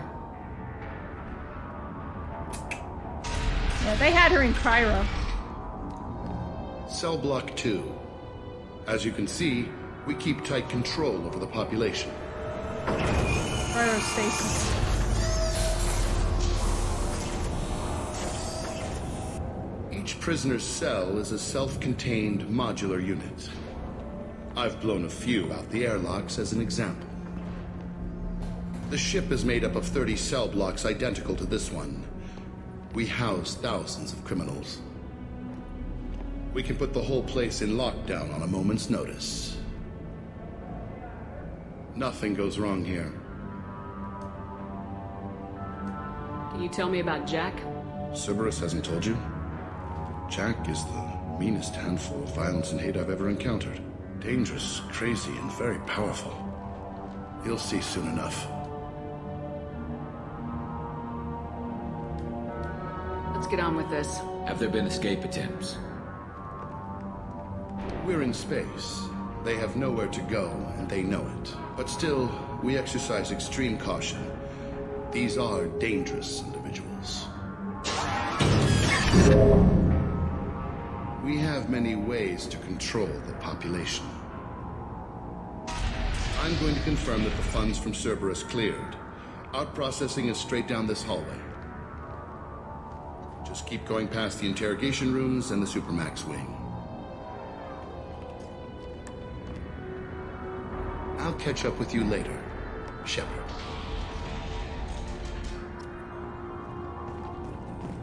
Yeah, they had her in cryo. Cell Block 2. As you can see, we keep tight control over the population. Cryostasis. Each prisoner's cell is a self-contained modular unit. I've blown a few out the airlocks as an example. The ship is made up of 30 cell blocks identical to this one. We house thousands of criminals. We can put the whole place in lockdown on a moment's notice. Nothing goes wrong here. Can you tell me about Jack? Cerberus hasn't told you? Jack is the meanest handful of violence and hate I've ever encountered. Dangerous, crazy, and very powerful. You'll see soon enough. Let's get on with this. Have there been escape attempts? We're in space. They have nowhere to go, and they know it. But still, we exercise extreme caution. These are dangerous individuals. We have many ways to control the population. I'm going to confirm that the funds from Cerberus cleared. Out processing is straight down this hallway. Just keep going past the interrogation rooms and the Supermax wing. I'll catch up with you later, Shepard.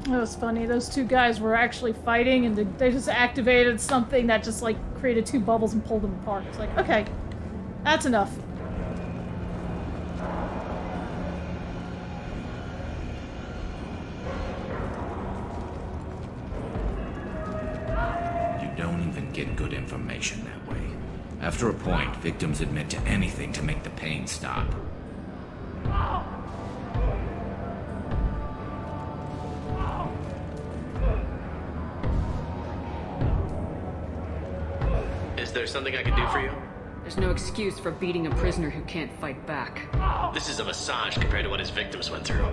That was funny. Those two guys were actually fighting, and they just activated something that just, like, created two bubbles and pulled them apart. It's like, okay, that's enough. You don't even get good information that way. After a point, victims admit to anything to make the pain stop. Is there something I can do for you? There's no excuse for beating a prisoner who can't fight back. This is a massage compared to what his victims went through.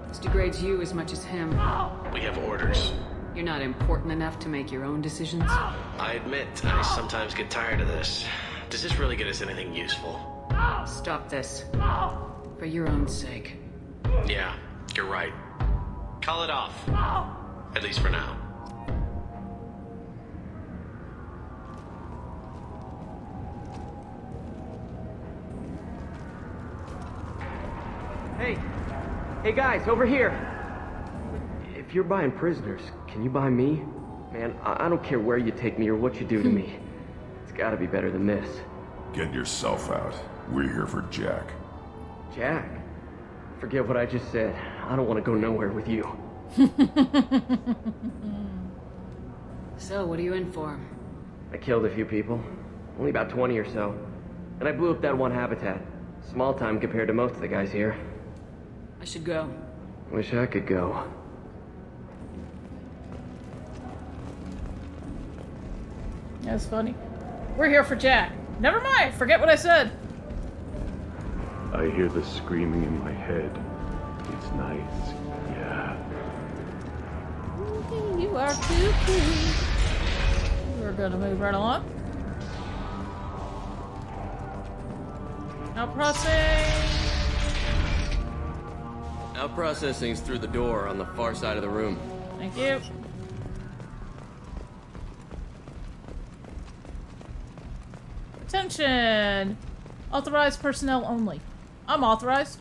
This degrades you as much as him. We have orders. You're not important enough to make your own decisions? I admit, I sometimes get tired of this. Does this really get us anything useful? Stop this. For your own sake. Yeah, you're right. Call it off. At least for now. Hey guys, over here! If you're buying prisoners, can you buy me? Man, I don't care where you take me or what you do to me. It's gotta be better than this. Get yourself out. We're here for Jack. Jack? Forget what I just said. I don't want to go nowhere with you. So, what are you in for? I killed a few people. Only about 20 or so. And I blew up that one habitat. Small time compared to most of the guys here. I should go. Wish I could go. That's funny. We're here for Jack. Never mind, forget what I said. I hear the screaming in my head. It's nice, yeah. You are too cute. We're gonna move right along. Now processing. Now processing's through the door on the far side of the room. Thank you. Attention! Authorized personnel only. I'm authorized.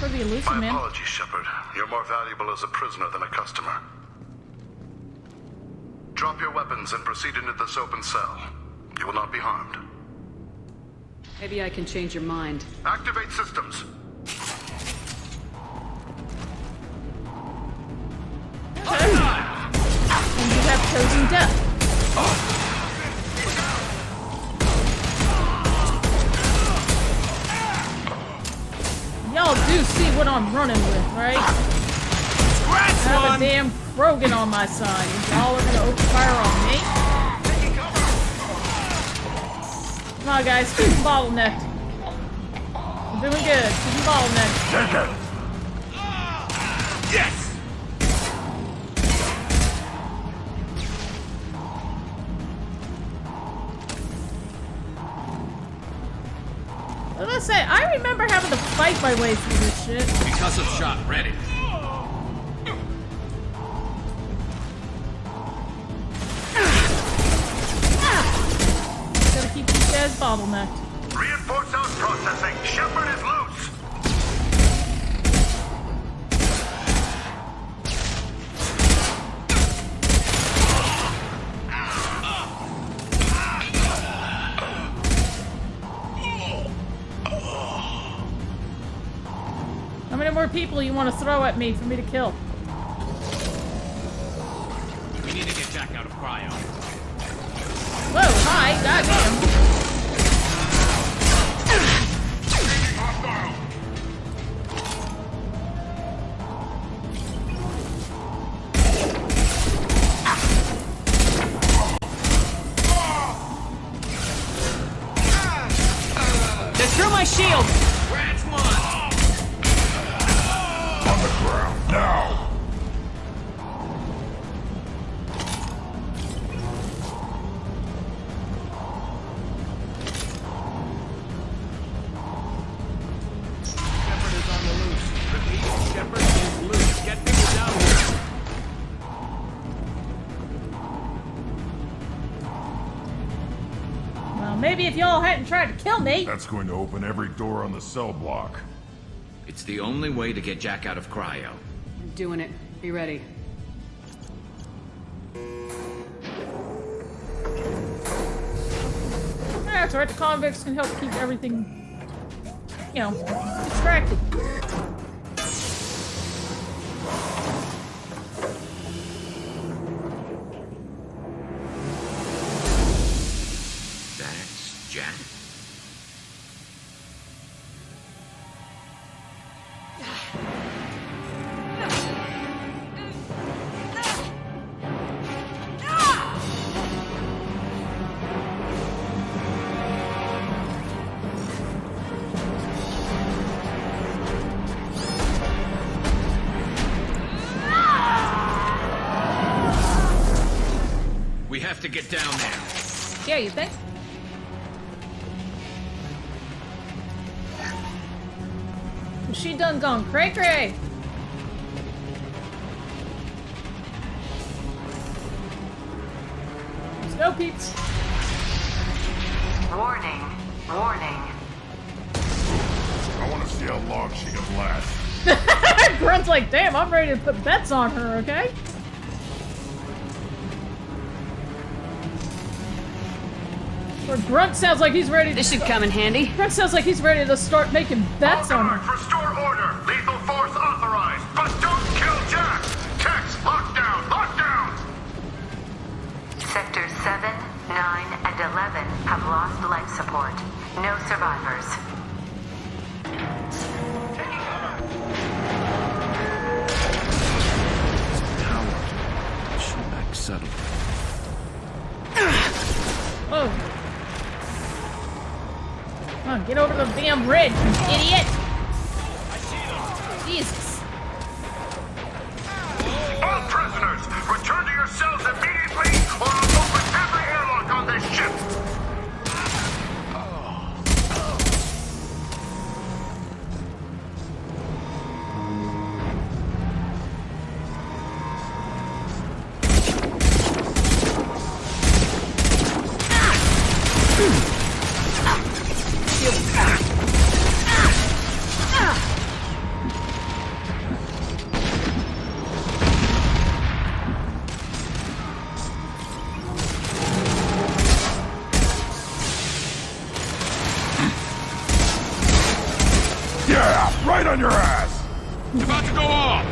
For the elusive My man. apologies, Shepard. You're more valuable as a prisoner than a customer. Drop your weapons and proceed into this open cell. You will not be harmed. Maybe I can change your mind. Activate systems. And you have chosen death. Y'all do see what I'm running with, right? I have a damn Krogan on my side, and y'all are gonna open fire on me? Come on, guys, keep bottlenecked. We're doing good. Keep bottlenecked. Yes! Let's say, I remember having to fight my way through this shit. Because of shot ready. bottlenecked. Reinforce out processing. Shepard is loose. How many more people you want to throw at me for me to kill? We need to get Jack out of cryo. Whoa, hi, goddamn. They threw my shield! Rats one! On the ground, now! Shepard is on the loose. Repeat, Shepard is loose. Get people down here. Well, maybe if y'all hadn't tried to kill me. That's going to open every door on the cell block. It's the only way to get Jack out of cryo. I'm doing it. Be ready. That's right, the convicts can help keep everything, you know, distracted. That's Jack? We have to get down there. Yeah, you think? She done gone cray-cray. Let's go, peeps. Warning. Warning. I want to see how long she can last. Grunt's like, damn, I'm ready to put bets on her, okay? Or Grunt sounds like he's ready to... This should come in handy. Grunt sounds like he's ready to start making bets on her. Restore order. Lethal force authorized. But don't kill Jack. Text, lockdown, lockdown. Sectors 7, 9, and 11 have lost life support. No survivors. Power. Shoot back subtle. Whoa. Come on, get over the damn bridge, you idiot! Jesus. All prisoners, return to your cells immediately or I'll open every airlock on this ship. Yeah, right on your ass. It's about to go off.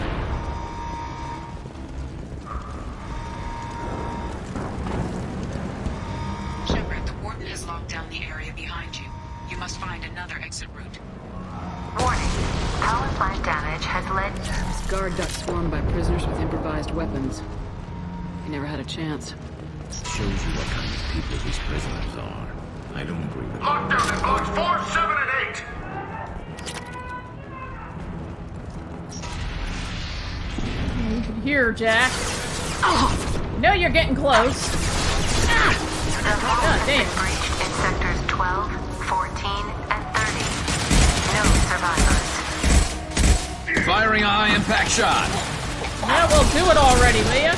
Shepard, the warden has locked down the area behind you. You must find another exit route. Warning. Power plant damage has led... This guard got swarmed by prisoners with improvised weapons. He never had a chance. Shows you what kind of people these prisoners are. I don't agree with that. Lockdown in blocks 4, 7, and 8. You can hear Jack. Oh, no, you're getting close. The vault God has damn. been breached in sectors 12, 14, and 30. No survivors. Firing a high-impact shot. Yeah, well, do it already, will ya?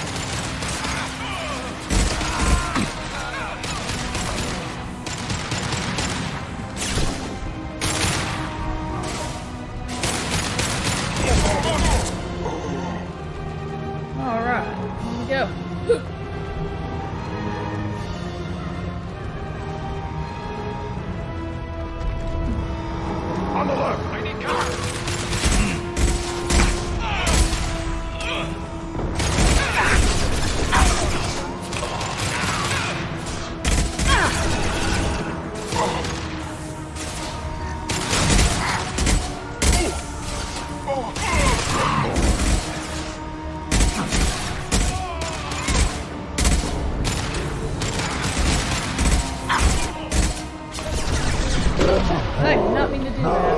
go. On the left! I need cover! I did not mean to do that.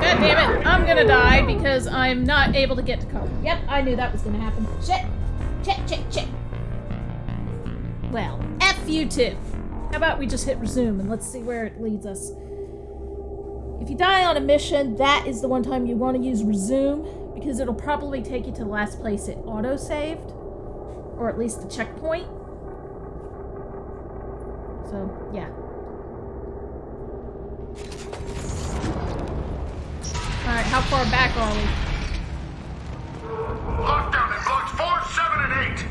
God damn it, I'm gonna die because I'm not able to get to cover. Yep, I knew that was gonna happen. Shit! Shit. Well, F you too. How about we just hit resume and let's see where it leads us. If you die on a mission, that is the one time you want to use resume, because it'll probably take you to the last place it auto-saved. Or at least the checkpoint. So, yeah. Alright, how far back are we? Lockdown in blocks 4, 7, and 8!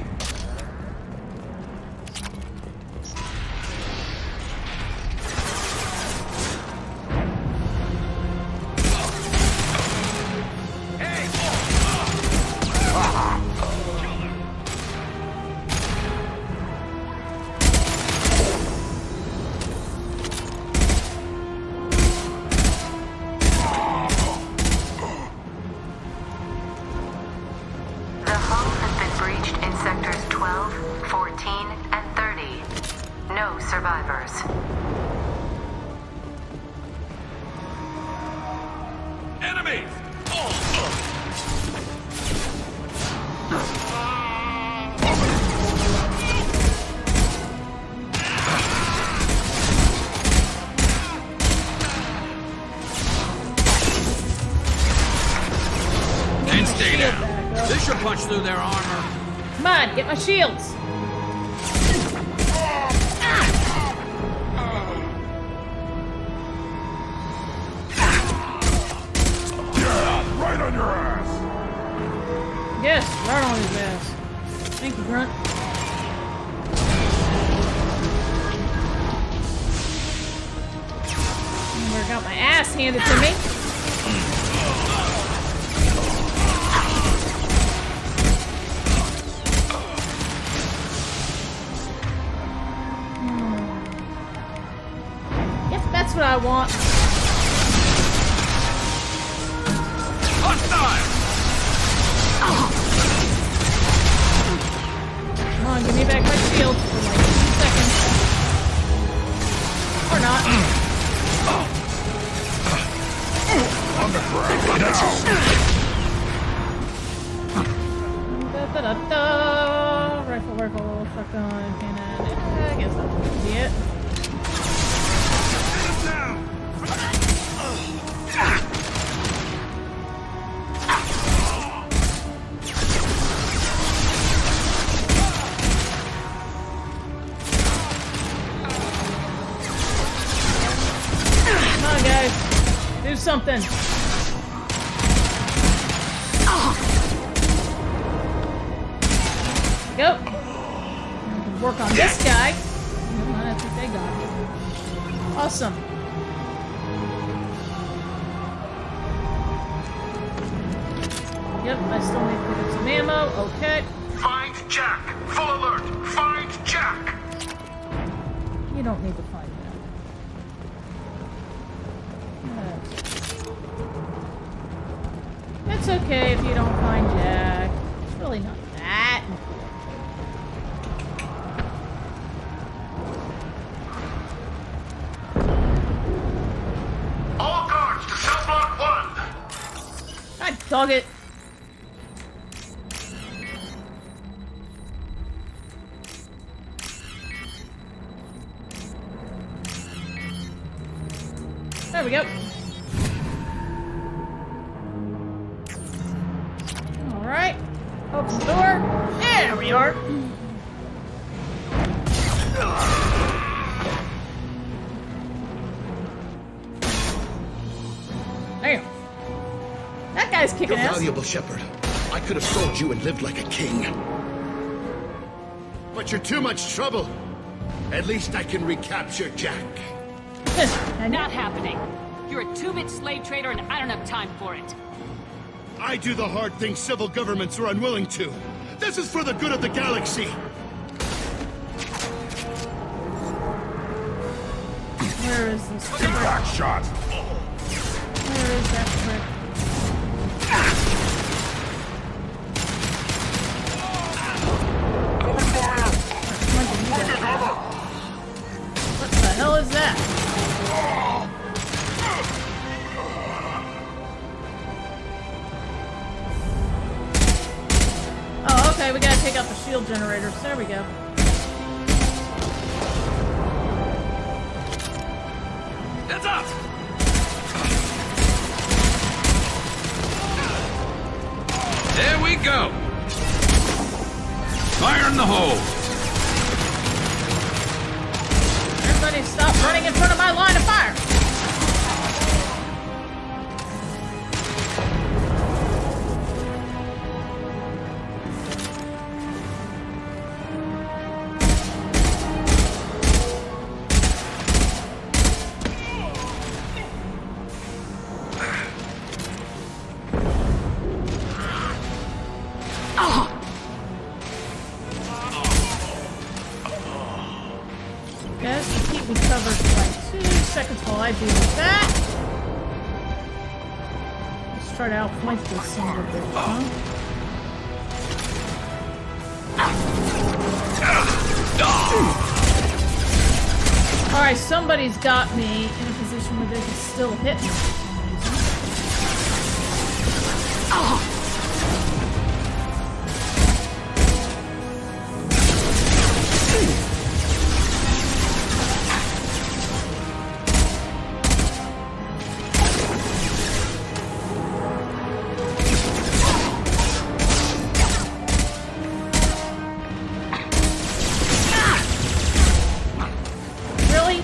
And stay down. This should punch through their armor. Come on, get my shields. Right on your ass! Yes, right on his ass. Thank you, Grunt. I got my ass handed to me. Yep, that's what I want. Come on, give me back my shield for like 2 seconds. Or not. On the ground now! Da-da-da-da. Rifle, shotgun, cannon. I guess that would be it. Come on, guys. Do something. Go. Work on this guy. I think they got it. Awesome. Yep, I still need to pick up some ammo. Okay. Find Jack! Full alert! Find Jack! You don't need to find that. It's okay if you don't find Jack. It's really not that important. All guards to cell block 1! God dog it. There we go. Open the door. There we are. Damn. That guy's kicking You're ass. valuable, Shepard. I could have sold you and lived like a king. But you're too much trouble. At least I can recapture Jack. Not happening. You're a two-bit slave trader and I don't have time for it. I do the hard things civil governments are unwilling to. This is for the good of the galaxy. Where is this? Impact shot. Where is that prick? What the hell is that? Oh, okay, we gotta take out the shield generators. There we go. Heads up! There we go! Fire in the hole! Everybody stop running in front of my line of fire! Guys, keep me covered for like 2 seconds while I do that. Let's try to outflank this son of a bitch, huh? Alright, somebody's got me in a position where they can still hit me. Really?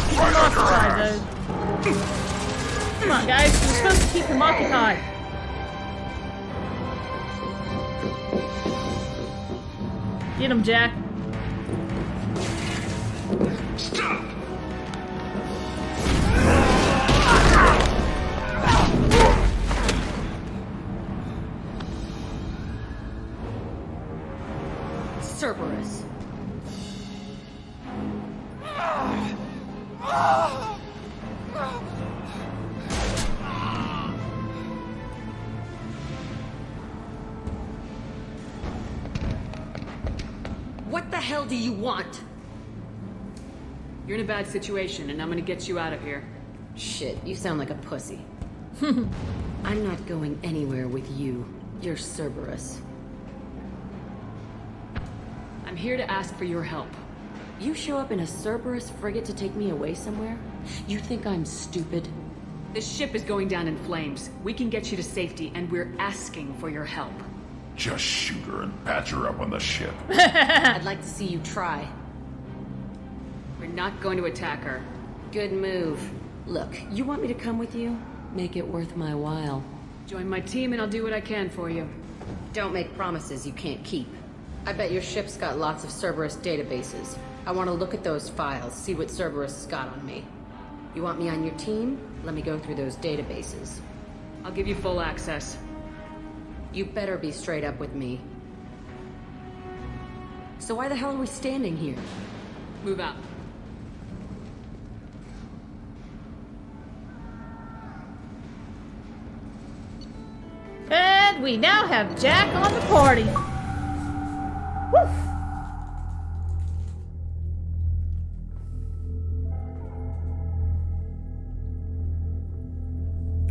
Keep him occupied, dude. Come on, guys. We're supposed to keep him occupied. Get him, Jack. Stop! Cerberus. What the hell do you want? You're in a bad situation, and I'm gonna get you out of here. Shit, you sound like a pussy. I'm not going anywhere with you. You're Cerberus. I'm here to ask for your help. You show up in a Cerberus frigate to take me away somewhere? You think I'm stupid? This ship is going down in flames. We can get you to safety, and we're asking for your help. Just shoot her and patch her up on the ship. I'd like to see you try. We're not going to attack her. Good move. Look, you want me to come with you? Make it worth my while. Join my team and I'll do what I can for you. Don't make promises you can't keep. I bet your ship's got lots of Cerberus databases. I want to look at those files, see what Cerberus has got on me. You want me on your team? Let me go through those databases. I'll give you full access. You better be straight up with me. So why the hell are we standing here? Move out. And we now have Jack on the party. Woo.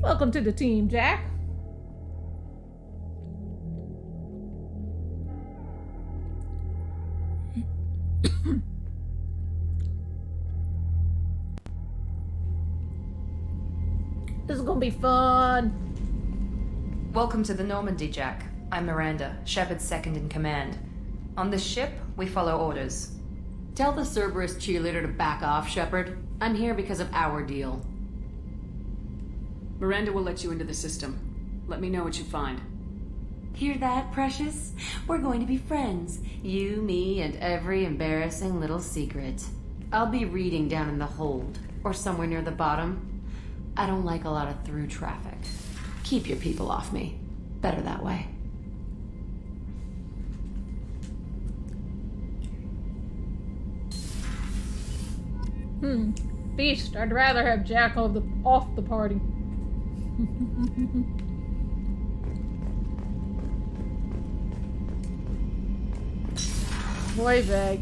Welcome to the team, Jack. This is gonna be fun. Welcome to the Normandy, Jack. I'm Miranda, Shepard's second in command. On this ship, we follow orders. Tell the Cerberus cheerleader to back off, Shepard. I'm here because of our deal. Miranda will let you into the system. Let me know what you find. Hear that, Precious? We're going to be friends. You, me, and every embarrassing little secret. I'll be reading down in the hold, or somewhere near the bottom. I don't like a lot of through traffic. Keep your people off me. Better that way. Beast, I'd rather have Jack off the party. Boy, vague.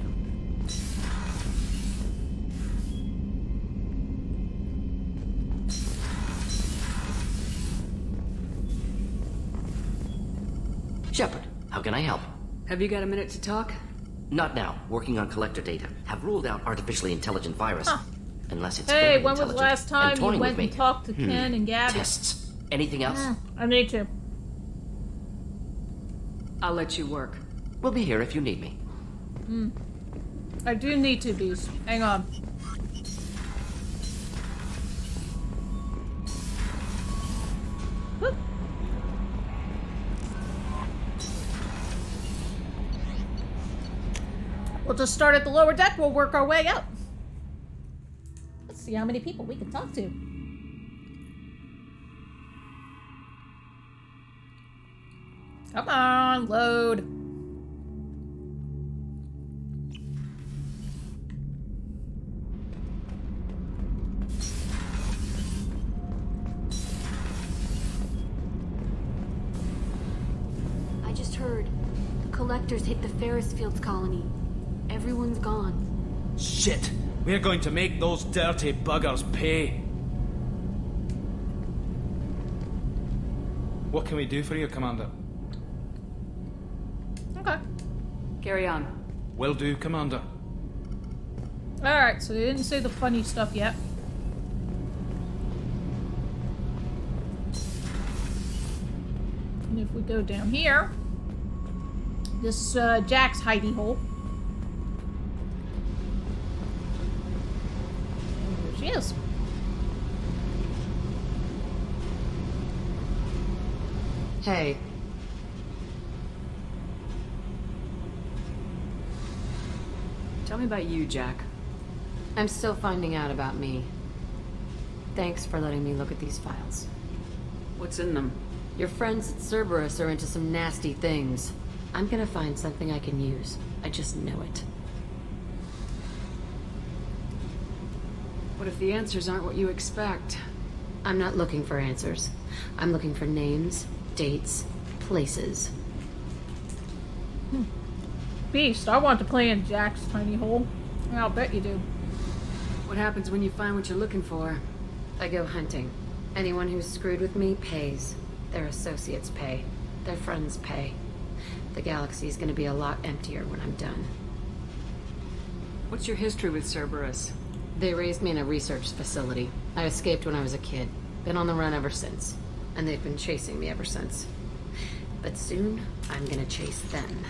Shepard, how can I help? Have you got a minute to talk? Not now. Working on collector data. Have ruled out artificially intelligent virus. Huh. Unless it's Hey, very when was the intelligent last time and you toying went with and me. talked to Ken and Gabby? Tests. Anything else? I need to. I'll let you work. We'll be here if you need me. I do need to, Beast. Hang on. Whoop. We'll just start at the lower deck. We'll work our way up. Let's see how many people we can talk to. Come on, load. I just heard the collectors hit the Ferris Fields colony. Everyone's gone. Shit! We're going to make those dirty buggers pay. What can we do for you, Commander? Okay. Carry on. Will do, Commander. Alright, so they didn't say the funny stuff yet. And if we go down here, this Jack's hidey hole. And here she is. Hey. Tell me about you, Jack. I'm still finding out about me. Thanks for letting me look at these files. What's in them? Your friends at Cerberus are into some nasty things. I'm gonna find something I can use. I just know it. What if the answers aren't what you expect? I'm not looking for answers. I'm looking for names, dates, places. Beast, I want to play in Jack's tiny hole. I'll bet you do. What happens when you find what you're looking for? I go hunting. Anyone who's screwed with me pays. Their associates pay. Their friends pay. The galaxy's gonna be a lot emptier when I'm done. What's your history with Cerberus? They raised me in a research facility. I escaped when I was a kid. Been on the run ever since. And they've been chasing me ever since. But soon, I'm gonna chase them.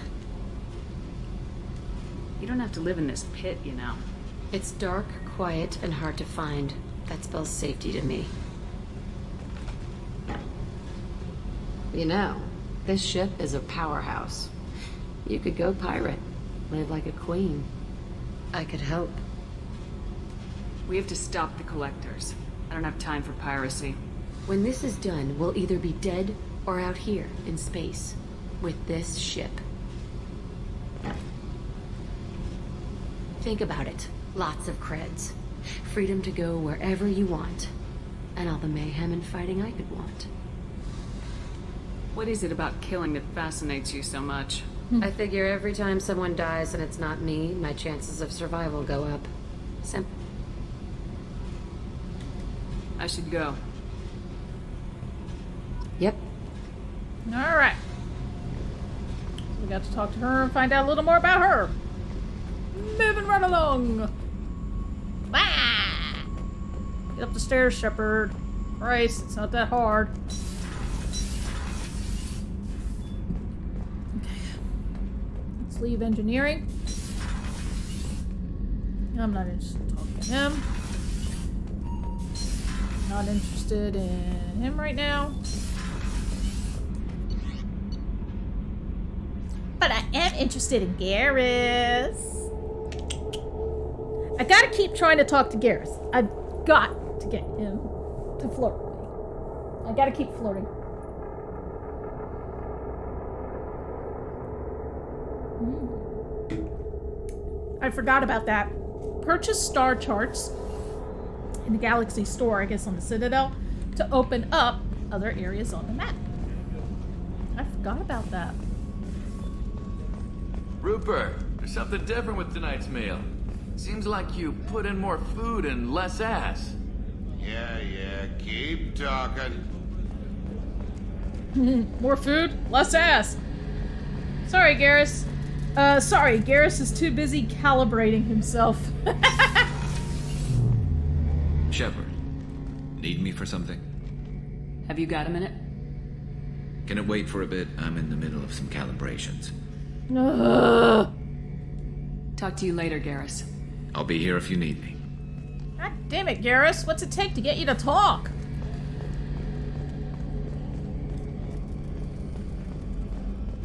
You don't have to live in this pit, you know. It's dark, quiet, and hard to find. That spells safety to me. You know, this ship is a powerhouse. You could go pirate. Live like a queen. I could help. We have to stop the collectors. I don't have time for piracy. When this is done, we'll either be dead or out here in space. With this ship. Think about it. Lots of creds. Freedom to go wherever you want. And all the mayhem and fighting I could want. What is it about killing that fascinates you so much? I figure every time someone dies and it's not me, my chances of survival go up. Simple. I should go. Yep. Alright. So we got to talk to her and find out a little more about her. Moving right along. Ah! Get up the stairs, Shepard. Christ, it's not that hard. Okay. Let's leave engineering. I'm not interested in talking to him. Not interested in him right now. But I am interested in Garrus. I gotta keep trying to talk to Garrus. I've got to get him to flirt with me. I gotta keep flirting. I forgot about that. Purchase star charts in the Galaxy store, I guess on the Citadel, to open up other areas on the map. I forgot about that. Rupert, there's something different with tonight's meal. Seems like you put in more food and less ass. Yeah, keep talking. More food, less ass. Sorry, Garrus. Sorry, Garrus is too busy calibrating himself. Shepard, need me for something? Have you got a minute? Can it wait for a bit? I'm in the middle of some calibrations. Talk to you later, Garrus. I'll be here if you need me. God damn it, Garrus. What's it take to get you to talk?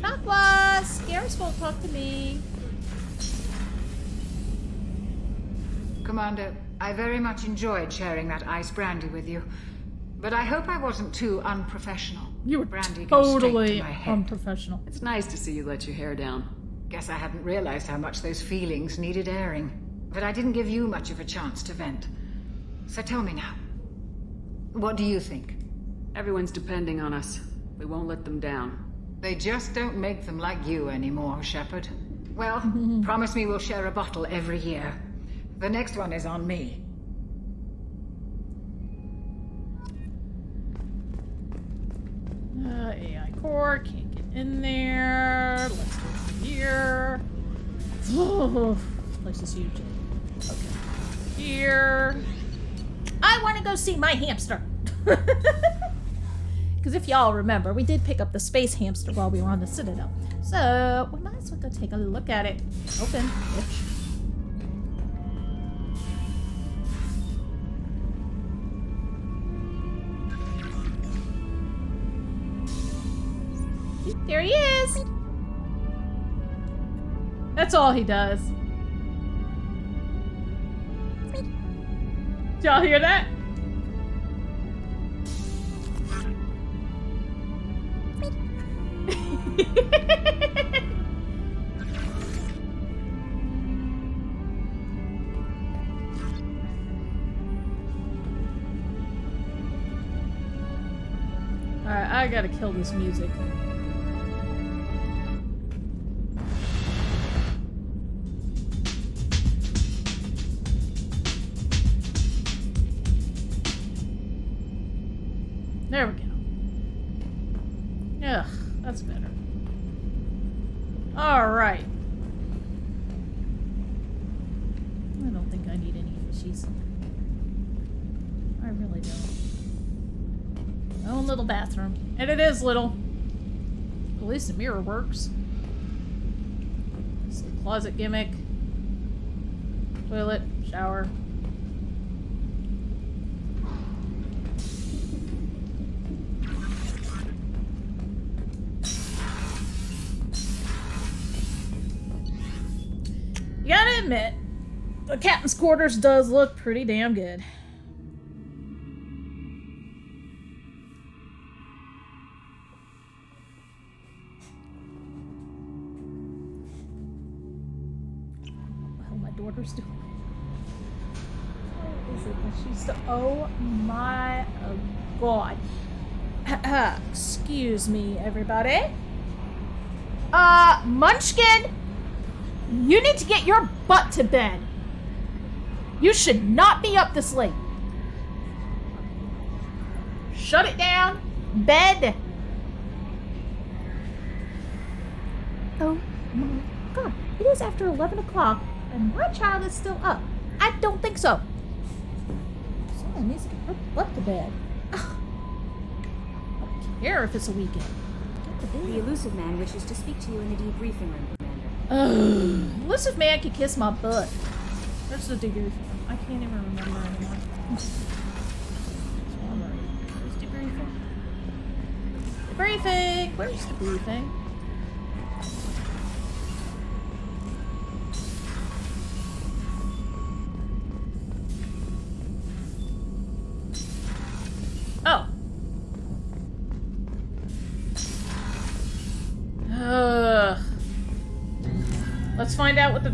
Talk to us. Garrus won't talk to me. Commander, I very much enjoyed sharing that ice brandy with you. But I hope I wasn't too unprofessional. You were brandy goes straight totally to my head. unprofessional. It's nice to see you let your hair down. Guess I hadn't realized how much those feelings needed airing. But I didn't give you much of a chance to vent. So tell me now. What do you think? Everyone's depending on us. We won't let them down. They just don't make them like you anymore, Shepard. Well, promise me we'll share a bottle every year. The next one is on me. AI core, can't get in there. Let's go through here. Oh, this place is huge. Okay. Here. I want to go see my hamster. Because if y'all remember, we did pick up the space hamster while we were on the Citadel. So, we might as well go take a look at it. Open, bitch. There he is! That's all he does. Did y'all hear that? Alright, I gotta kill this music. There we go. Ugh, that's better. Alright. I don't think I need any fishies. I really don't. My own little bathroom. And it is little. At least the mirror works. It's the closet gimmick. Toilet, shower. You gotta admit, the captain's quarters does look pretty damn good. What the hell my daughter's doing? What is it that she's so... Oh my god. Excuse me, everybody. Munchkin! You need to get your butt to bed. You should not be up this late. Shut it down. Bed. Oh my god. It is after 11 o'clock And my child is still up. I don't think so. Someone needs to get her butt to bed. I don't care if it's a weekend. The elusive man wishes to speak to you in the debriefing room, Commander. Elusive man can kiss my butt. Where's the debriefing? I can't even remember anymore. Where's debriefing? Debriefing! Where's debriefing? Oh. Let's find out what the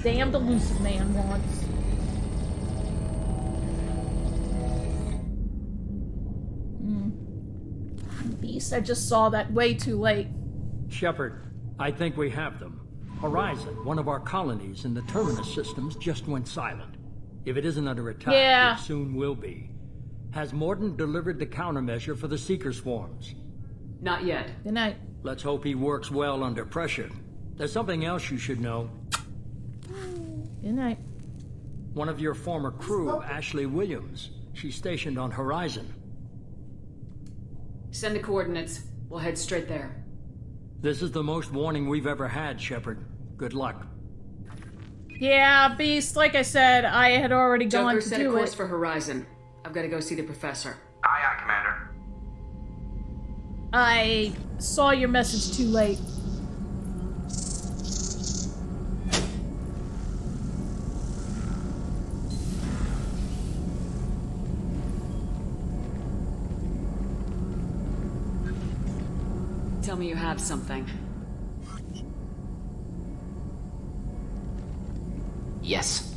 damned elusive man wants. Beast, I just saw that way too late. Shepard, I think we have them. Horizon, one of our colonies in the Terminus systems, just went silent. If it isn't under attack, it soon will be. Has Mordin delivered the countermeasure for the Seeker swarms? Not yet. Good night. Let's hope he works well under pressure. There's something else you should know. Good night. One of your former crew, Ashley Williams. She's stationed on Horizon. Send the coordinates. We'll head straight there. This is the most warning we've ever had, Shepard. Good luck. Yeah, Beast, like I said, I had already gone to set do a course it. for Horizon. I've got to go see the professor. Aye, aye, Commander. I saw your message too late. Tell me you have something. Yes.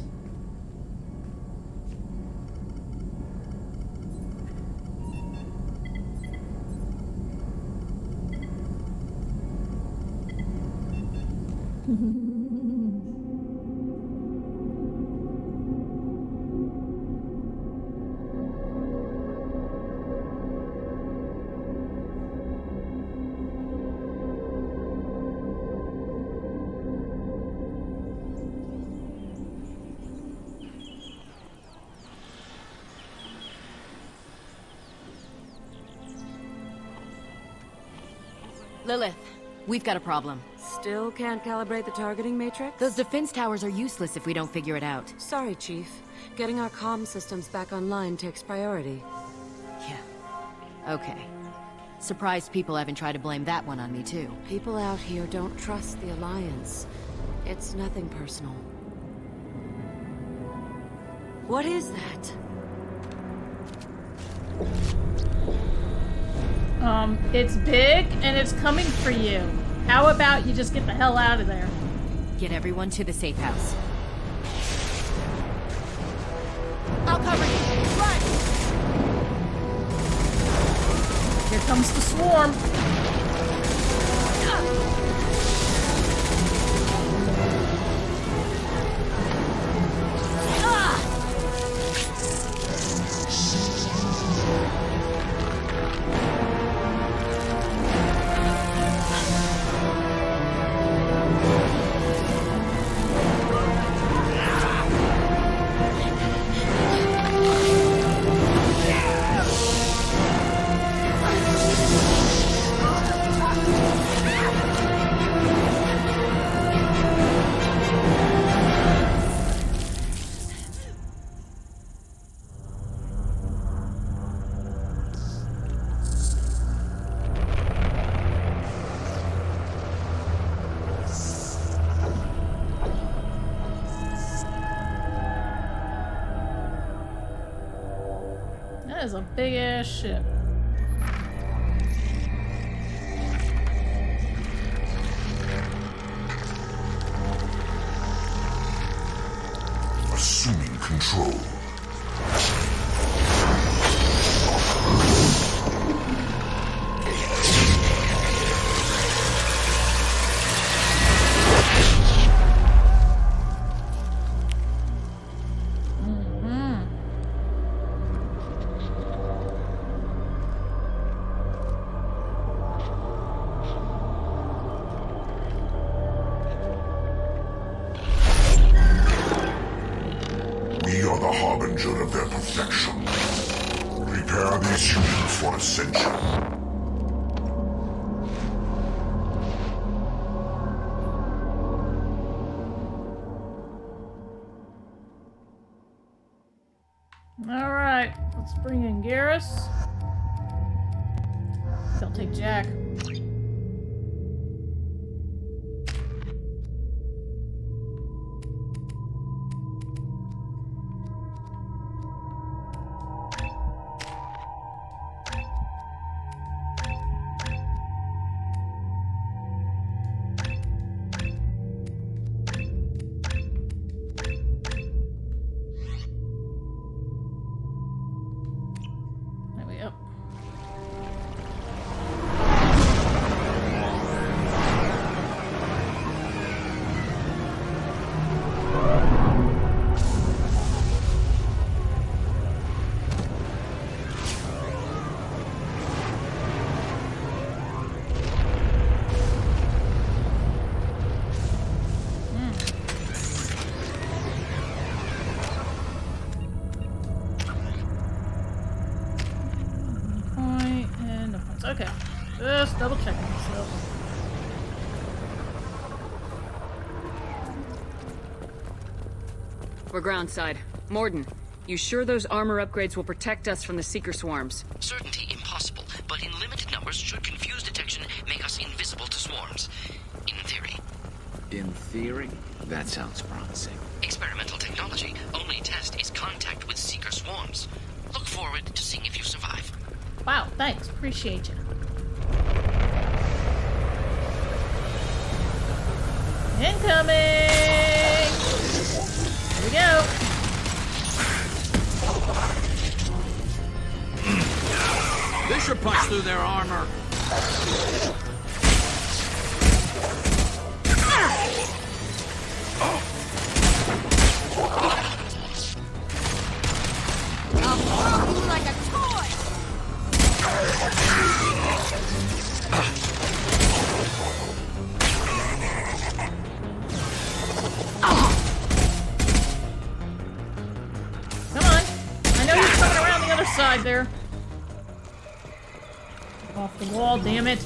Lilith, we've got a problem. Still can't calibrate the targeting matrix? Those defense towers are useless if we don't figure it out. Sorry, Chief. Getting our comm systems back online takes priority. Okay. Surprised people haven't tried to blame that one on me, too. People out here don't trust the Alliance. It's nothing personal. What is that? It's big and it's coming for you. How about you just get the hell out of there? Get everyone to the safe house. I'll cover you. Run! Here comes the swarm. That is a big ass ship. Assuming control. perfection. Prepare these humans for ascension. Alright, let's bring in Garrus. They'll take Jack. There we go. Point and no points. Okay. Just double checking myself. We're groundside. Morden, you sure those armor upgrades will protect us from the Seeker swarms? Certainty impossible, but in limited numbers should confuse detection make us invisible to swarms. In theory. In theory? That sounds promising. Experimental technology. Only test is contact with Seeker swarms. Look forward to seeing if you survive. Wow, thanks. Appreciate you. Incoming! Here we go. This should punch through their armor. I'll throw you like a toy! Come on. I know he's coming around the other side there. Off the wall, damn it.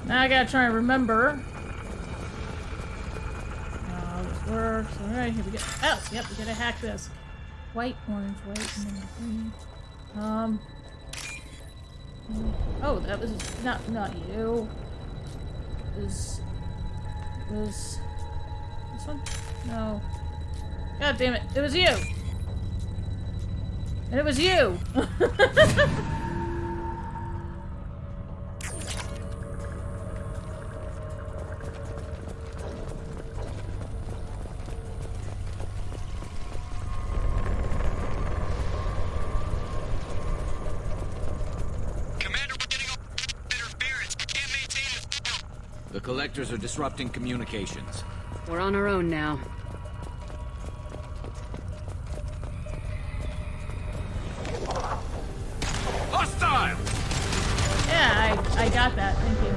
Now I gotta try and remember. How this works. Alright, here we go. Oh, yep, we gotta hack this. White, orange, white, and then green. Oh, that was not you. Was this one? No. God damn it! It was you. And it was you. The collectors are disrupting communications. We're on our own now. Hostile! Yeah, I got that. Thank you.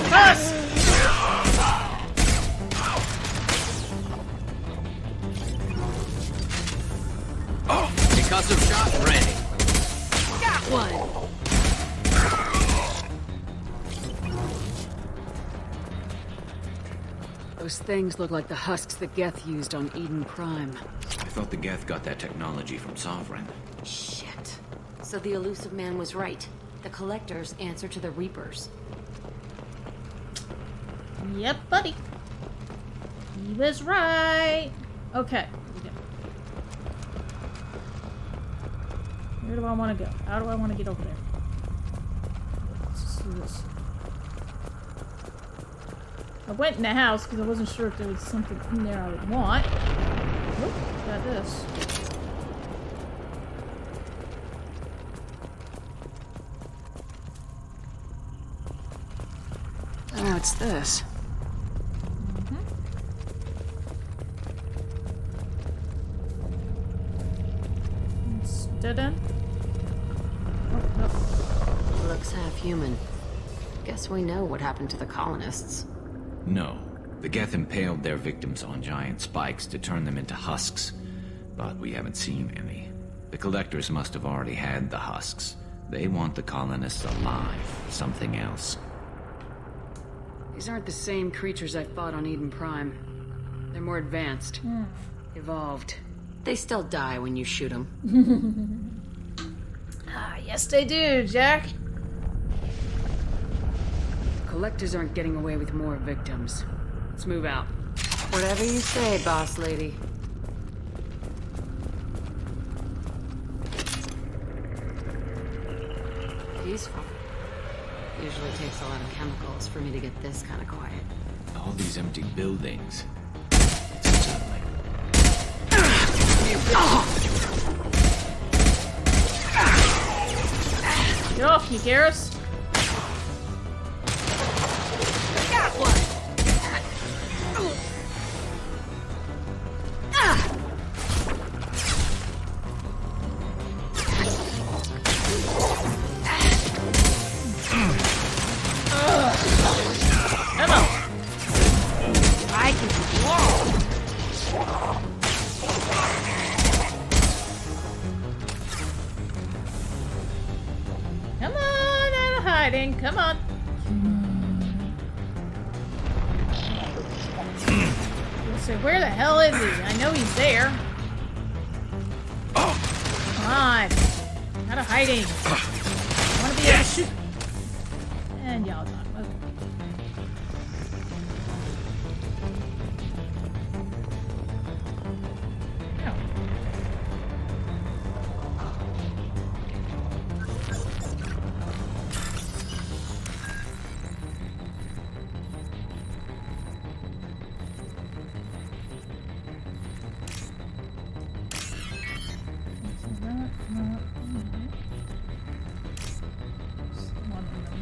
Pass! Concussive shot ready. Got one! Those things look like the husks that Geth used on Eden Prime. I thought the Geth got that technology from Sovereign. Shit. So the elusive man was right. The Collectors answer to the Reapers. Yep, buddy. He was right. Okay. Where do I want to go? How do I want to get over there? Let's just do this. I went in the house because I wasn't sure if there was something in there I would want. Oh, got this. Oh, it's this. It's dead end. Oh, Looks half human. Guess we know what happened to the colonists. No. The Geth impaled their victims on giant spikes to turn them into husks. But we haven't seen any. The Collectors must have already had the husks. They want the colonists alive. Something else. These aren't the same creatures I fought on Eden Prime. They're more advanced. Evolved. They still die when you shoot them. Ah, yes they do, Jack. Collectors aren't getting away with more victims. Let's move out. Whatever you say, boss lady. Peaceful. Usually takes a lot of chemicals for me to get this kind of quiet. All these empty buildings. Get off me, Garrus. Got one! Emma! I can Come on, out of hiding. Come on. So where the hell is he? I know he's there. Come on. Out of hiding. I want to be able to shoot. And y'all got him. Okay.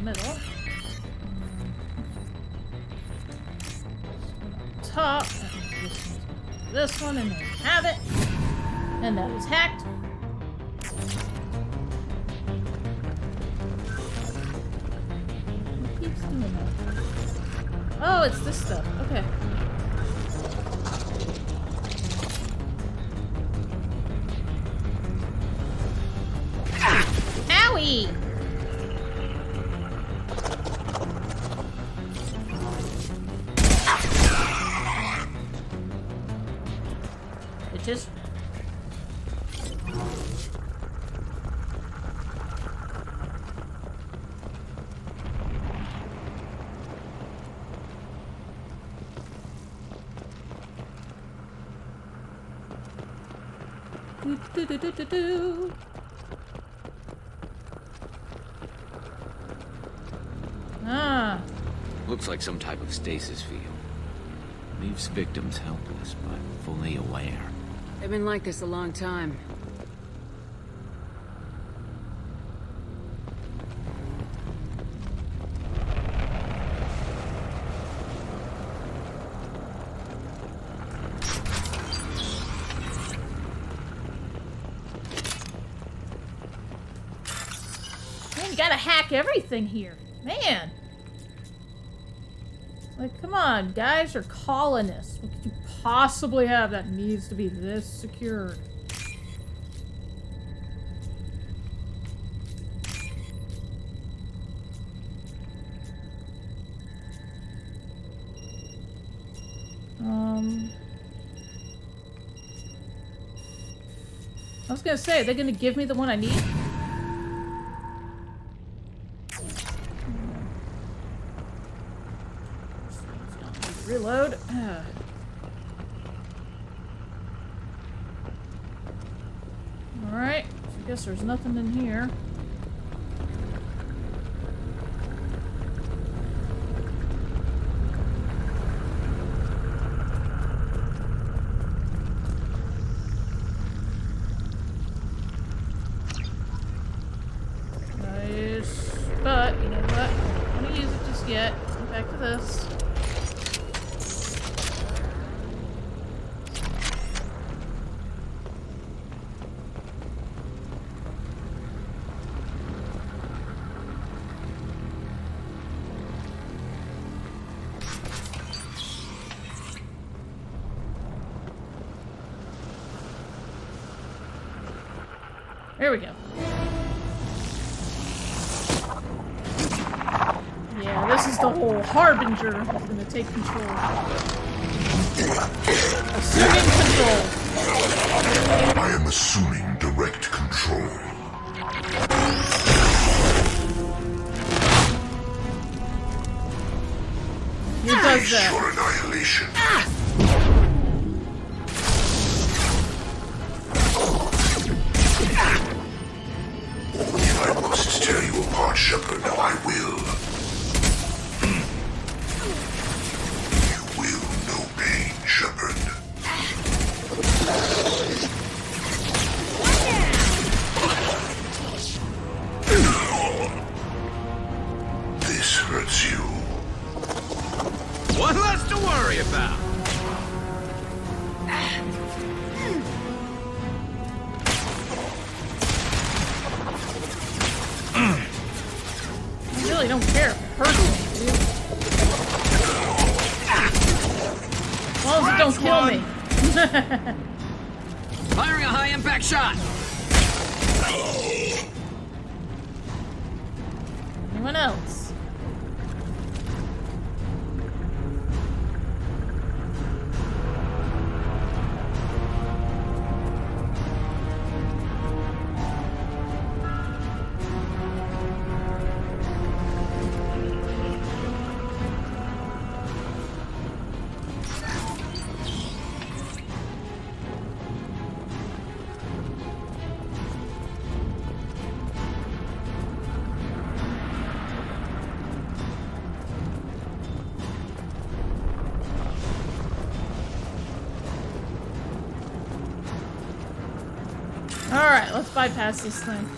Middle. Top. This one, and there we have it. And that is hacked. What keeps doing that? Oh, it's this stuff. Okay. Owie! Bitches. Do. Ah. Looks like some type of stasis field. Leaves victims helpless, but fully aware. They've been like this a long time. Man, you gotta hack everything here. Man. Like, come on, guys are colonists. What could you possibly have that needs to be this secured? I was gonna say, are they gonna give me the one I need? Reload. Alright, so I guess there's nothing in here. what? You know what? I'm gonna use it just yet. Back to this. There we go. Yeah, this is the whole Harbinger that's gonna take control. Assuming control. I am assuming direct control. Who does that? Your annihilation. If I must tear you apart, Shepard, now I will. You will know pain, Shepard. This hurts you. One less to worry about. I really don't care if it hurts me, dude. As long as it don't kill me. Firing a high-impact shot! Anyone else? Alright, let's bypass this thing.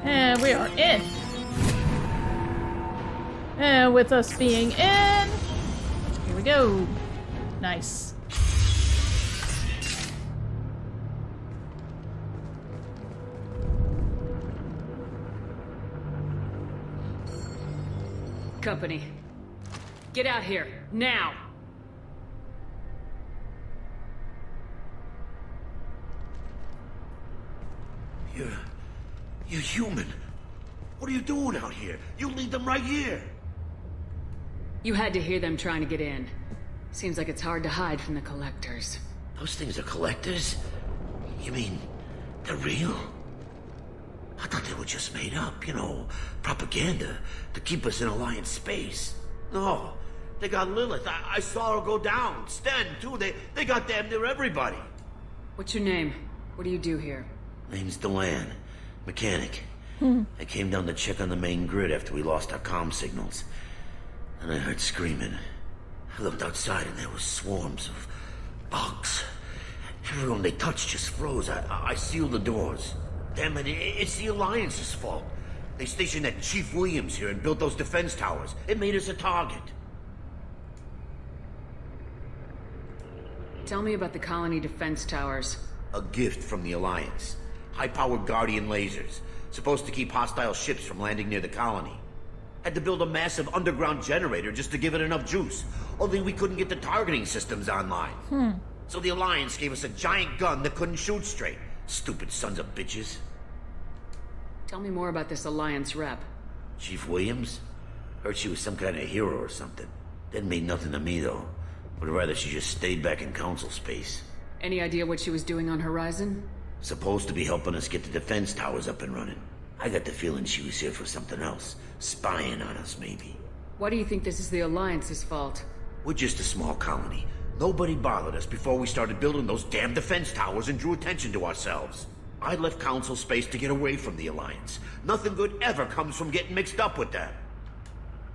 And we are in. And with us being in, here we go. Nice. Company. Get out here, now! You're human. What are you doing out here? You lead them right here. You had to hear them trying to get in. Seems like it's hard to hide from the collectors. Those things are collectors? You mean, they're real? I thought they were just made up, you know, propaganda to keep us in Alliance space. No, they got Lilith. I saw her go down. Sten, too. They got damn near everybody. What's your name? What do you do here? Name's Delan. Mechanic. I came down to check on the main grid after we lost our comm signals. And I heard screaming. I looked outside and there was swarms of bugs. Everyone they touched just froze. I sealed the doors. Damn it, it's the Alliance's fault. They stationed that Chief Williams here and built those defense towers. It made us a target. Tell me about the colony defense towers. A gift from the Alliance. High-powered Guardian lasers. Supposed to keep hostile ships from landing near the colony. Had to build a massive underground generator just to give it enough juice. Only we couldn't get the targeting systems online. So the Alliance gave us a giant gun that couldn't shoot straight. Stupid sons of bitches. Tell me more about this Alliance rep. Chief Williams? Heard she was some kind of hero or something. Didn't mean nothing to me, though. Would rather she just stayed back in Council space. Any idea what she was doing on Horizon? Supposed to be helping us get the defense towers up and running. I got the feeling she was here for something else. Spying on us, maybe. Why do you think this is the Alliance's fault? We're just a small colony. Nobody bothered us before we started building those damn defense towers and drew attention to ourselves. I left Council space to get away from the Alliance. Nothing good ever comes from getting mixed up with them.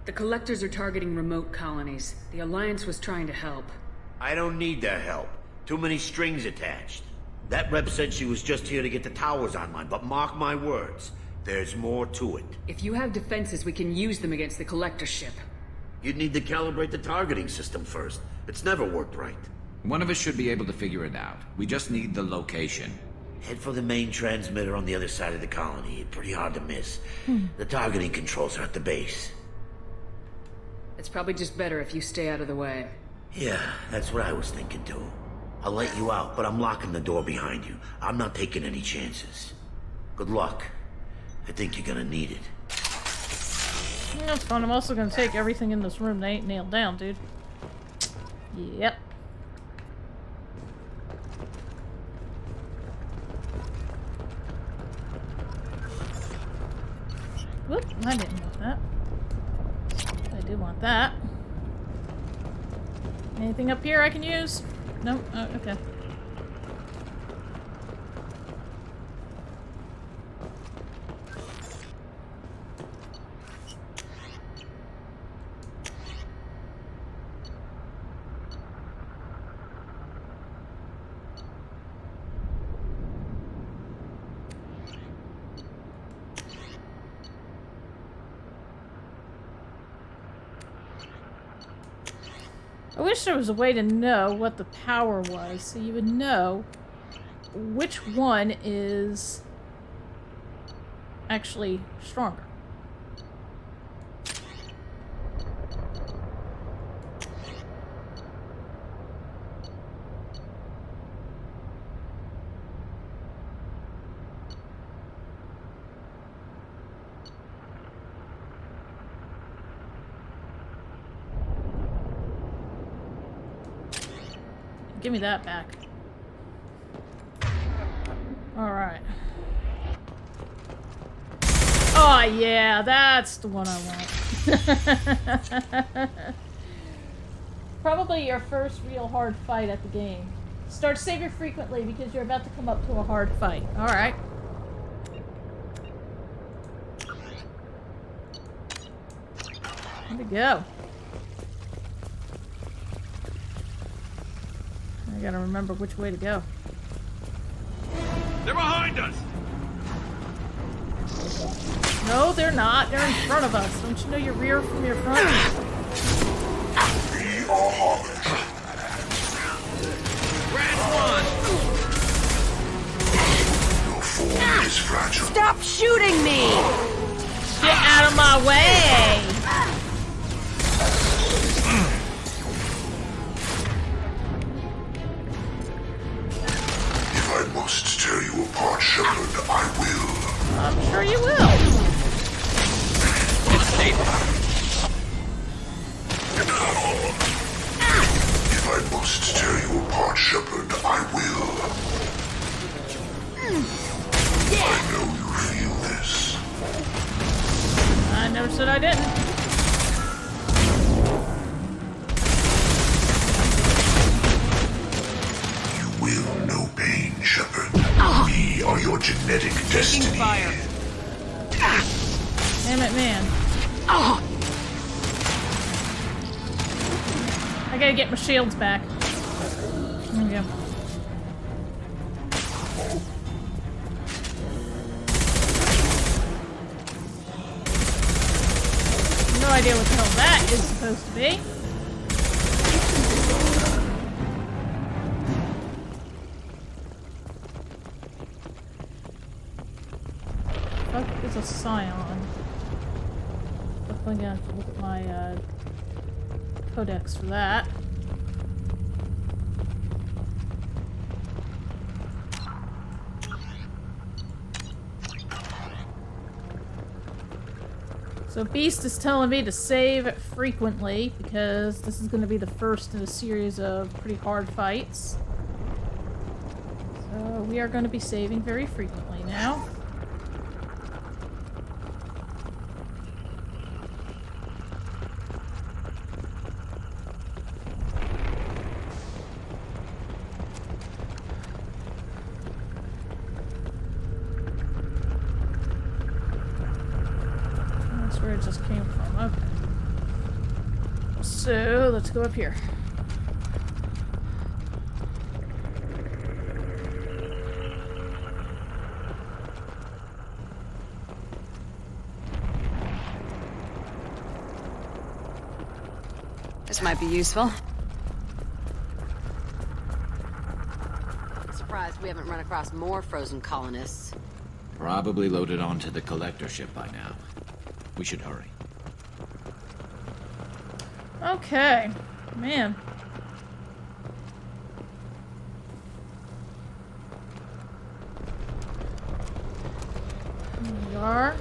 The Collectors are targeting remote colonies. The Alliance was trying to help. I don't need their help. Too many strings attached. That rep said she was just here to get the towers online, but mark my words, there's more to it. If you have defenses, we can use them against the Collector ship. You'd need to calibrate the targeting system first. It's never worked right. One of us should be able to figure it out. We just need the location. Head for the main transmitter on the other side of the colony. Pretty hard to miss. The targeting controls are at the base. It's probably just better if you stay out of the way. Yeah, that's what I was thinking too. I'll let you out, but I'm locking the door behind you. I'm not taking any chances. Good luck. I think you're gonna need it. That's fun. I'm also gonna take everything in this room that ain't nailed down, dude. Yep. Whoop, I didn't want that. I do want that. Anything up here I can use? No? Oh, okay. I wish there was a way to know what the power was, so you would know which one is actually stronger. Give me that back. Alright. Oh yeah, that's the one I want. Probably your first real hard fight at the game. Start saving frequently because you're about to come up to a hard fight. Alright. Here we go. I gotta remember which way to go. They're behind us! No, they're not. They're in front of us. Don't you know your rear from your front? We are harvest. Your form is fragile. Stop shooting me! Get out of my way! If I must tear you apart, Shepard, I will. I'm sure you will. It's safe. If I must tear you apart, Shepard, I will. I know you feel this. I never said I didn't. You will know pain, Shepard. We are your genetic destiny. Fire. Damn it, man. I gotta get my shields back. There we go. No idea what the hell that is supposed to be. What is a scion? Definitely gonna have to look at my codex for that. So Beast is telling me to save frequently because this is going to be the first in a series of pretty hard fights. So we are going to be saving very frequently now. That's where it just came from. Okay. So, let's go up here. This might be useful. Surprised we haven't run across more frozen colonists. Probably loaded onto the collector ship by now. We should hurry. Okay. Man. Here we are.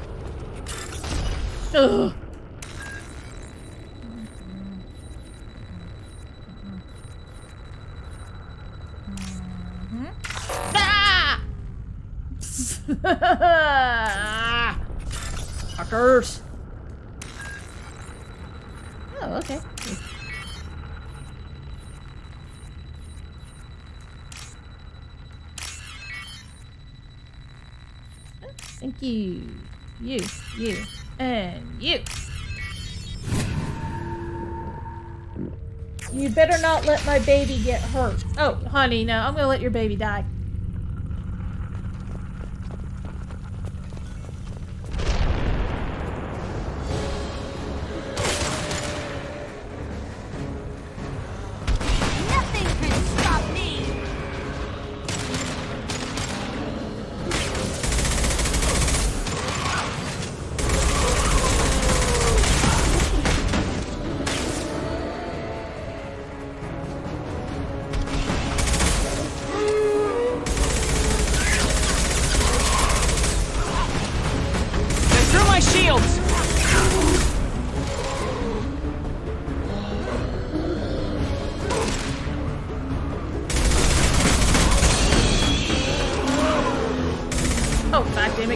Ugh. Fuckers. Oh, okay. Thank you. You, and you. You better not let my baby get hurt. Oh, honey, no, I'm gonna let your baby die.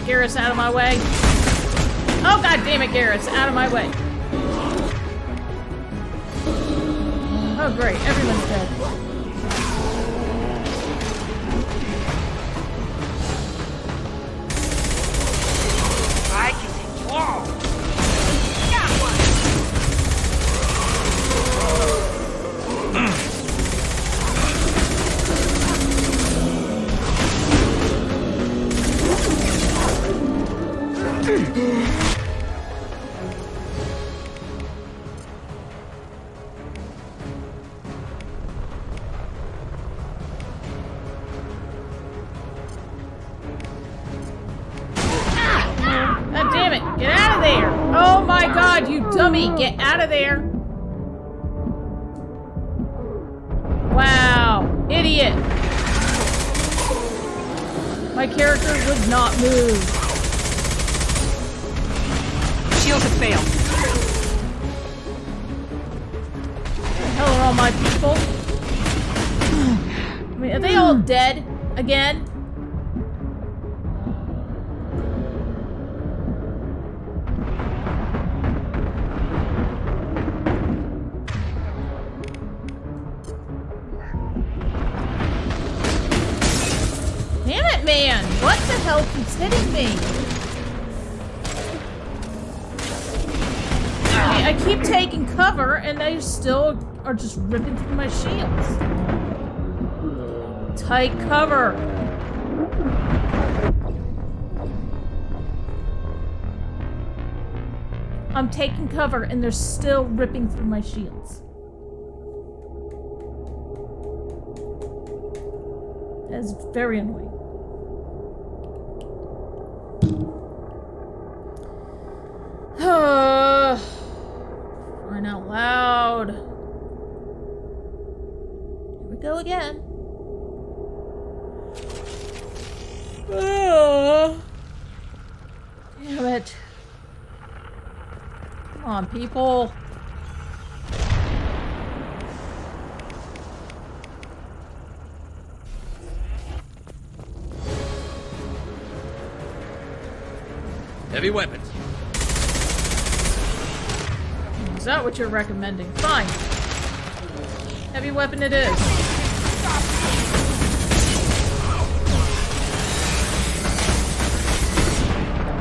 Garrus, out of my way. Oh, god damn it, Garrus, out of my way. Oh, great, everyone's dead. I can take all. Got God damn it! Get out of there! Oh my god, you dummy! Get out of there! Wow! Idiot! My character would not move. Shields have failed. Where the hell are all my people? I mean, are they all dead again? Damn it, man! What the hell keeps hitting me? I keep taking cover, and they still are just ripping through my shields. Tight cover. I'm taking cover, and they're still ripping through my shields. That's very annoying. Crying out loud. Here we go again. Damn it. Come on, people. Heavy weapons. Is that what you're recommending? Fine. Heavy weapon it is.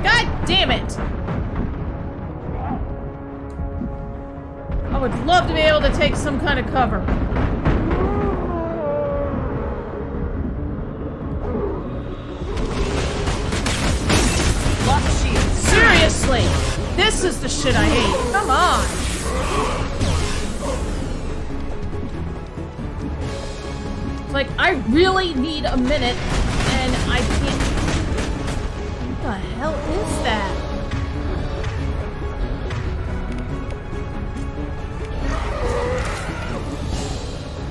God damn it! I would love to be able to take some kind of cover. Seriously! This is the shit I hate. Come on! It's like, I really need a minute, and I can't... What the hell is that?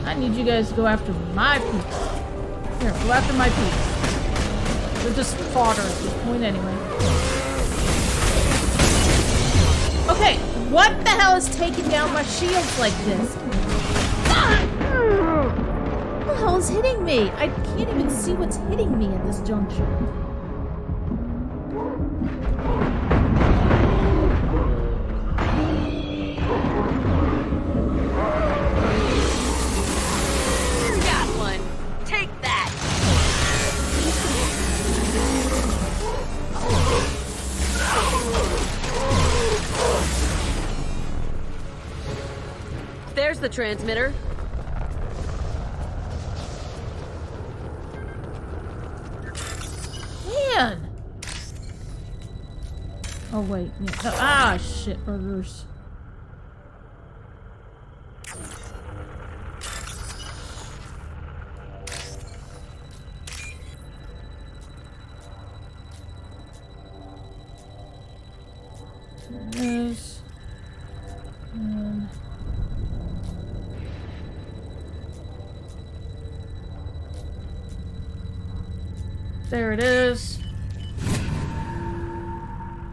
I need you guys to go after my people. Here, go after my people. They're just fodder at this point anyway. Okay, what the hell is taking down my shields like this? What the hell is hitting me? I can't even see what's hitting me at this juncture. Got one. Take that. There's the transmitter. Man! Oh wait, yeah. Ah, shit burgers. There it is. And there it is.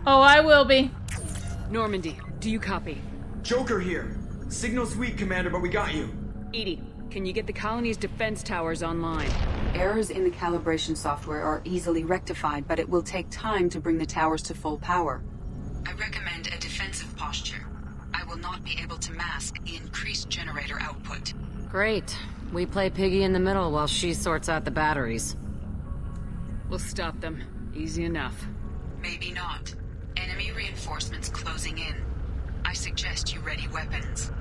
Oh, I will be. Normandy, do you copy? Joker here. Signal's weak, Commander, but we got you. Edie, can you get the colony's defense towers online? Errors in the calibration software are easily rectified, but it will take time to bring the towers to full power. I recommend a defensive posture. I will not be able to mask the increased generator output. Great. We play piggy in the middle while she sorts out the batteries. We'll stop them. Easy enough. Maybe not. Enemy reinforcements closing in. I suggest you ready weapons.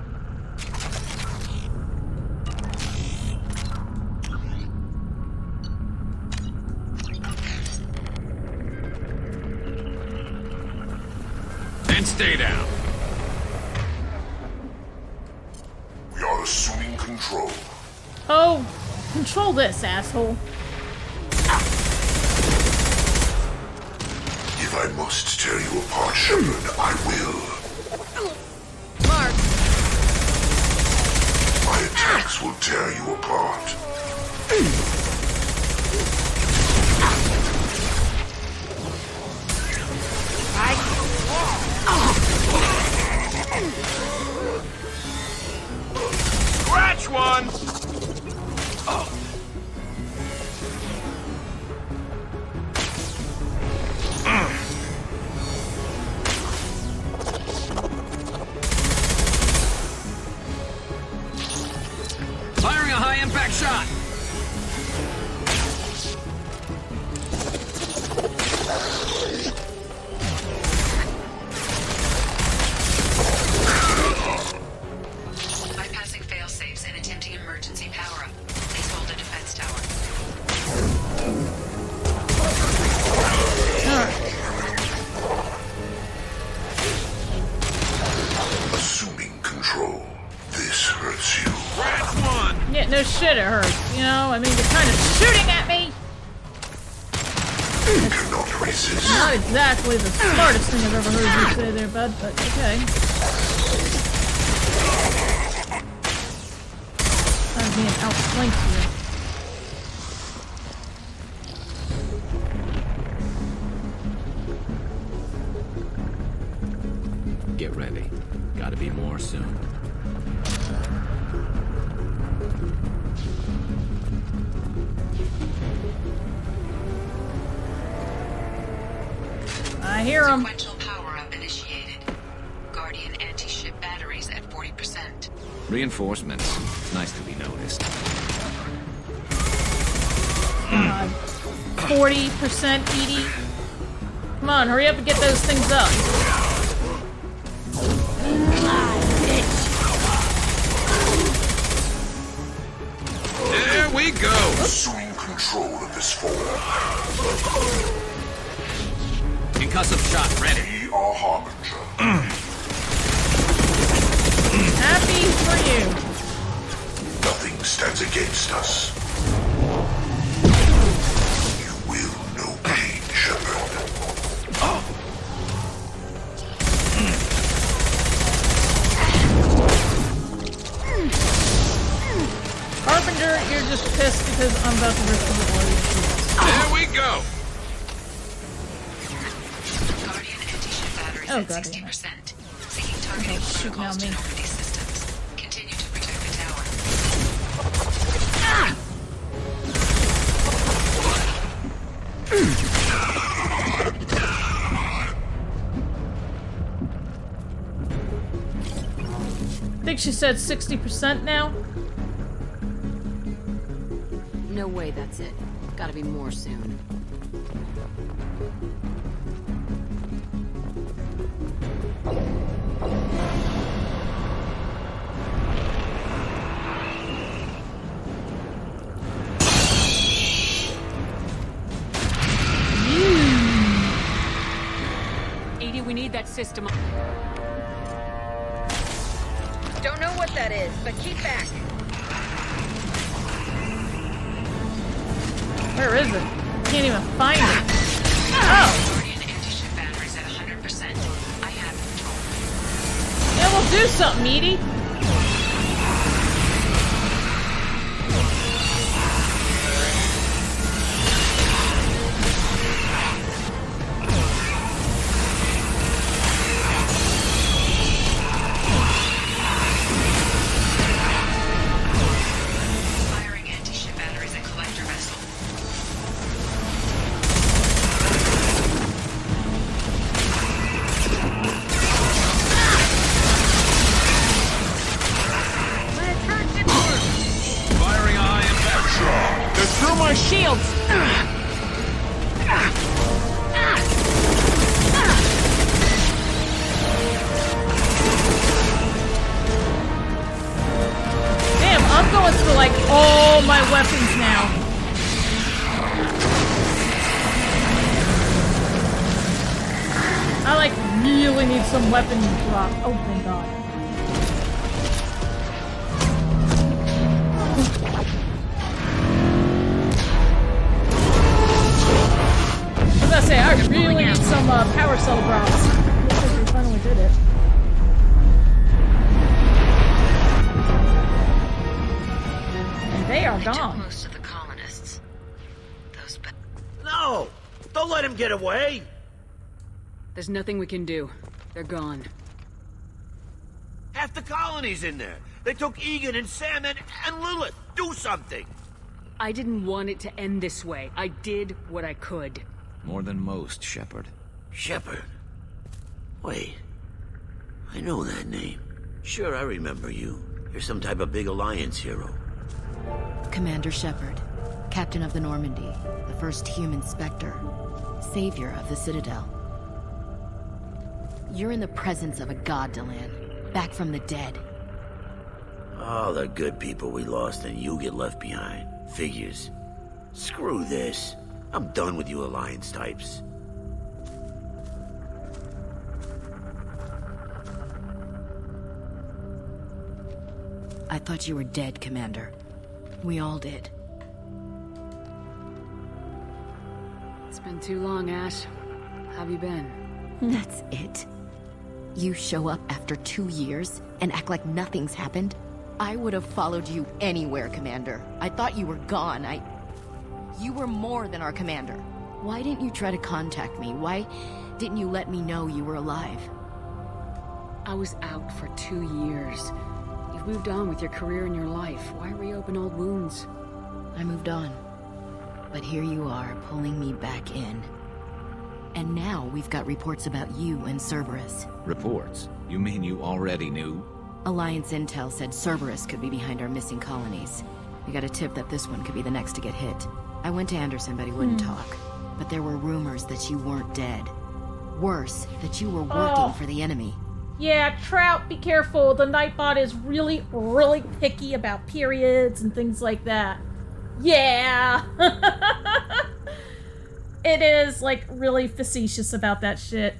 And stay down. We are assuming control. Oh, control this, asshole. If I must tear you apart, Shepard, I will. Mark! My attacks will tear you apart. Scratch one! Firing a high-impact shot! Bypassing fail-safes and attempting emergency power-up. Please hold a defense tower. Assuming control. This hurts you. Scratch one! Yeah, no shit, it hurts. You know, I mean, you're kind of shooting at me. You cannot resist. Not exactly the smartest thing I've ever heard you say there, bud, but okay. I'm being outflanked here. Get ready. Gotta be more soon. I hear him. Sequential power-up initiated. Guardian anti-ship batteries at 40%. Reinforcements. It's nice to be noticed. 40%, Edie. Come on, hurry up and get those things up. we go! Assume control of this form. Concussive shot ready. Be our harbinger. Happy for you. Nothing stands against us. You will know pain, Shepard. Carpenter, you're just pissed because I'm about to rip the board. There we go! Guardian anti-ship batteries Oh, at God. 60%. Seeking targeting Shoot protocols now to me. Normandy systems. Continue to protect the tower. I think she said 60% now. No way that's it. Gotta be more soon. Edie, we need that system. Don't know what that is, but keep back. Where is it? Can't even find it. Oh! Guardian anti-ship batteries at 100%. I have control. Yeah, we'll do something, Edie. Firing anti-ship batteries at collector vessel. Firing a high impact shot. They're through my shields. Damn, I'm going through like all my weapons now. I like really need some weapon drop. Oh thank God. I was gonna say, I really need some power cell drops. Looks like we finally did it. And they are gone. Most of the colonists. Those No! Don't let him get away! There's nothing we can do. They're gone. Half the colony's in there. They took Egan and Sam and Lilith. Do something! I didn't want it to end this way. I did what I could. More than most, Shepard. Shepard? Wait. I know that name. Sure, I remember you. You're some type of big Alliance hero. Commander Shepard, Captain of the Normandy, the first human Spectre, Savior of the Citadel. You're in the presence of a god, Delan, back from the dead. All the good people we lost and you get left behind. Figures. Screw this. I'm done with you Alliance types. I thought you were dead, Commander. We all did. It's been too long, Ash. How have you been? That's it? You show up after 2 years and act like nothing's happened? I would have followed you anywhere, Commander. I thought you were gone. You were more than our commander. Why didn't you try to contact me? Why didn't you let me know you were alive? I was out for 2 years. You've moved on with your career and your life. Why reopen old wounds? I moved on. But here you are, pulling me back in. And now we've got reports about you and Cerberus. Reports? You mean you already knew? Alliance intel said Cerberus could be behind our missing colonies. We got a tip that this one could be the next to get hit. I went to Anderson, but he wouldn't talk. But there were rumors that you weren't dead. Worse, that you were working for the enemy. Yeah, Trout, be careful. The Nightbot is really, really picky about periods and things like that. Yeah! It is, like, really facetious about that shit.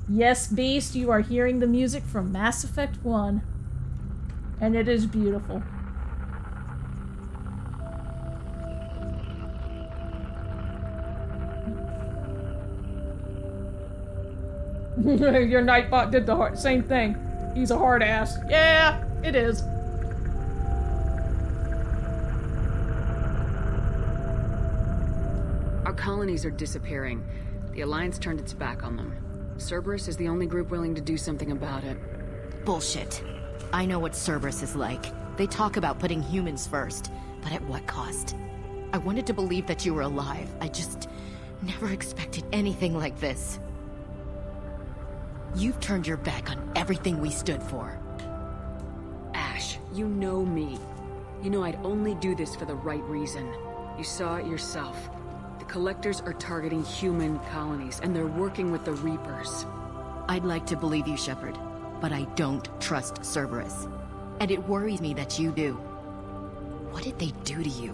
Yes, Beast, you are hearing the music from Mass Effect 1. And it is beautiful. Your Nightbot did the same thing. He's a hard ass. Yeah, it is. Our colonies are disappearing. The Alliance turned its back on them. Cerberus is the only group willing to do something about it. Bullshit. I know what Cerberus is like. They talk about putting humans first, but at what cost? I wanted to believe that you were alive. I just never expected anything like this. You've turned your back on everything we stood for. Ash, you know me. You know I'd only do this for the right reason. You saw it yourself. The Collectors are targeting human colonies, and they're working with the Reapers. I'd like to believe you, Shepard, but I don't trust Cerberus. And it worries me that you do. What did they do to you?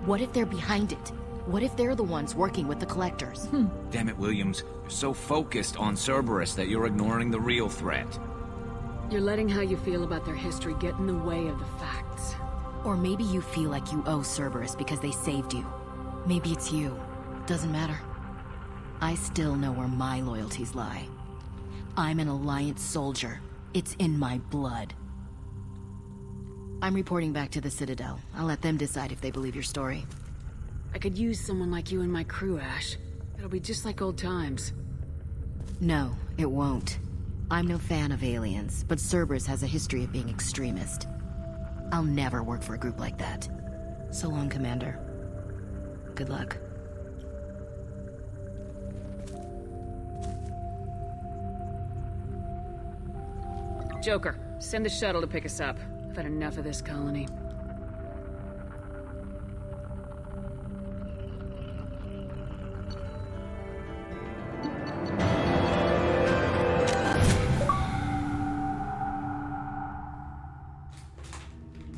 What if they're behind it? What if they're the ones working with the Collectors? Damn it, Williams. You're so focused on Cerberus that you're ignoring the real threat. You're letting how you feel about their history get in the way of the facts. Or maybe you feel like you owe Cerberus because they saved you. Maybe it's you. Doesn't matter. I still know where my loyalties lie. I'm an Alliance soldier. It's in my blood. I'm reporting back to the Citadel. I'll let them decide if they believe your story. I could use someone like you in my crew, Ash. It'll be just like old times. No, it won't. I'm no fan of aliens, but Cerberus has a history of being extremist. I'll never work for a group like that. So long, Commander. Good luck. Joker, send the shuttle to pick us up. I've had enough of this colony.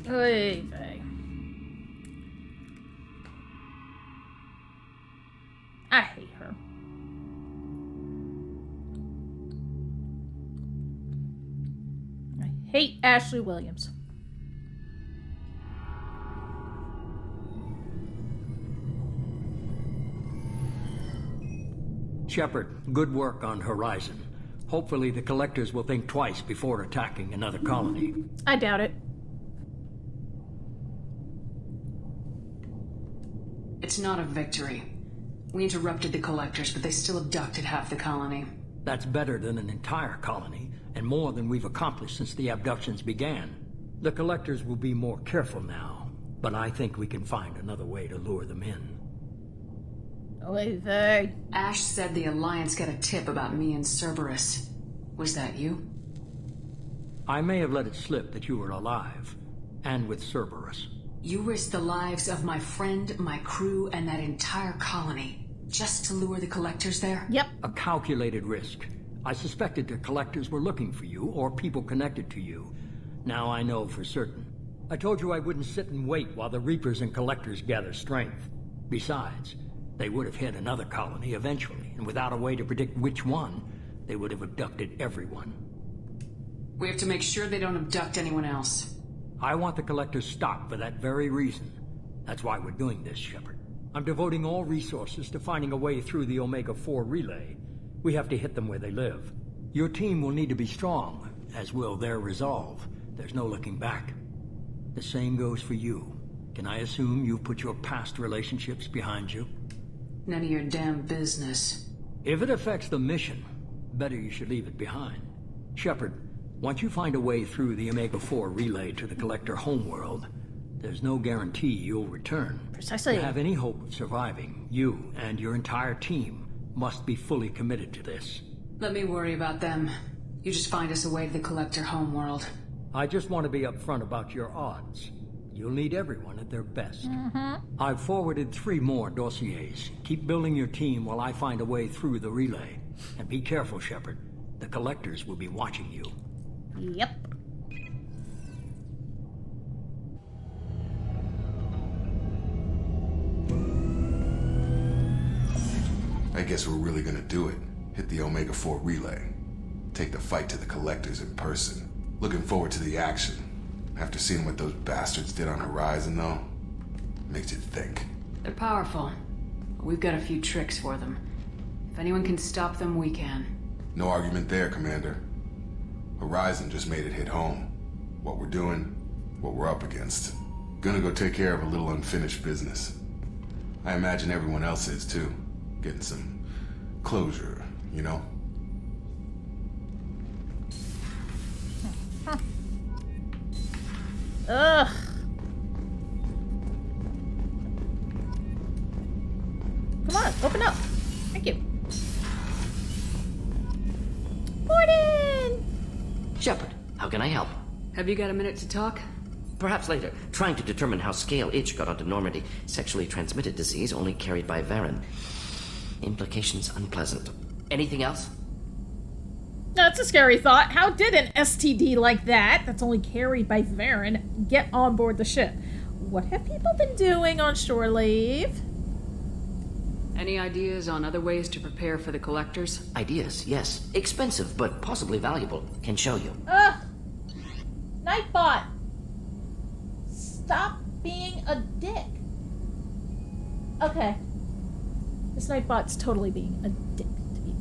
Hey. I hate her. I hate Ashley Williams. Shepard, good work on Horizon. Hopefully the Collectors will think twice before attacking another colony. I doubt it. It's not a victory. We interrupted the Collectors, but they still abducted half the colony. That's better than an entire colony, and more than we've accomplished since the abductions began. The Collectors will be more careful now, but I think we can find another way to lure them in. Ash said the Alliance got a tip about me and Cerberus. Was that you? I may have let it slip that you were alive, and with Cerberus. You risked the lives of my friend, my crew, and that entire colony, just to lure the Collectors there? Yep. A calculated risk. I suspected the Collectors were looking for you, or people connected to you. Now I know for certain. I told you I wouldn't sit and wait while the Reapers and Collectors gather strength. Besides, they would have hit another colony eventually, and without a way to predict which one, they would have abducted everyone. We have to make sure they don't abduct anyone else. I want the Collectors stopped for that very reason. That's why we're doing this, Shepard. I'm devoting all resources to finding a way through the Omega-4 relay. We have to hit them where they live. Your team will need to be strong, as will their resolve. There's no looking back. The same goes for you. Can I assume you've put your past relationships behind you? None of your damn business. If it affects the mission, better you should leave it behind. Shepard, once you find a way through the Omega-4 relay to the Collector homeworld, there's no guarantee you'll return. Precisely. To have any hope of surviving, you and your entire team must be fully committed to this. Let me worry about them. You just find us a way to the Collector homeworld. I just want to be upfront about your odds. You'll need everyone at their best. I've forwarded 3 more dossiers. Keep building your team while I find a way through the relay. And be careful, Shepard. The Collectors will be watching you. Yep. I guess we're really gonna do it. Hit the Omega-4 relay. Take the fight to the Collectors in person. Looking forward to the action. After seeing what those bastards did on Horizon, though, makes you think. They're powerful. We've got a few tricks for them. If anyone can stop them, we can. No argument there, Commander. Horizon just made it hit home. What we're doing, what we're up against. Gonna go take care of a little unfinished business. I imagine everyone else is, too. Getting some closure, you know? Ugh. Come on, open up. Thank you. Morden! Shepard, how can I help? Have you got a minute to talk? Perhaps later. Trying to determine how Scale Itch got onto Normandy. Sexually transmitted disease only carried by Varen. Implications unpleasant. Anything else? That's a scary thought. How did an STD like that, that's only carried by Varen, get on board the ship? What have people been doing on shore leave? Any ideas on other ways to prepare for the Collectors? Ideas, yes. Expensive, but possibly valuable. Can show you. Ugh! Nightbot! Stop being a dick. Okay. This Nightbot's totally being a dick to me.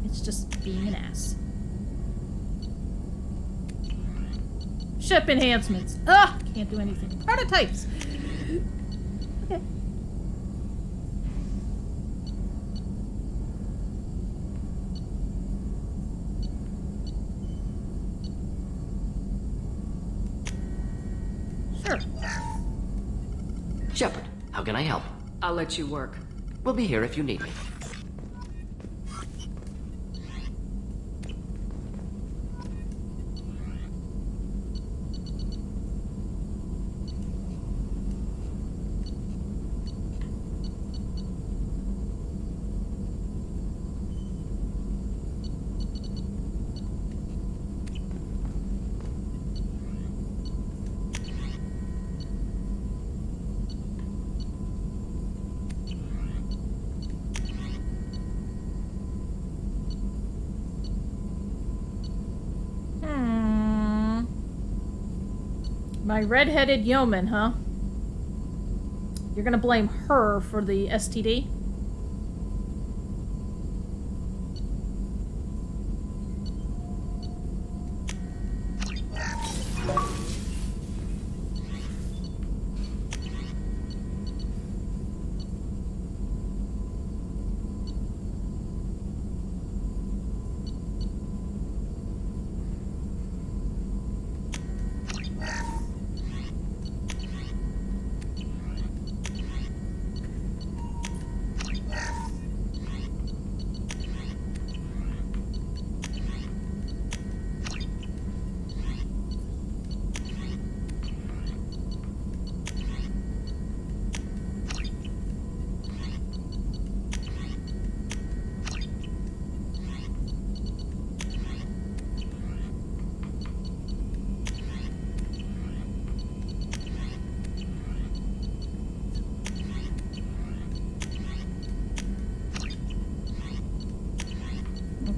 It's just being an ass. Ship enhancements. Ugh! Can't do anything. Prototypes! Okay. Sure. Shepard, how can I help? I'll let you work. We'll be here if you need me. My red-headed yeoman, huh? You're gonna blame her for the STD?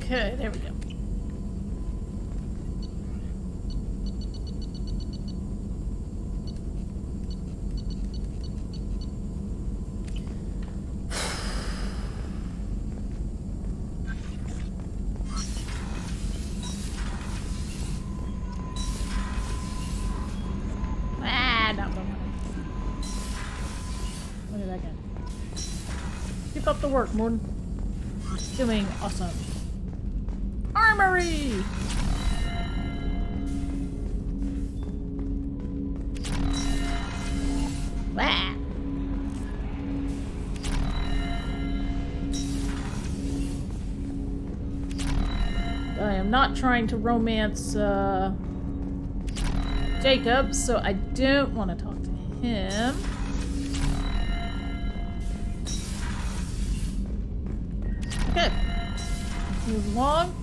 Okay, there we go. Not the one. Look at that guy. Keep up the work, Morden. Doing awesome. Armory! Wah. I am not trying to romance Jacob, so I don't want to talk to him. Okay. Let's move along.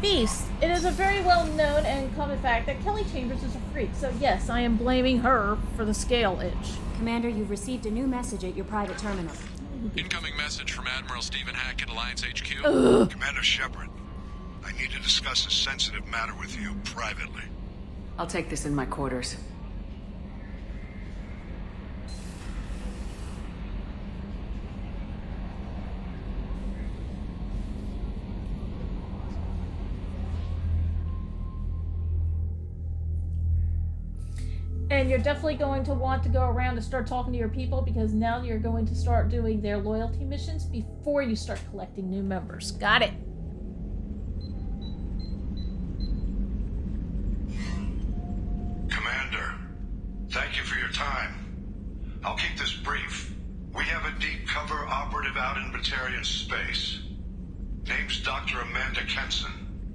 Beast, it is a very well-known and common fact that Kelly Chambers is a freak, so yes, I am blaming her for the scale itch. Commander, you've received a new message at your private terminal. Incoming message from Admiral Stephen Hack at Alliance HQ. Ugh. Commander Shepard, I need to discuss a sensitive matter with you privately. I'll take this in my quarters. And you're definitely going to want to go around and start talking to your people, because now you're going to start doing their loyalty missions before you start collecting new members. Got it. Commander, thank you for your time. I'll keep this brief. We have a deep cover operative out in Batarian space. Name's Dr. Amanda Kenson.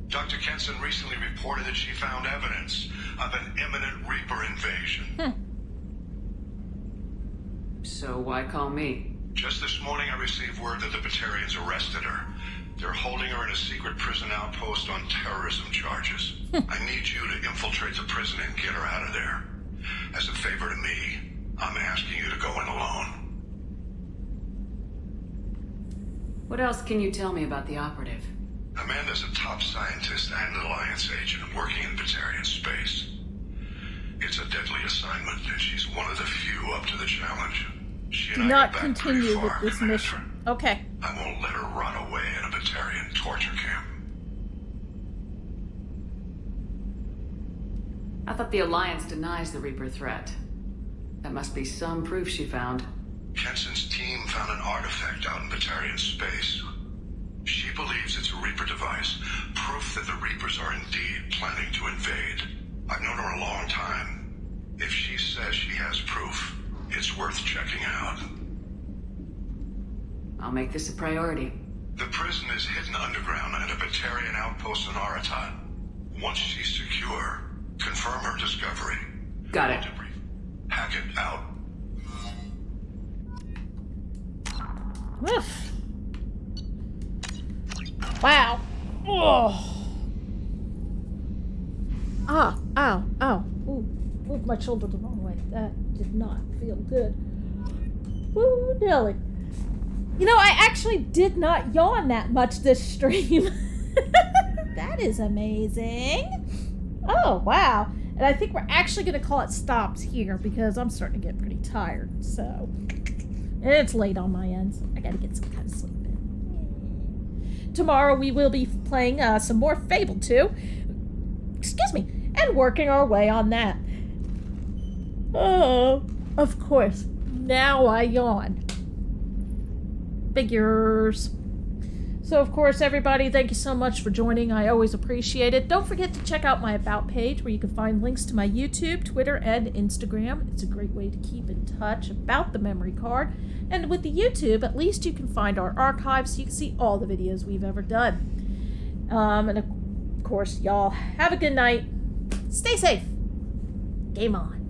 Dr. Kenson recently reported that she found evidence of an imminent Reaper invasion. So why call me? Just this morning I received word that the Batarians arrested her. They're holding her in a secret prison outpost on terrorism charges. I need you to infiltrate the prison and get her out of there. As a favor to me, I'm asking you to go in alone. What else can you tell me about the operative? Amanda's a top scientist and Alliance agent working in Batarian space. It's a deadly assignment, and she's one of the few up to the challenge. She Do and I not go back continue pretty with far, this Commander. mission. Okay. I won't let her run away in a Batarian torture camp. I thought the Alliance denies the Reaper threat. That must be some proof she found. Kenson's team found an artifact out in Batarian space. She believes it's a Reaper device, proof that the Reapers are indeed planning to invade. I've known her a long time. If she says she has proof, it's worth checking out. I'll make this a priority. The prison is hidden underground at a Batarian outpost in Aratat. Once she's secure, confirm her discovery. Got it. Hack it out. Oof. Wow. Oh. Ah, ow, ow. Ooh, moved my shoulder the wrong way. That did not feel good. Woo, Nelly. You know, I actually did not yawn that much this stream. That is amazing. Oh, wow. And I think we're actually going to call it stops here, because I'm starting to get pretty tired. So, it's late on my end, so I got to get some kind of sleep in. Tomorrow we will be playing some more Fable 2. Excuse me. And working our way on that. Oh, of course. Now I yawn. Figures. So, of course, everybody, thank you so much for joining. I always appreciate it. Don't forget to check out my About page, where you can find links to my YouTube, Twitter, and Instagram. It's a great way to keep in touch about the memory card. And with the YouTube, at least you can find our archives, so you can see all the videos we've ever done. And, of course, y'all, have a good night. Stay safe. Game on.